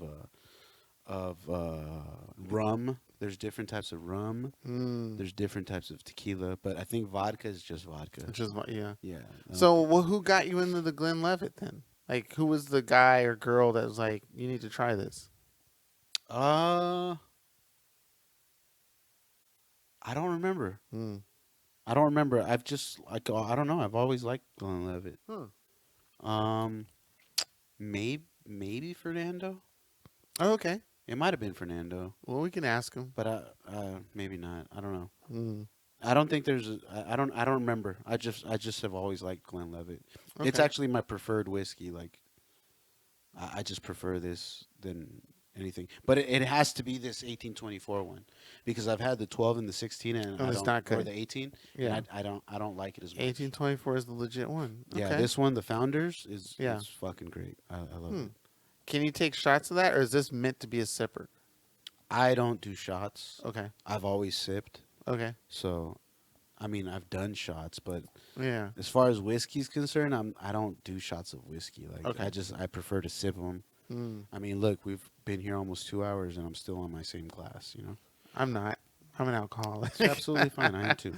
rum. There's different types of rum. Mm. There's different types of tequila, but I think vodka is just vodka. Which is yeah. Yeah. So, well, who got you into the Glenlivet then? Like, who was the guy or girl that was like, you need to try this? I don't remember. Mm. I don't remember. I've just like I don't know. I've always liked Glenlivet. Maybe Fernando. Oh, okay. It might have been Fernando, Well, we can ask him. but maybe not. I don't know. Mm. I don't think there's. I don't remember. I just have always liked Glenlivet. It's Okay. actually my preferred whiskey. Like I just prefer this than anything. But it has to be this 1824 one because I've had the 12 and the 16 and Oh, I it's don't, not or good. the 18 and Yeah. I don't like it as much. 1824 is the legit one. Yeah, Okay. this one, the Founders, Yeah. is fucking great. I love Hmm. it. Can you take shots of that, or is this meant to be a sipper? I don't do shots. Okay. I've always sipped. Okay. So, I mean, I've done shots, but Yeah. as far as whiskey's concerned, I don't do shots of whiskey. Like Okay. I prefer to sip them. Hmm. I mean, look, we've been here almost 2 hours and I'm still on my same class. You know, I'm not. I'm an alcoholic. it's absolutely fine. I am too.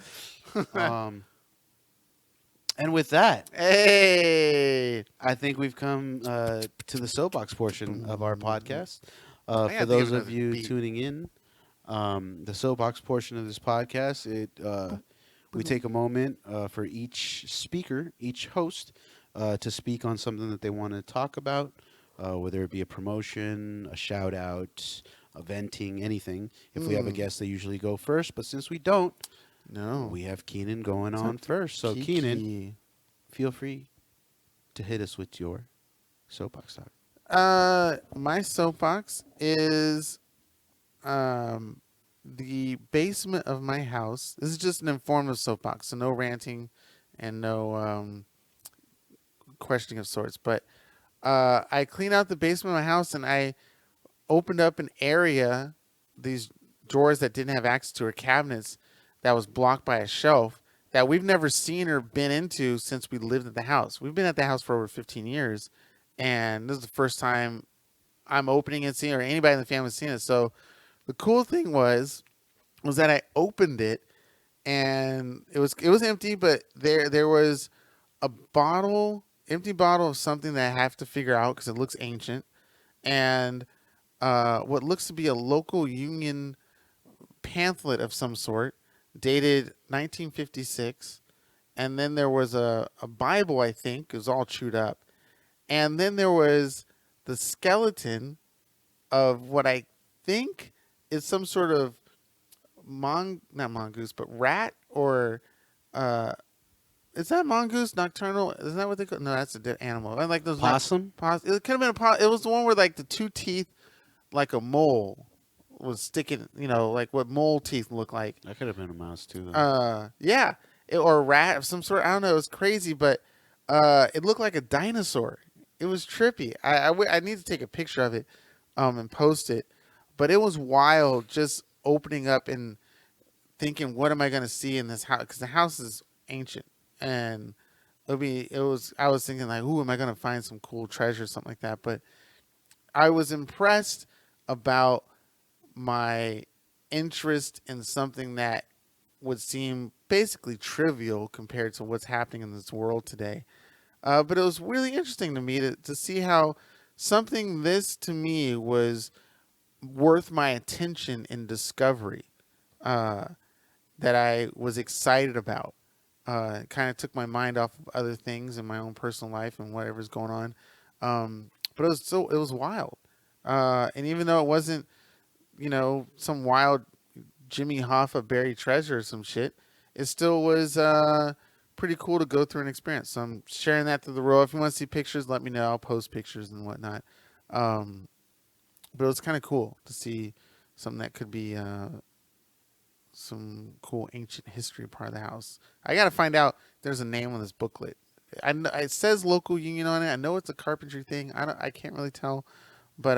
Um, and with that, Hey. I think we've come to the soapbox portion of our podcast. I For gotta think of those of another you beat. tuning in, the soapbox portion of this podcast, we take a moment for each speaker, each host, to speak on something that they want to talk about, whether it be a promotion, a shout out, a venting, anything. If we have a guest, they usually go first. But since we don't, No. we have Keenan going It's on up to first. So, Keenan, Kiki. feel free to hit us with your soapbox talk. My soapbox is the basement of my house. This is just an informative soapbox, so no ranting and no questioning of sorts. But I cleaned out the basement of my house and I opened up an area, these drawers that didn't have access to, or cabinets that was blocked by a shelf that we've never seen or been into since we lived at the house. We've been at the house for over 15 years, and this is the first time I'm opening and seeing, or anybody in the family seeing it. So the cool thing was that I opened it and it was empty, but there was a empty bottle of something that I have to figure out because it looks ancient, and what looks to be a local union pamphlet of some sort, dated 1956. And then there was a Bible, I think, it was all chewed up. And then there was the skeleton of what I think is some sort of not mongoose, but rat, or uh, is that mongoose nocturnal? Isn't that what they call? No, that's a animal. I like those Possum? It could have been a possum. It was the one where like the two teeth, like a mole, was sticking. You know, like what mole teeth look like. That could have been a mouse too. Though. Yeah, or a rat of some sort. I don't know. It was crazy, but it looked like a dinosaur. It was trippy. I need to take a picture of it, and post it. But it was wild, just opening up and thinking, what am I gonna see in this house? Because the house is ancient, and it was. I was thinking like, ooh, am I gonna find some cool treasure, something like that? But I was impressed about my interest in something that would seem basically trivial compared to what's happening in this world today. But it was really interesting to me to see how something this to me was worth my attention in discovery, uh, that I was excited about. It kind of took my mind off of other things in my own personal life and whatever's going on. But it was wild. And even though it wasn't, some wild Jimmy Hoffa buried treasure or some shit, it still was pretty cool to go through and experience. So I'm sharing that to the world. If you want to see pictures, let me know. I'll post pictures and whatnot. But it was kind of cool to see something that could be some cool ancient history part of the house. I got to find out if there's a name on this booklet. It says local union on it. I know it's a carpentry thing. I can't really tell, but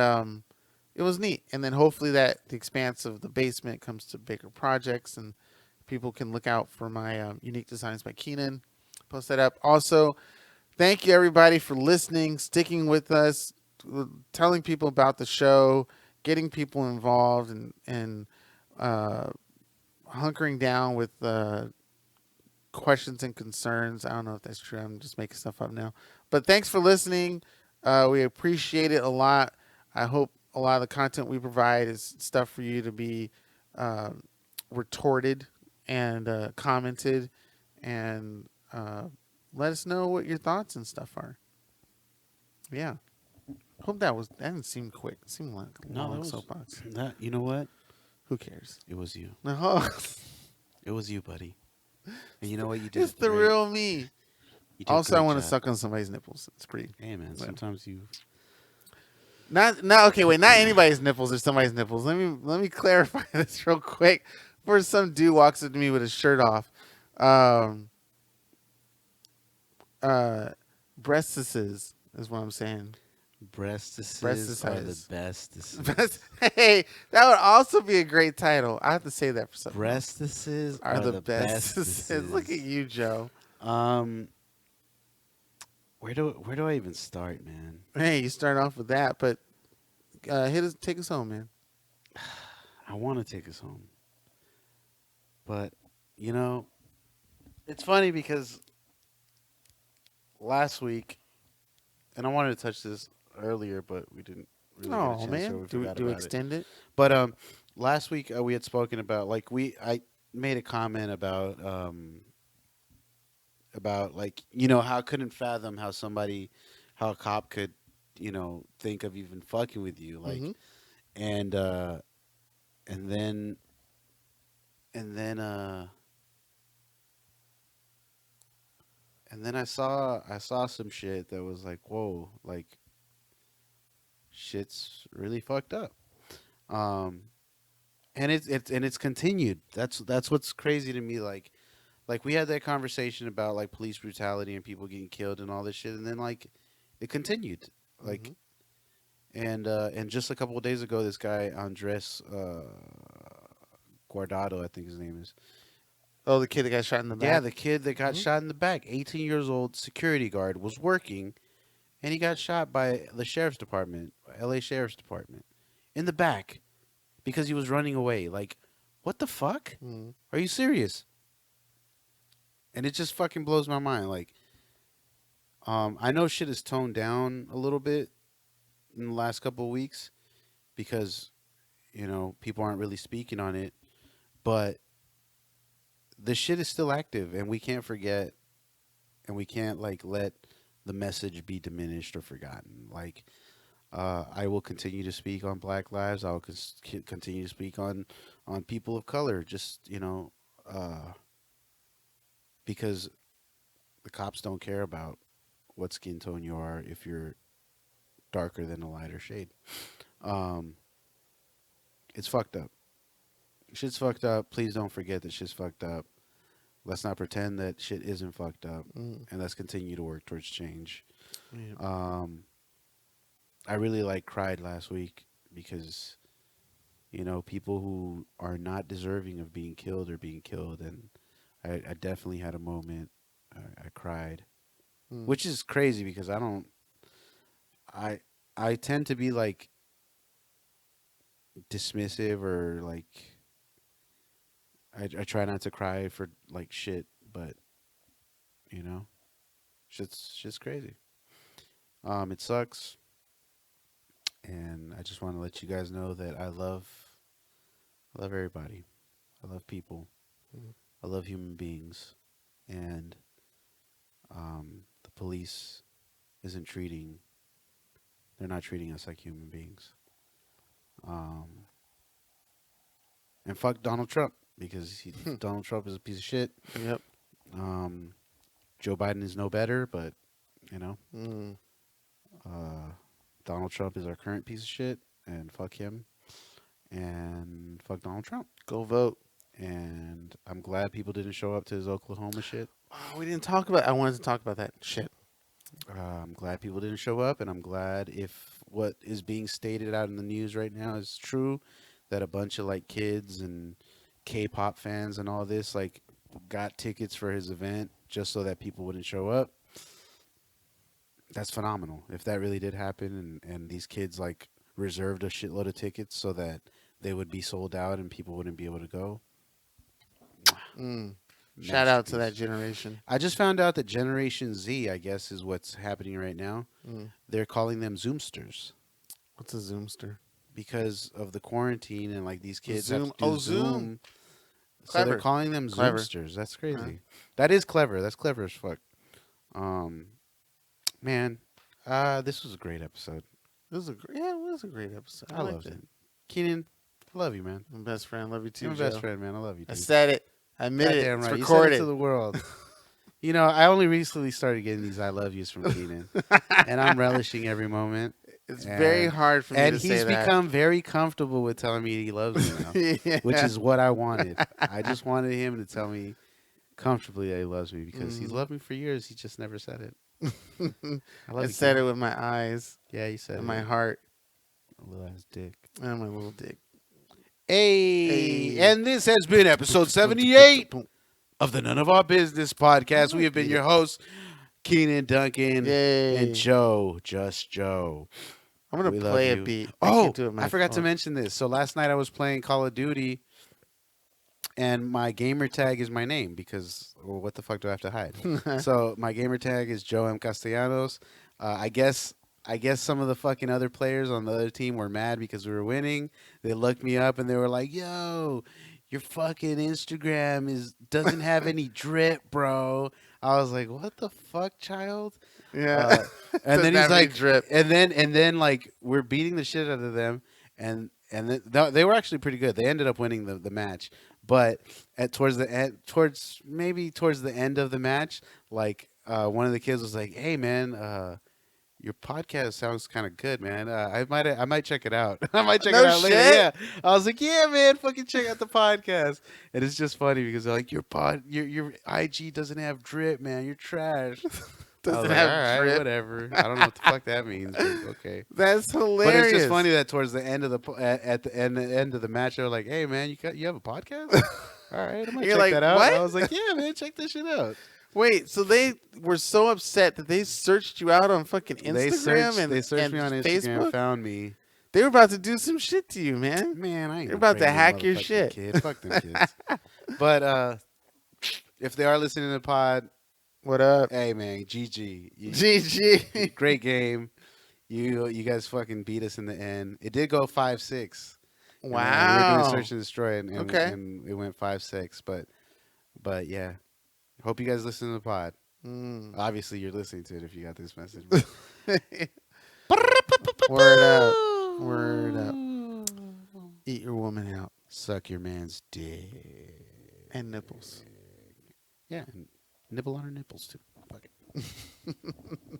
it was neat. And then hopefully that the expanse of the basement comes to bigger projects and people can look out for my unique designs by Keenan. Post that up. Also, thank you everybody for listening, sticking with us, telling people about the show, getting people involved, and hunkering down with questions and concerns. I don't know if that's true. I'm just making stuff up now. But thanks for listening. We appreciate it a lot. I hope a lot of the content we provide is stuff for you to be retorted and commented, and let us know what your thoughts and stuff are. Yeah. Hope that didn't seem quick. It seemed like a long soapbox. You know what? Who cares? It was you. No. It was you, buddy. And you know what? You did It's it the great. real me. You did a Also, I great want to job. suck on somebody's nipples. It's pretty. Hey, man. Yeah. Sometimes you. Not okay. Wait, not anybody's nipples or somebody's nipples. Let me clarify this real quick. Before some dude walks up to me with his shirt off, um, uh, breastises is what I'm saying. Breastises are the Breastises. bestest. Hey, that would also be a great title. I have to say that for something. Breastises Are the bestest. bestest. Look at you, Joe. Um, where do I even start, man? Hey, you start off with that, but take us home, man. I want to take us home, but you know, it's funny because last week, and I wanted to touch this earlier, but we didn't really get a Oh chance, so man, we do forgot we about it. extend it? But last week we had spoken about I made a comment about like how I couldn't fathom how a cop could think of even fucking with you like Mm-hmm. and and then and then uh and then I saw some shit that was like, whoa, like shit's really fucked up. um and it's continued. That's what's crazy to me. Like we had that conversation about like police brutality and people getting killed and all this shit, and then like it continued. Like and just a couple of days ago, this guy Andres Guardado, I think his name is. Oh, the kid that got shot in the Yeah, back. the kid that got Mhm. shot in the back, 18 years old, security guard, was working, and he got shot by the sheriff's department, L.A. Sheriff's Department, in the back because he was running away. Like, what the fuck? Mhm. Are you serious? And it just fucking blows my mind. Like, I know shit is toned down a little bit in the last couple of weeks because people aren't really speaking on it, but the shit is still active, and we can't forget, and we can't like let the message be diminished or forgotten. Like, I will continue to speak on Black lives. I will continue to speak on people of color. Just because the cops don't care about what skin tone you are if you're darker than a lighter shade. Um, it's fucked up. Shit's fucked up. Please don't forget that shit's fucked up. Let's not pretend that shit isn't fucked up, Mhm. and let's continue to work towards change. Yeah. I really cried last week because people who are not deserving of being killed are being killed, and I definitely had a moment. I cried, Mhm. which is crazy because I don't. I tend to be like dismissive or like I try not to cry for like shit, but you know, shit's crazy. It sucks, and I just want to let you guys know that I love everybody. I love people. Mhm. I love human beings, and the police isn't treating. They're not treating us like human beings. Um, and fuck Donald Trump because Donald Trump is a piece of shit. Yep. Um, Joe Biden is no better, but you know, Mm. uh, Donald Trump is our current piece of shit, and fuck him, and fuck Donald Trump. Go vote. And I'm glad people didn't show up to his Oklahoma shit. Oh, we didn't talk about. I wanted to talk about that shit. I'm glad people didn't show up, and I'm glad if what is being stated out in the news right now is true, that a bunch of like kids and K-pop fans and all this like got tickets for his event just so that people wouldn't show up. That's phenomenal. If that really did happen, and these kids like reserved a shitload of tickets so that they would be sold out and people wouldn't be able to go. Mm. Shout out to that Masterpiece. generation. I just found out that Generation Z, I guess, is what's happening right now. Mm. They're calling them Zoomsters What's a Zoomster? because of the quarantine and like these kids have Zoom. to do Oh, Zoom. Zoom. So they're Clever. calling them Clever. Zoomsters. That's crazy. That is clever. That's clever as fuck. Um, man, this was a great episode. It was a great episode. I liked loved it. Keenan, I love you, man. My best friend. Love you too, You're my Joe. best friend, man. I love you, I dude. said it. Admit it. Goddamn It's right. You said it recorded. to the world. You know, I only recently started getting these "I love yous" from Cianan, and I'm relishing every moment. It's very hard for me And to say he's that. become very comfortable with telling me he loves me now, Yeah. which is what I wanted. I just wanted him to tell me comfortably that he loves me because he's loved me for years. He just never said it. I love I you, said kid. it with my eyes Yeah, you said and it. my heart A little ass dick. and my little dick. Hey, Hey. and this has been episode 78 of the None of Our Business podcast. We have been your hosts, Keenan, Duncan, Yay. and Joe, just Joe. I'm going We to love play a you. beat. Oh, can't do it with my I forgot to phone. mention this. So last night I was playing Call of Duty, and my gamer tag is my name because, well, what the fuck do I have to hide? So my gamer tag is Joe M. Castellanos. I guess some of the fucking other players on the other team were mad because we were winning. They looked me up and they were like, "Yo, your fucking Instagram doesn't have any drip, bro." I was like, "What the fuck, child?" Yeah. And then Doesn't he's have any like, drip. and then like we're beating the shit out of them, and they were actually pretty good. They ended up winning the match, but towards the end, towards the end of the match, like one of the kids was like, "Hey man, your podcast sounds kind of good, man. I might check it out. I might check No it out later." shit? Yeah, I was like, "Yeah, man, fucking check out the podcast." And it's just funny because they're like, your IG doesn't have drip, man. You're trash." I was Doesn't like, have all right, drip. whatever. I don't know what the fuck that means, but okay. That's hilarious. But it's just funny that towards the end of at the end of the match, they were like, "Hey, man, you have a podcast? All right, I might You're check like, that out." "What?" I was like, "Yeah, man, check this shit out." Wait, so they were so upset that they searched you out on fucking Instagram They searched and me on Instagram, Facebook? found me. They were about to do some shit to you, man. Man, I ain't They're no about to crazy hack your motherfucking shit. Kid. Fuck them kids. But if they are listening to the pod, What up? hey man, GG. GG. Great game. You guys fucking beat us in the end. It did go 5-6. We were Wow. doing search and destroy, and Okay. and it went 5-6. But yeah, hope you guys listen to the pod. Obviously, you're listening to it if you got this message. Word up. Word up. Eat your woman out. Suck your man's dick. And nipples. Yeah, and nibble on her nipples too. Fuck it.